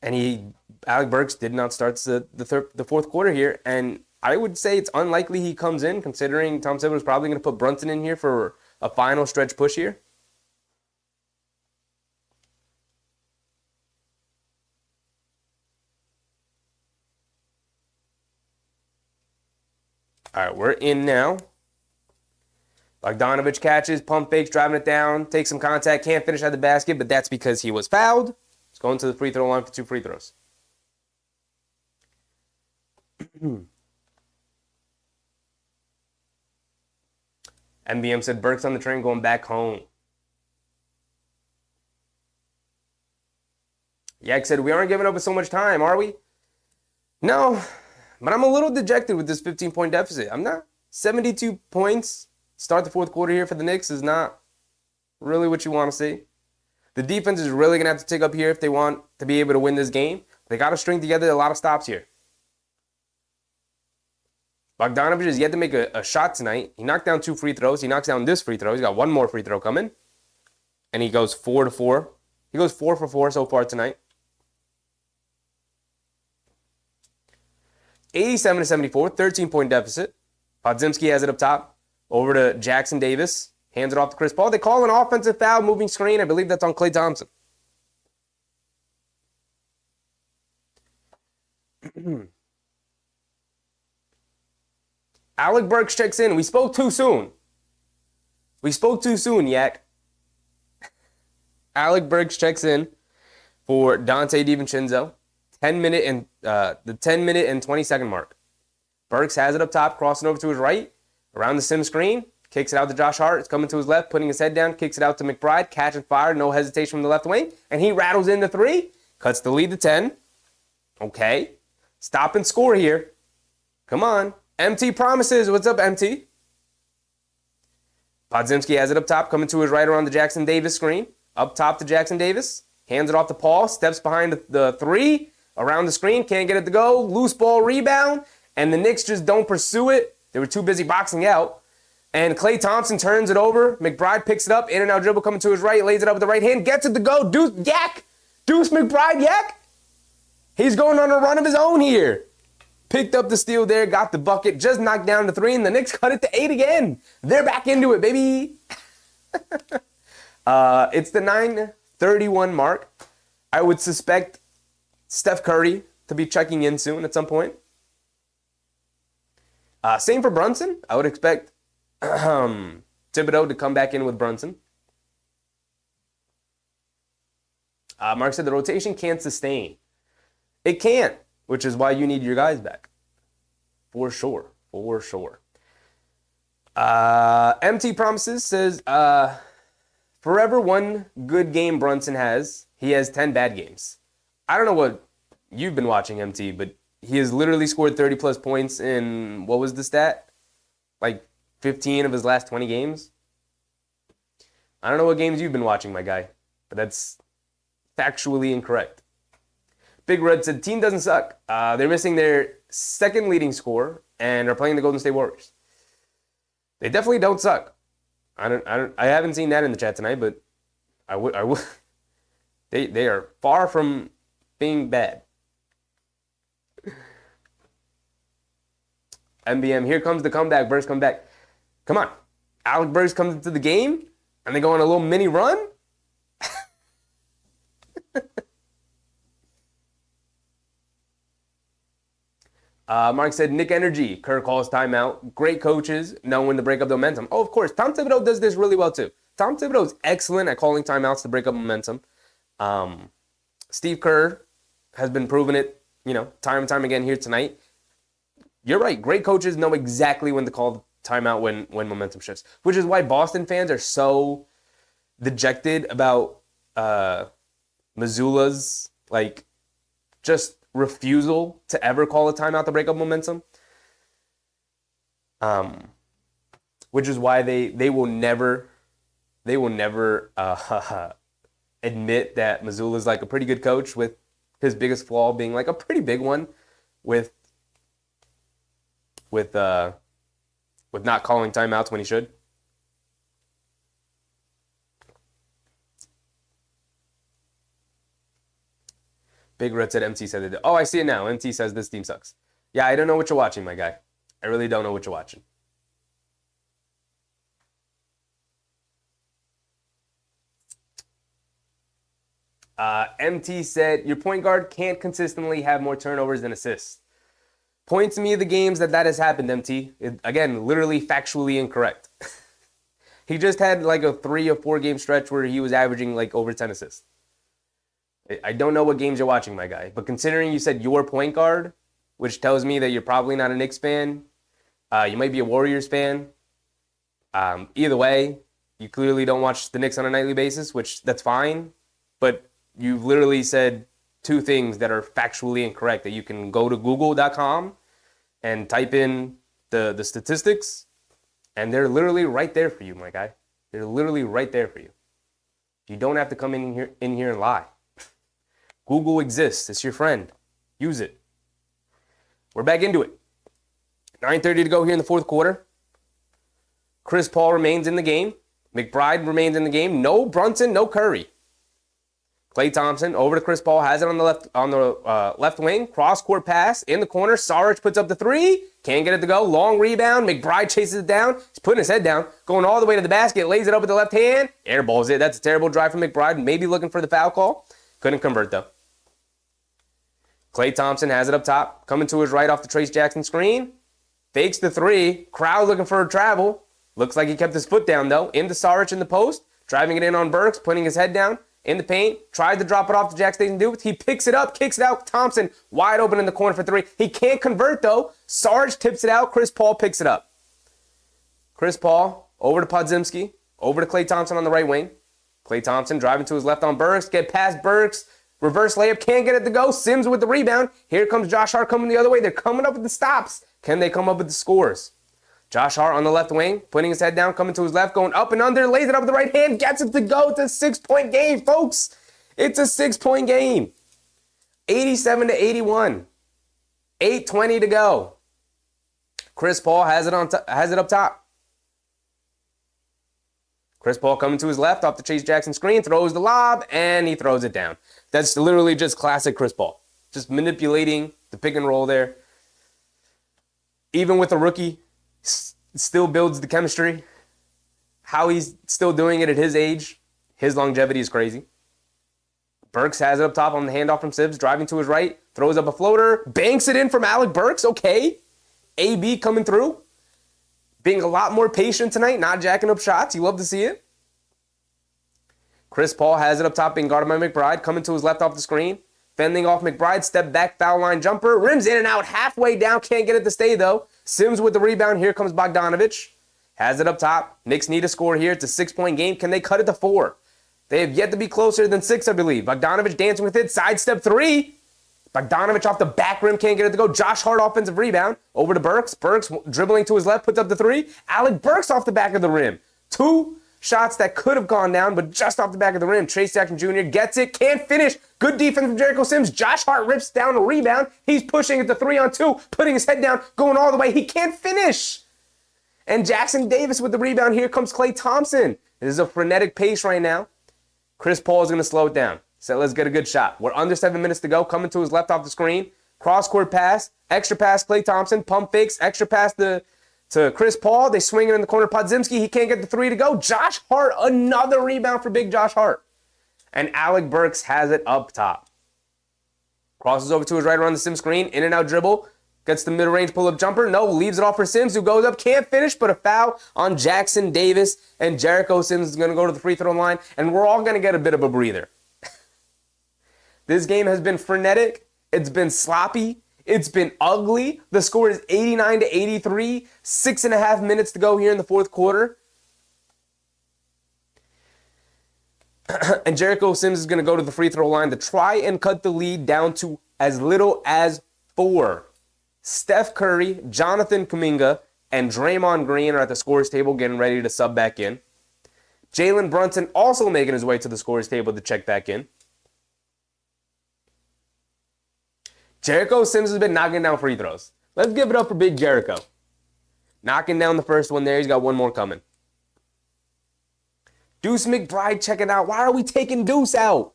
And Alec Burks did not start the fourth quarter here. And I would say it's unlikely he comes in, considering Tom Thibodeau is probably going to put Brunson in here for a final stretch push here. All right, we're in now. Bogdanovich catches, pump fakes, driving it down, takes some contact, can't finish at the basket, but that's because he was fouled. He's going to the free throw line for 2 free throws. MBM said Burks on the train going back home. Yak said, we aren't giving up with so much time, are we? No, but I'm a little dejected with this 15-point deficit. I'm not. 72 points, start the fourth quarter here for the Knicks is not really what you want to see. The defense is really going to have to take up here if they want to be able to win this game. They got to string together a lot of stops here. Bogdanovich is yet to make a shot tonight. He knocked down 2 free throws. He knocks down this free throw. He's got 1 more free throw coming. And he goes 4-4. He goes 4 for 4 so far tonight. 87-74, 13-point deficit. Podziemski has it up top. Over to Jackson Davis. Hands it off to Chris Paul. They call an offensive foul, moving screen. I believe that's on Klay Thompson. Alec Burks checks in. We spoke too soon. Yak. Alec Burks checks in for Dante DiVincenzo. The 10 minute and 20-second mark. Burks has it up top, crossing over to his right, around the sim screen, kicks it out to Josh Hart. It's coming to his left, putting his head down, kicks it out to McBride, catch and fire, no hesitation from the left wing, and he rattles in the 3, cuts the lead to 10. Okay, stop and score here. Come on. MT promises. What's up, MT? Podziemski has it up top, coming to his right around the Jackson Davis screen. Up top to Jackson Davis. Hands it off to Paul. Steps behind the 3. Around the screen. Can't get it to go. Loose ball rebound. And the Knicks just don't pursue it. They were too busy boxing out. And Klay Thompson turns it over. McBride picks it up. In and out dribble coming to his right. Lays it up with the right hand. Gets it to go. Deuce McBride, yak. He's going on a run of his own here. Picked up the steal there, got the bucket, just knocked down the 3, and the Knicks cut it to 8 again. They're back into it, baby. It's the 9:31 mark. I would suspect Steph Curry to be checking in soon at some point. Same for Brunson. I would expect Thibodeau to come back in with Brunson. Mark said the rotation can't sustain. It can't. Which is why you need your guys back. For sure. MT Promises says, forever one good game Brunson has, he has 10 bad games. I don't know what you've been watching, MT, but he has literally scored 30-plus points in, what was the stat? Like 15 of his last 20 games? I don't know what games you've been watching, my guy, but that's factually incorrect. Big Red said, team doesn't suck. They're missing their second leading scorer and are playing the Golden State Warriors. They definitely don't suck. I haven't seen that in the chat tonight, but I would. They are far from being bad. MBM, here comes the comeback. Burks come back. Come on. Alec Burks comes into the game and they go on a little mini run. Mark said, Nick Energy. Kerr calls timeout. Great coaches know when to break up the momentum. Oh, of course. Tom Thibodeau does this really well, too. Tom Thibodeau is excellent at calling timeouts to break up momentum. Steve Kerr has been proving it, time and time again here tonight. You're right. Great coaches know exactly when to call timeout when momentum shifts, which is why Boston fans are so dejected about Mazzulla's, just refusal to ever call a timeout to break up momentum. Which is why they will never admit that Mazzulla's a pretty good coach, with his biggest flaw being a pretty big one with not calling timeouts when he should. Big Red said MT said it. Oh, I see it now. MT says this team sucks. Yeah, I don't know what you're watching, my guy. I really don't know what you're watching. MT said, your point guard can't consistently have more turnovers than assists. Point to me the games that has happened, MT. Again, literally factually incorrect. He just had a 3 or 4 game stretch where he was averaging over 10 assists. I don't know what games you're watching, my guy. But considering you said your point guard, which tells me that you're probably not a Knicks fan, you might be a Warriors fan. Either way, you clearly don't watch the Knicks on a nightly basis, which that's fine. But you've literally said 2 things that are factually incorrect, that you can go to google.com and type in the statistics, and they're literally right there for you, my guy. They're literally right there for you. You don't have to come in here and lie. Google exists. It's your friend. Use it. We're back into it. 9:30 to go here in the fourth quarter. Chris Paul remains in the game. McBride remains in the game. No Brunson, no Curry. Klay Thompson over to Chris Paul, has it on the left wing. Cross-court pass in the corner. Saric puts up the three. Can't get it to go. Long rebound. McBride chases it down. He's putting his head down. Going all the way to the basket. Lays it up with the left hand. Airballs it. That's a terrible drive from McBride. Maybe looking for the foul call. Couldn't convert, though. Klay Thompson has it up top. Coming to his right off the Trace Jackson screen. Fakes the three. Crowd looking for a travel. Looks like he kept his foot down, though. Into Saric in the post. Driving it in on Burks. Putting his head down. In the paint, tried to drop it off to Jack Station Dukes. He picks it up, kicks it out. Thompson wide open in the corner for three. He can't convert, though. Sarge tips it out. Chris Paul picks it up. Chris Paul over to Podziemski. Over to Klay Thompson on the right wing. Klay Thompson driving to his left on Burks. Get past Burks. Reverse layup. Can't get it to go. Sims with the rebound. Here comes Josh Hart coming the other way. They're coming up with the stops. Can they come up with the scores? Josh Hart on the left wing, putting his head down, coming to his left, going up and under, lays it up with the right hand, gets it to go. It's a 6-point game, folks. It's a 6-point game. 87-81. 8:20 to go. Chris Paul has it up top. Chris Paul coming to his left off the Chase Jackson screen, throws the lob, and he throws it down. That's literally just classic Chris Paul. Just manipulating the pick and roll there. Even with a rookie, still builds the chemistry. How he's still doing it at his age, his longevity is crazy. Burks has it up top on the handoff from Sims, driving to his right, throws up a floater, banks it in from Alec Burks. Okay. AB coming through. Being a lot more patient tonight, not jacking up shots. You love to see it. Chris Paul has it up top, being guarded by McBride, coming to his left off the screen. Fending off McBride, step back, foul line jumper. Rims in and out, halfway down. Can't get it to stay, though. Sims with the rebound. Here comes Bogdanovich. Has it up top. Knicks need a score here. It's a 6-point game. Can they cut it to 4? They have yet to be closer than 6, I believe. Bogdanovich dancing with it. Sidestep 3. Bogdanovich off the back rim. Can't get it to go. Josh Hart offensive rebound. Over to Burks. Burks dribbling to his left. Puts up the 3. Alec Burks off the back of the rim. 2 shots that could have gone down, but just off the back of the rim. Trace Jackson Jr. gets it. Can't finish. Good defense from Jericho Sims. Josh Hart rips down a rebound. He's pushing it to 3-on-2. Putting his head down. Going all the way. He can't finish. And Jackson Davis with the rebound. Here comes Klay Thompson. This is a frenetic pace right now. Chris Paul is going to slow it down. So let's get a good shot. We're under 7 minutes to go. Coming to his left off the screen. Cross-court pass. Extra pass, Klay Thompson. Pump fakes. Extra pass to Chris Paul. They swing it in the corner. Podziemski, he can't get the 3 to go. Josh Hart, another rebound for big Josh Hart. And Alec Burks has it up top. Crosses over to his right around the Sims screen. In and out dribble. Gets the mid-range pull-up jumper. No, leaves it off for Sims, who goes up. Can't finish, but a foul on Jackson Davis. And Jericho Sims is going to go to the free throw line. And we're all going to get a bit of a breather. This game has been frenetic. It's been sloppy. It's been ugly. The score is 89-83. 6.5 minutes to go here in the fourth quarter. And Jericho Sims is going to go to the free throw line to try and cut the lead down to as little as 4. Steph Curry, Jonathan Kuminga, and Draymond Green are at the scorers table getting ready to sub back in. Jalen Brunson also making his way to the scorers table to check back in. Jericho Sims has been knocking down free throws. Let's give it up for big Jericho. Knocking down the first one there. He's got one more coming. Deuce McBride checking out. Why are we taking Deuce out?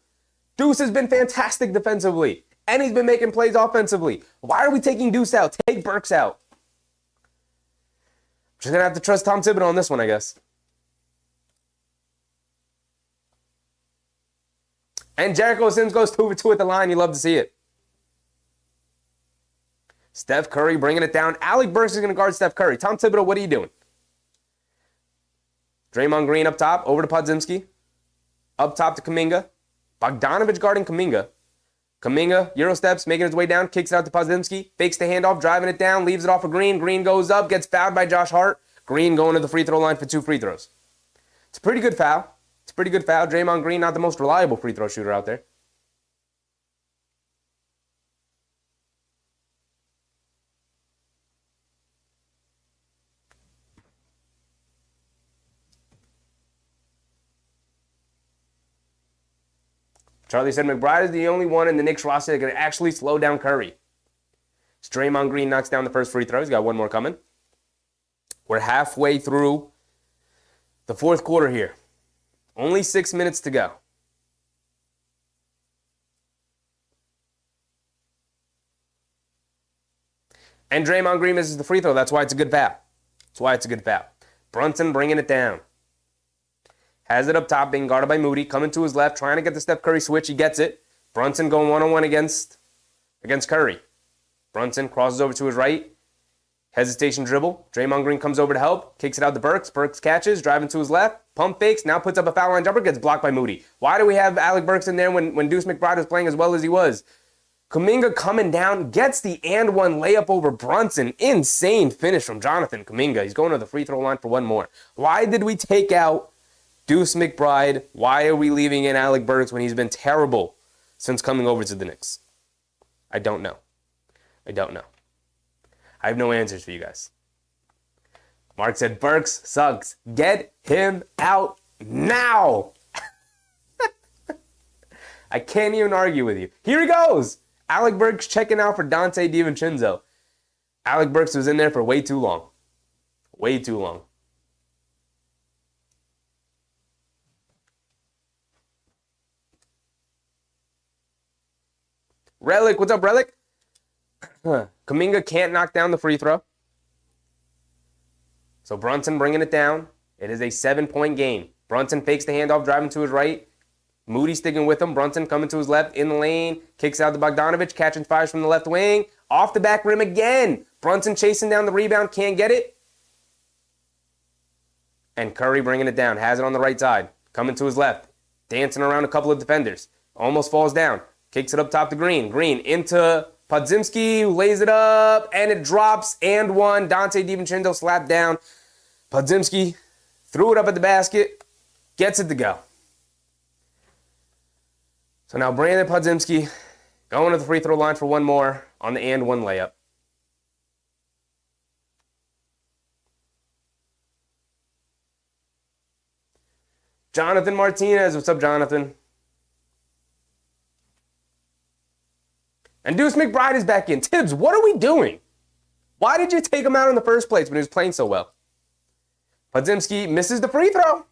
Deuce has been fantastic defensively. And he's been making plays offensively. Why are we taking Deuce out? Take Burks out. Just going to have to trust Tom Thibodeau on this one, I guess. And Jericho Sims goes 2 for 2 at the line. You love to see it. Steph Curry bringing it down. Alec Burks is going to guard Steph Curry. Tom Thibodeau, what are you doing? Draymond Green up top, over to Podziemski. Up top to Kuminga. Bogdanovich guarding Kuminga. Kuminga, Euro steps, making his way down, kicks it out to Podziemski. Fakes the handoff, driving it down, leaves it off of Green. Green goes up, gets fouled by Josh Hart. Green going to the free throw line for 2 free throws. It's a pretty good foul. Draymond Green, not the most reliable free throw shooter out there. Charlie said McBride is the only one in the Knicks roster that can actually slow down Curry. Draymond Green knocks down the first free throw. He's got one more coming. We're halfway through the fourth quarter here. Only 6 minutes to go. And Draymond Green misses the free throw. That's why it's a good foul. That's why it's a good foul. Brunson bringing it down. Has it up top, being guarded by Moody. Coming to his left, trying to get the Steph Curry switch. He gets it. Brunson going one-on-one against Curry. Brunson crosses over to his right. Hesitation dribble. Draymond Green comes over to help. Kicks it out to Burks. Burks catches, driving to his left. Pump fakes. Now puts up a foul line jumper. Gets blocked by Moody. Why do we have Alec Burks in there when Deuce McBride was playing as well as he was? Kuminga coming down. Gets the and one layup over Brunson. Insane finish from Jonathan Kuminga. He's going to the free throw line for one more. Why did we take out Deuce McBride? Why are we leaving in Alec Burks when he's been terrible since coming over to the Knicks? I don't know. I have no answers for you guys. Mark said, Burks sucks. Get him out now. I can't even argue with you. Here he goes. Alec Burks checking out for DiVincenzo. Alec Burks was in there for way too long. Way too long. Relic, what's up, Relic? Kuminga can't knock down the free throw. So Brunson bringing it down. It is a 7-point game. Brunson fakes the handoff, driving to his right. Moody sticking with him. Brunson coming to his left in the lane. Kicks out to Bogdanovich. Catching fires from the left wing. Off the back rim again. Brunson chasing down the rebound. Can't get it. And Curry bringing it down. Has it on the right side. Coming to his left. Dancing around a couple of defenders. Almost falls down. Kicks it up top to Green. Green into Podziemski, who lays it up, and it drops, and one. DiVincenzo slapped down. Podziemski threw it up at the basket, gets it to go. So now Brandon Podziemski going to the free throw line for one more on the and one layup. Jonathan Martinez, what's up, Jonathan? And Deuce McBride is back in. Tibbs, what are we doing? Why did you take him out in the first place when he was playing so well? Podziemski misses the free throw.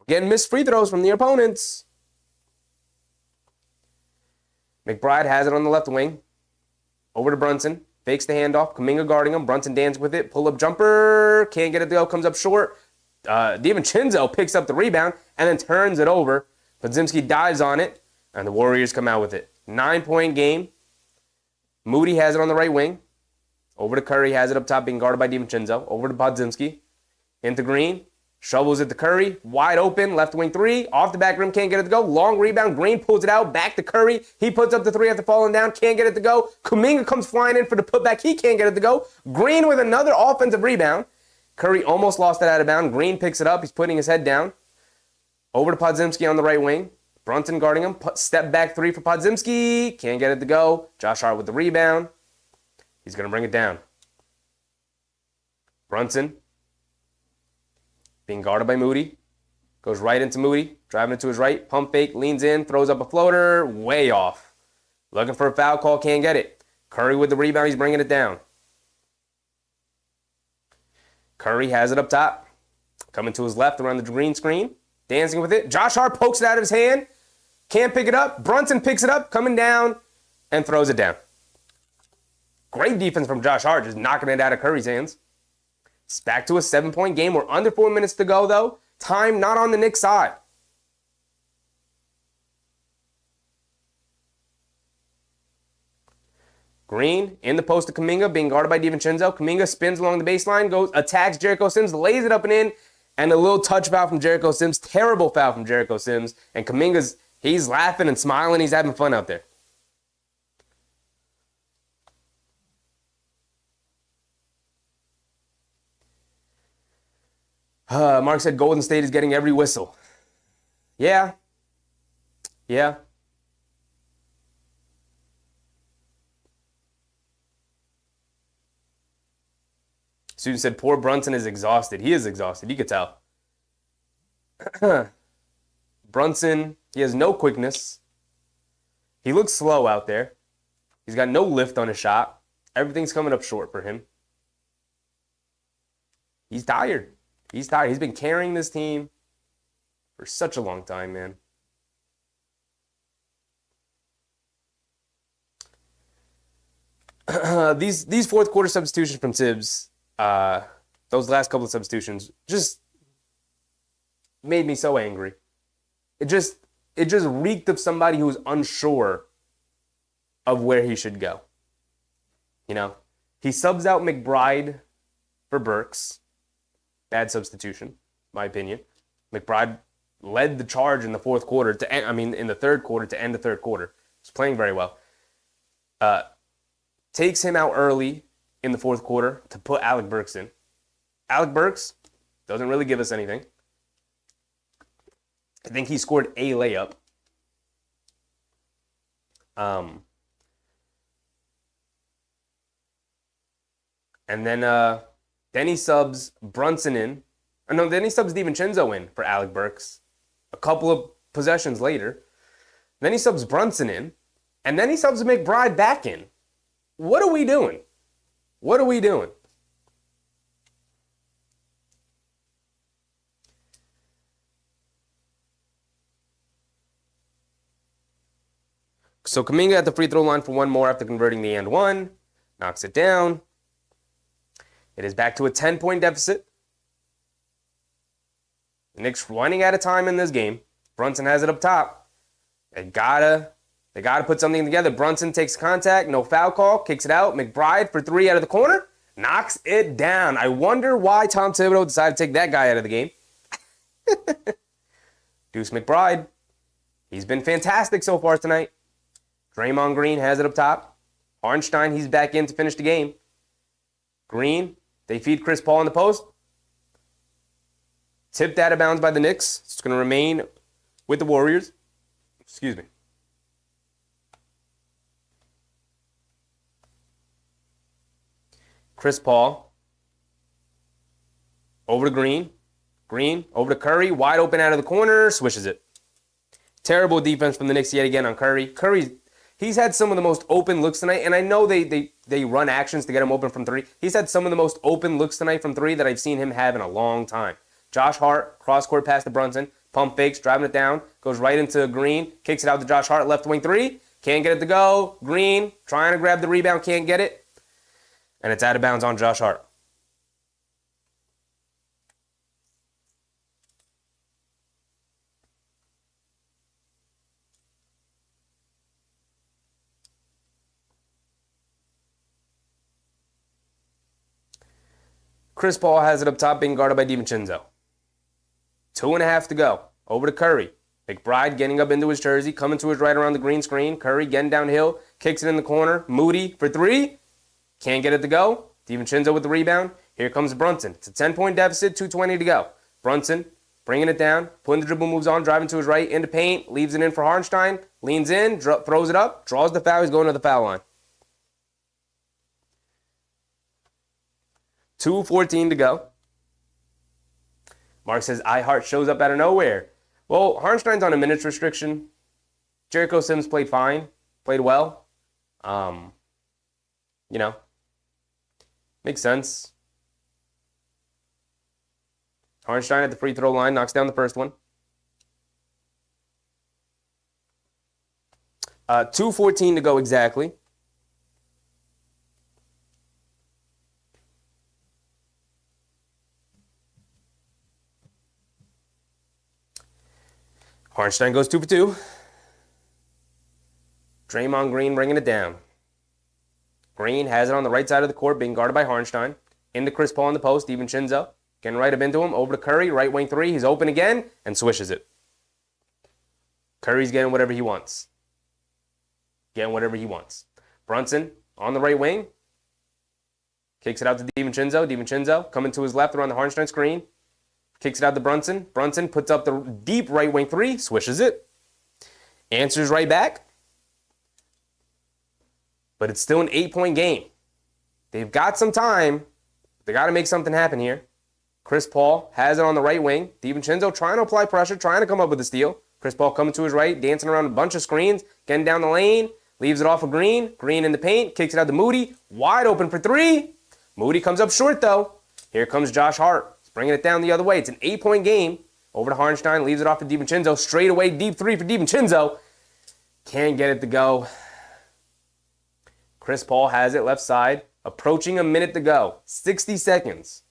Getting missed free throws from the opponents. McBride has it on the left wing. Over to Brunson. Fakes the handoff. Kuminga guarding him. Brunson dances with it. Pull-up jumper. Can't get it to go. Comes up short. DiVincenzo picks up the rebound and then turns it over. Podziemski dives on it. And the Warriors come out with it. 9-point game. Moody has it on the right wing. Over to Curry, has it up top, being guarded by DiVincenzo. Over to Podziemski. Into Green. Shovels it to Curry. Wide open. Left wing three. Off the back rim. Can't get it to go. Long rebound. Green pulls it out. Back to Curry. He puts up the three after falling down. Can't get it to go. Kuminga comes flying in for the putback. He can't get it to go. Green with another offensive rebound. Curry almost lost it out of bounds. Green picks it up. He's putting his head down. Over to Podziemski on the right wing. Brunson guarding him. Step back three for Podziemski. Can't get it to go. Josh Hart with the rebound. He's going to bring it down. Brunson being guarded by Moody. Goes right into Moody. Driving it to his right. Pump fake. Leans in. Throws up a floater. Way off. Looking for a foul call. Can't get it. Curry with the rebound. He's bringing it down. Curry has it up top. Coming to his left around the green screen. Dancing with it. Josh Hart pokes it out of his hand. Can't pick it up. Brunson picks it up, coming down, and throws it down. Great defense from Josh Hart, just knocking it out of Curry's hands. It's back to a 7-point game. We're under 4 minutes to go, though. Time not on the Knicks' side. Green in the post to Kuminga, being guarded by DiVincenzo. Kuminga spins along the baseline, goes, attacks Jericho Sims, lays it up and in, and a little touch foul from Jericho Sims. Terrible foul from Jericho Sims. And Kuminga's, he's laughing and smiling. He's having fun out there. Mark said Golden State is getting every whistle. Yeah. Susan said, poor Brunson is exhausted. He is exhausted. You could tell. Brunson, he has no quickness. He looks slow out there. He's got no lift on his shot. Everything's coming up short for him. He's tired. He's tired. He's been carrying this team for such a long time, man. These fourth quarter substitutions from Tibbs, those last couple of substitutions, just made me so angry. It just reeked of somebody who was unsure of where he should go. You know, he subs out McBride for Burks. Bad substitution, my opinion. McBride led the charge in the fourth quarter in the third quarter to end the third quarter. He's playing very well. Takes him out early in the fourth quarter to put Alec Burks in. Alec Burks doesn't really give us anything. I think he scored a layup. And then he subs Brunson in. Then he subs DiVincenzo in for Alec Burks a couple of possessions later. Then he subs Brunson in. And then he subs McBride back in. What are we doing? What are we doing? So Kuminga at the free throw line for one more after converting the and one. Knocks it down. It is back to a 10-point deficit. The Knicks running out of time in this game. Brunson has it up top. They gotta put something together. Brunson takes contact, no foul call, kicks it out. McBride for three out of the corner, knocks it down. I wonder why Tom Thibodeau decided to take that guy out of the game. Deuce McBride, he's been fantastic so far tonight. Draymond Green has it up top. Harnstein, he's back in to finish the game. Green, they feed Chris Paul in the post. Tipped out of bounds by the Knicks. It's going to remain with the Warriors. Excuse me. Chris Paul. Over to Green. Green over to Curry. Wide open out of the corner. Swishes it. Terrible defense from the Knicks yet again on Curry. He's had some of the most open looks tonight, and I know they run actions to get him open from three. He's had some of the most open looks tonight from three that I've seen him have in a long time. Josh Hart, cross-court pass to Brunson, pump fakes, driving it down, goes right into Green, kicks it out to Josh Hart, left wing three, can't get it to go. Green trying to grab the rebound, can't get it, and it's out of bounds on Josh Hart. Chris Paul has it up top, being guarded by DiVincenzo. 2.5 to go. Over to Curry. McBride getting up into his jersey, coming to his right around the green screen. Curry getting downhill, kicks it in the corner. Moody for three. Can't get it to go. DiVincenzo with the rebound. Here comes Brunson. It's a 10-point deficit, 2:20 to go. Brunson bringing it down, putting the dribble moves on, driving to his right, into paint, leaves it in for Harnstein, leans in, throws it up, draws the foul. He's going to the foul line. 2:14 to go. Mark says, I Heart shows up out of nowhere. Well, Harnstein's on a minutes restriction. Jericho Sims played fine, played well. Makes sense. Harnstein at the free throw line, knocks down the first one. 2:14 to go exactly. Harnstein goes 2 for 2. Draymond Green bringing it down. Green has it on the right side of the court, being guarded by Harnstein. Into Chris Paul in the post, DiVincenzo. Getting right up into him, over to Curry, right wing three. He's open again, and swishes it. Curry's getting whatever he wants. Brunson on the right wing. Kicks it out to DiVincenzo. DiVincenzo coming to his left around the Harnstein screen. Kicks it out to Brunson. Brunson puts up the deep right wing three, swishes it. Answers right back. But it's still an 8-point game. They've got some time. They got to make something happen here. Chris Paul has it on the right wing. DiVincenzo trying to apply pressure, trying to come up with a steal. Chris Paul coming to his right, dancing around a bunch of screens, getting down the lane. Leaves it off of Green. Green in the paint. Kicks it out to Moody. Wide open for three. Moody comes up short, though. Here comes Josh Hart. He's bringing it down the other way. It's an 8-point game. Over to Hartenstein. Leaves it off to DiVincenzo. Straight away, deep three for DiVincenzo. Can't get it to go. Chris Paul has it left side. Approaching a minute to go. 60 seconds.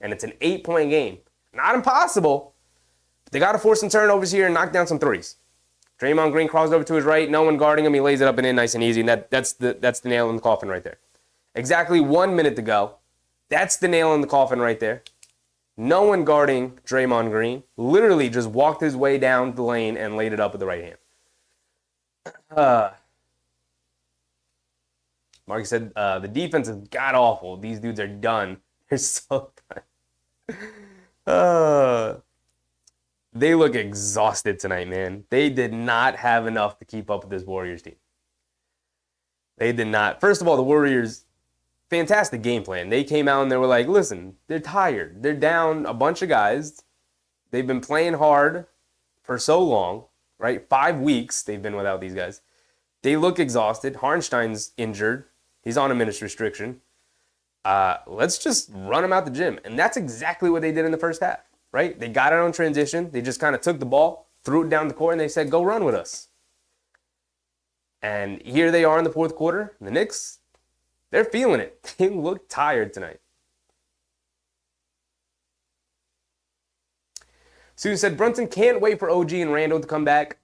And it's an 8-point game. Not impossible. But they got to force some turnovers here and knock down some threes. Draymond Green crosses over to his right. No one guarding him. He lays it up and in nice and easy. And that's the nail in the coffin right there. Exactly 1 minute to go. That's the nail in the coffin right there. No one guarding Draymond Green. Literally just walked his way down the lane and laid it up with the right hand. Mark said, the defense is god-awful. These dudes are done. They're so done. They look exhausted tonight, man. They did not have enough to keep up with this Warriors team. They did not. First of all, the Warriors, fantastic game plan. They came out and they were like, listen, they're tired. They're down a bunch of guys. They've been playing hard for so long, right? 5 weeks they've been without these guys. They look exhausted. Hartenstein's injured. He's on a minutes restriction. Let's just run him out the gym. And that's exactly what they did in the first half, right? They got it on transition. They just kind of took the ball, threw it down the court, and they said, go run with us. And here they are in the fourth quarter. The Knicks, they're feeling it. They look tired tonight. Sue said, Brunson can't wait for OG and Randall to come back.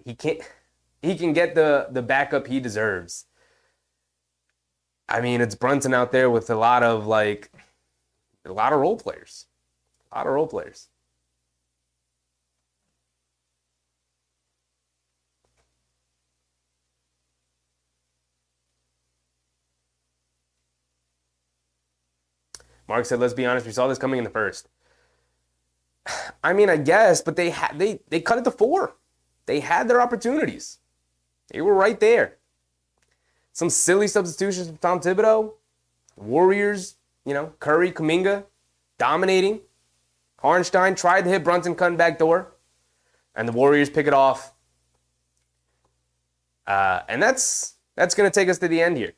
He can get the backup he deserves. I mean, it's Brunson out there with a lot of role players. A lot of role players. Mark said, let's be honest, we saw this coming in the first. I mean, I guess, but they cut it to 4. They had their opportunities. They were right there. Some silly substitutions from Tom Thibodeau. Warriors, Curry, Kuminga, dominating. Hartenstein tried to hit Brunson cutting back door. And the Warriors pick it off. And that's going to take us to the end here.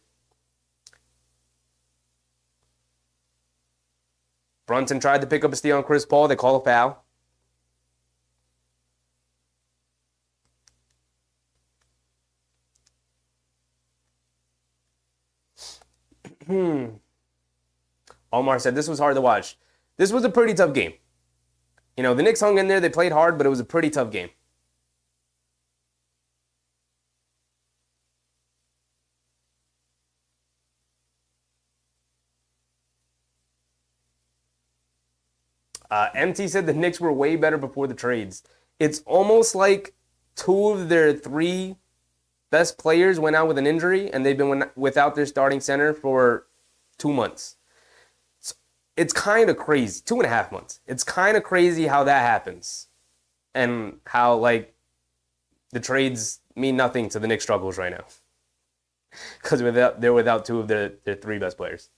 Brunson tried to pick up a steal on Chris Paul. They call a foul. Omar said, this was hard to watch. This was a pretty tough game. The Knicks hung in there. They played hard, but it was a pretty tough game. MT said the Knicks were way better before the trades. It's almost like 2 of their 3 best players went out with an injury, and they've been without their starting center for 2 months. It's kind of crazy. 2.5 months. It's kind of crazy how that happens, and how the trades mean nothing to the Knicks' struggles right now, because they're without 2 of their 3 best players.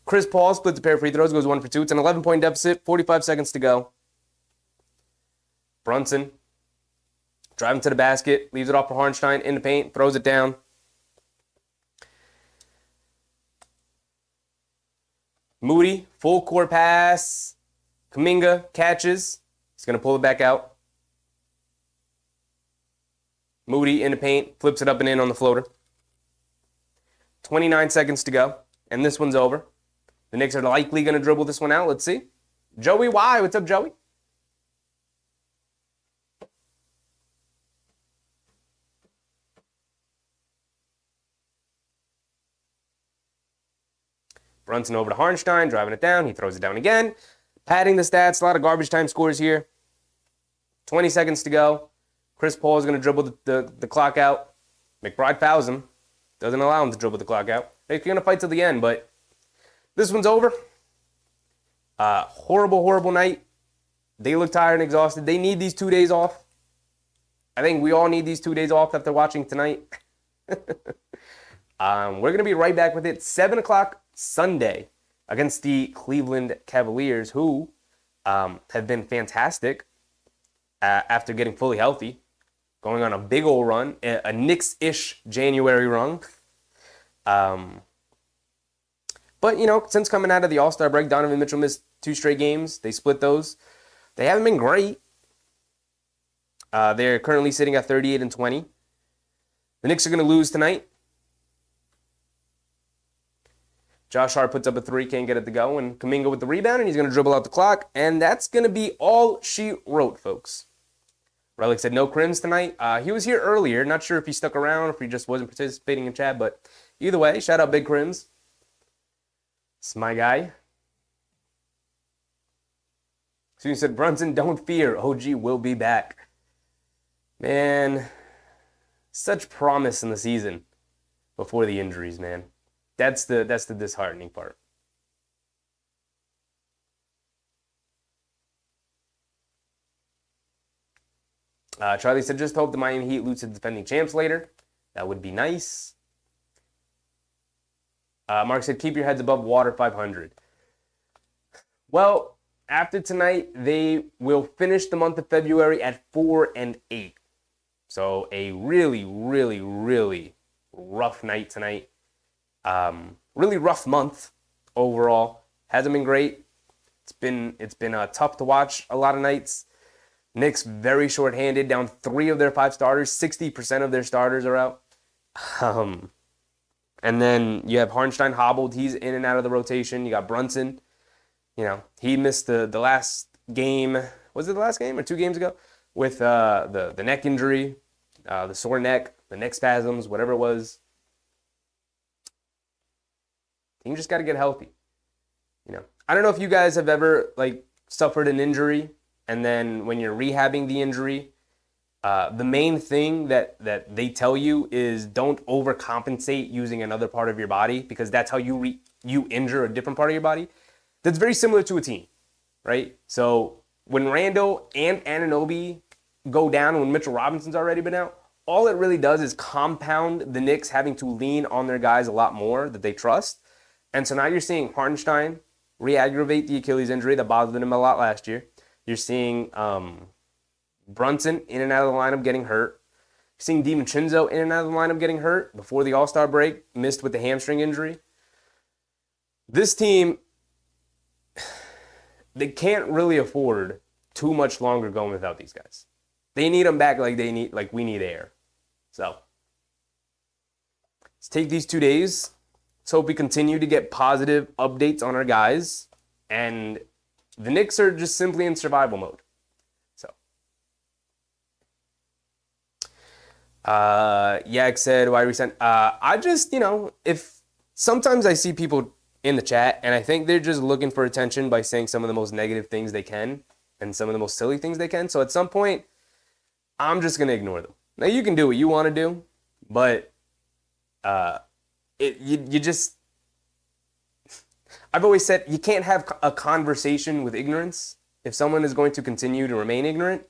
Chris Paul splits a pair of free throws, goes 1 for 2. It's an 11-point deficit, 45 seconds to go. Brunson driving to the basket, leaves it off for Hartenstein in the paint, throws it down. Moody, full court pass. Kuminga catches. He's going to pull it back out. Moody in the paint, flips it up and in on the floater. 29 seconds to go, and this one's over. The Knicks are likely going to dribble this one out. Let's see. Joey Y. What's up, Joey? Brunson over to Hartenstein, driving it down. He throws it down again. Padding the stats. A lot of garbage time scores here. 20 seconds to go. Chris Paul is going to dribble the clock out. McBride fouls him. Doesn't allow him to dribble the clock out. They're going to fight till the end, but this one's over. Horrible, horrible night. They look tired and exhausted. They need these 2 days off. I think we all need these 2 days off after watching tonight. We're going to be right back with it. 7 o'clock Sunday against the Cleveland Cavaliers, who have been fantastic. after getting fully healthy, going on a big old run, a Knicks-ish January run. But, since coming out of the All-Star break, Donovan Mitchell missed 2 straight games. They split those. They haven't been great. They're currently sitting at 38-20. The Knicks are going to lose tonight. Josh Hart puts up a 3, can't get it to go, and Kuminga with the rebound, and he's going to dribble out the clock, and that's going to be all she wrote, folks. Relic said no Crims tonight. He was here earlier. Not sure if he stuck around, if he just wasn't participating in chat, but either way, shout out Big Crims. It's my guy. Susan said, Brunson, don't fear. OG will be back. Man, such promise in the season before the injuries, man. That's the disheartening part. Charlie said, just hope the Miami Heat lose to the defending champs later. That would be nice. Mark said, keep your heads above water, 500. Well, after tonight, they will finish the month of February at 4-8. So a really, really, really rough night tonight. Really rough month overall. Hasn't been great. It's been tough to watch a lot of nights. Knicks very shorthanded, down 3 of their 5 starters. 60% of their starters are out. And then you have Hartenstein hobbled. He's in and out of the rotation. You got Brunson. He missed the last game. Was it the last game or 2 games ago? With the neck injury, the sore neck, the neck spasms, whatever it was. You just got to get healthy. I don't know if you guys have ever suffered an injury, and then when you're rehabbing the injury, the main thing that they tell you is don't overcompensate using another part of your body, because that's how you injure a different part of your body. That's very similar to a team, right? So when Randall and Anunoby go down, when Mitchell Robinson's already been out, all it really does is compound the Knicks having to lean on their guys a lot more that they trust. And so now you're seeing Hartenstein re-aggravate the Achilles injury that bothered him a lot last year. You're seeing Brunson in and out of the lineup getting hurt. You're seeing DiVincenzo in and out of the lineup getting hurt before the All-Star break, missed with the hamstring injury. This team, they can't really afford too much longer going without these guys. They need them back like we need air. So let's take these 2 days. Let's hope we continue to get positive updates on our guys. And the Knicks are just simply in survival mode. So Yak said, why resent? I just, if sometimes I see people in the chat, and I think they're just looking for attention by saying some of the most negative things they can and some of the most silly things they can. So at some point, I'm just going to ignore them. Now, you can do what you want to do, but you just... I've always said you can't have a conversation with ignorance. If someone is going to continue to remain ignorant,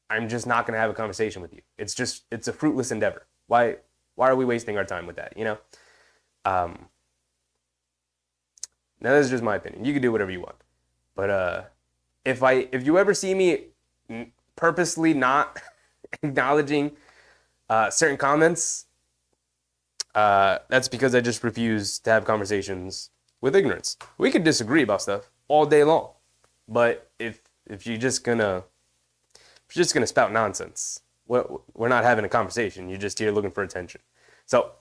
I'm just not going to have a conversation with you. It's a fruitless endeavor. Why are we wasting our time with that, Now, that's just my opinion. You can do whatever you want. But if you ever see me purposely not acknowledging certain comments, that's because I just refuse to have conversations with ignorance. We could disagree about stuff all day long, but if you're just gonna spout nonsense, we're not having a conversation. You're just here looking for attention. So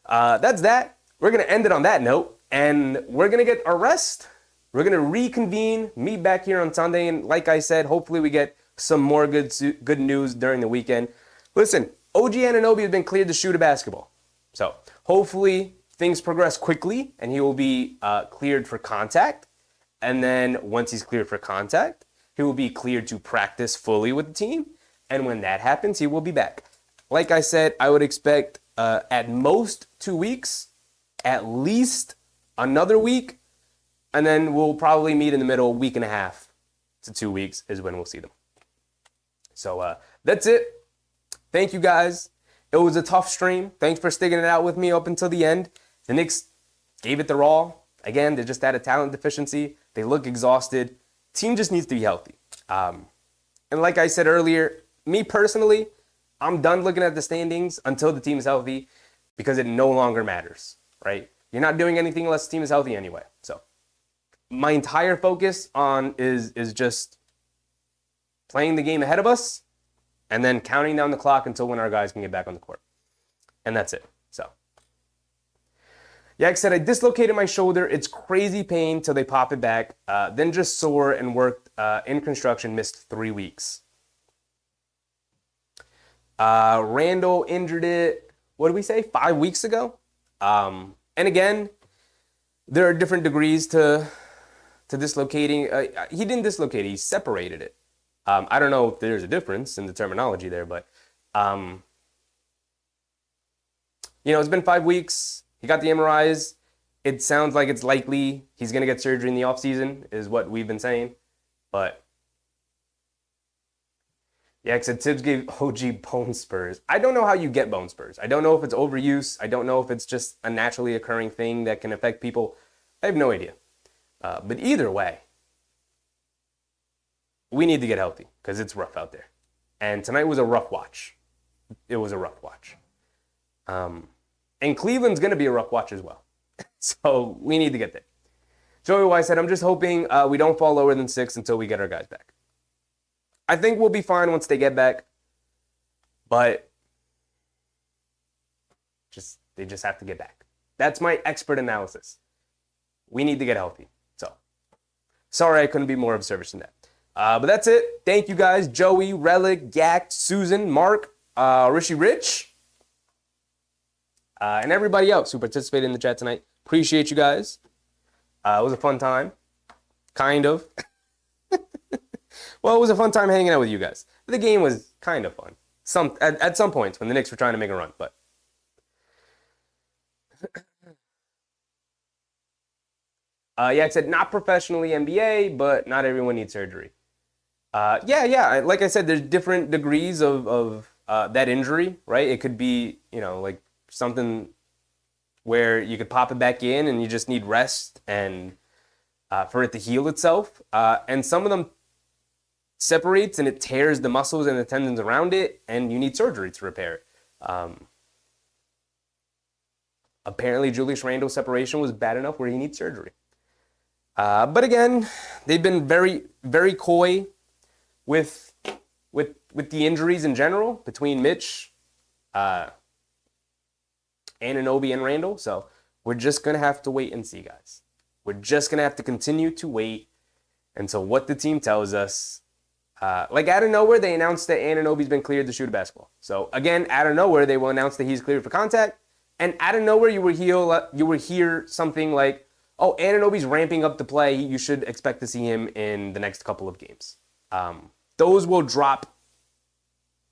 that's that. We're gonna end it on that note. And we're going to get a rest. We're going to reconvene, meet back here on Sunday. And like I said, hopefully we get some more good news during the weekend. Listen, OG Anunoby has been cleared to shoot a basketball. So hopefully things progress quickly and he will be cleared for contact. And then once he's cleared for contact, he will be cleared to practice fully with the team. And when that happens, he will be back. Like I said, I would expect at most 2 weeks, at least another week, and then we'll probably meet in the middle. 1.5 to 2 weeks is when we'll see them. So that's it. Thank you guys. It was a tough stream. Thanks for sticking it out with me up until the end. The Knicks gave it their all. Again, they just had a talent deficiency. They look exhausted. Team just needs to be healthy. And like I said earlier, me personally, I'm done looking at the standings until the team is healthy because it no longer matters, right? You're not doing anything unless the team is healthy anyway. So my entire focus on is just playing the game ahead of us and then counting down the clock until when our guys can get back on the court. And that's it. So, yeah, like I said, I dislocated my shoulder. It's crazy pain till they pop it back. Then just sore and worked in construction, missed 3 weeks. Randall injured it, what did we say, 5 weeks ago? And again, there are different degrees to dislocating. He didn't dislocate it, he separated it. I don't know if there's a difference in the terminology there, but, it's been 5 weeks. He got the MRIs. It sounds like it's likely he's going to get surgery in the offseason, is what we've been saying. But, yeah, except Tibbs gave OG bone spurs. I don't know how you get bone spurs. I don't know if it's overuse. I don't know if it's just a naturally occurring thing that can affect people. I have no idea. But either way, we need to get healthy because it's rough out there. And tonight was a rough watch. It was a rough watch. And Cleveland's going to be a rough watch as well. So we need to get there. Joey Wise said, I'm just hoping we don't fall lower than 6 until we get our guys back. I think we'll be fine once they get back. But they just have to get back. That's my expert analysis. We need to get healthy. So sorry I couldn't be more of service than that. But that's it. Thank you guys. Joey, Relic, Yak, Susan, Mark, Rishi Rich, and everybody else who participated in the chat tonight. Appreciate you guys. It was a fun time. Kind of. Well, it was a fun time hanging out with you guys. The game was kind of fun. At some points when the Knicks were trying to make a run, but. I said not professionally NBA, but not everyone needs surgery. Yeah. Like I said, there's different degrees of that injury, right? It could be, like something where you could pop it back in and you just need rest and for it to heal itself. And some of them separates and it tears the muscles and the tendons around it, and you need surgery to repair it. Apparently, Julius Randle's separation was bad enough where he needs surgery. But again, they've been very, very coy with the injuries in general between Mitch, Anunoby, and Randle. So we're just going to have to wait and see, guys. We're just going to have to continue to wait until what the team tells us. Like out of nowhere, they announced that Anunoby's been cleared to shoot a basketball. So again, out of nowhere, they will announce that he's cleared for contact. And out of nowhere, you will hear something like, oh, Anunoby's ramping up to play. You should expect to see him in the next couple of games. Those will drop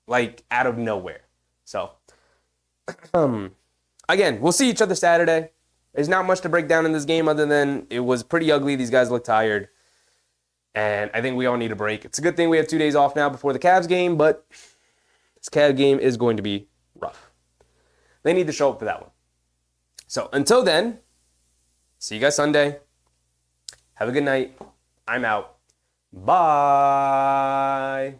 like out of nowhere. So, again, we'll see each other Saturday. There's not much to break down in this game other than it was pretty ugly. These guys look tired. And I think we all need a break. It's a good thing we have 2 days off now before the Cavs game, but this Cavs game is going to be rough. They need to show up for that one. So until then, see you guys Sunday. Have a good night. I'm out. Bye.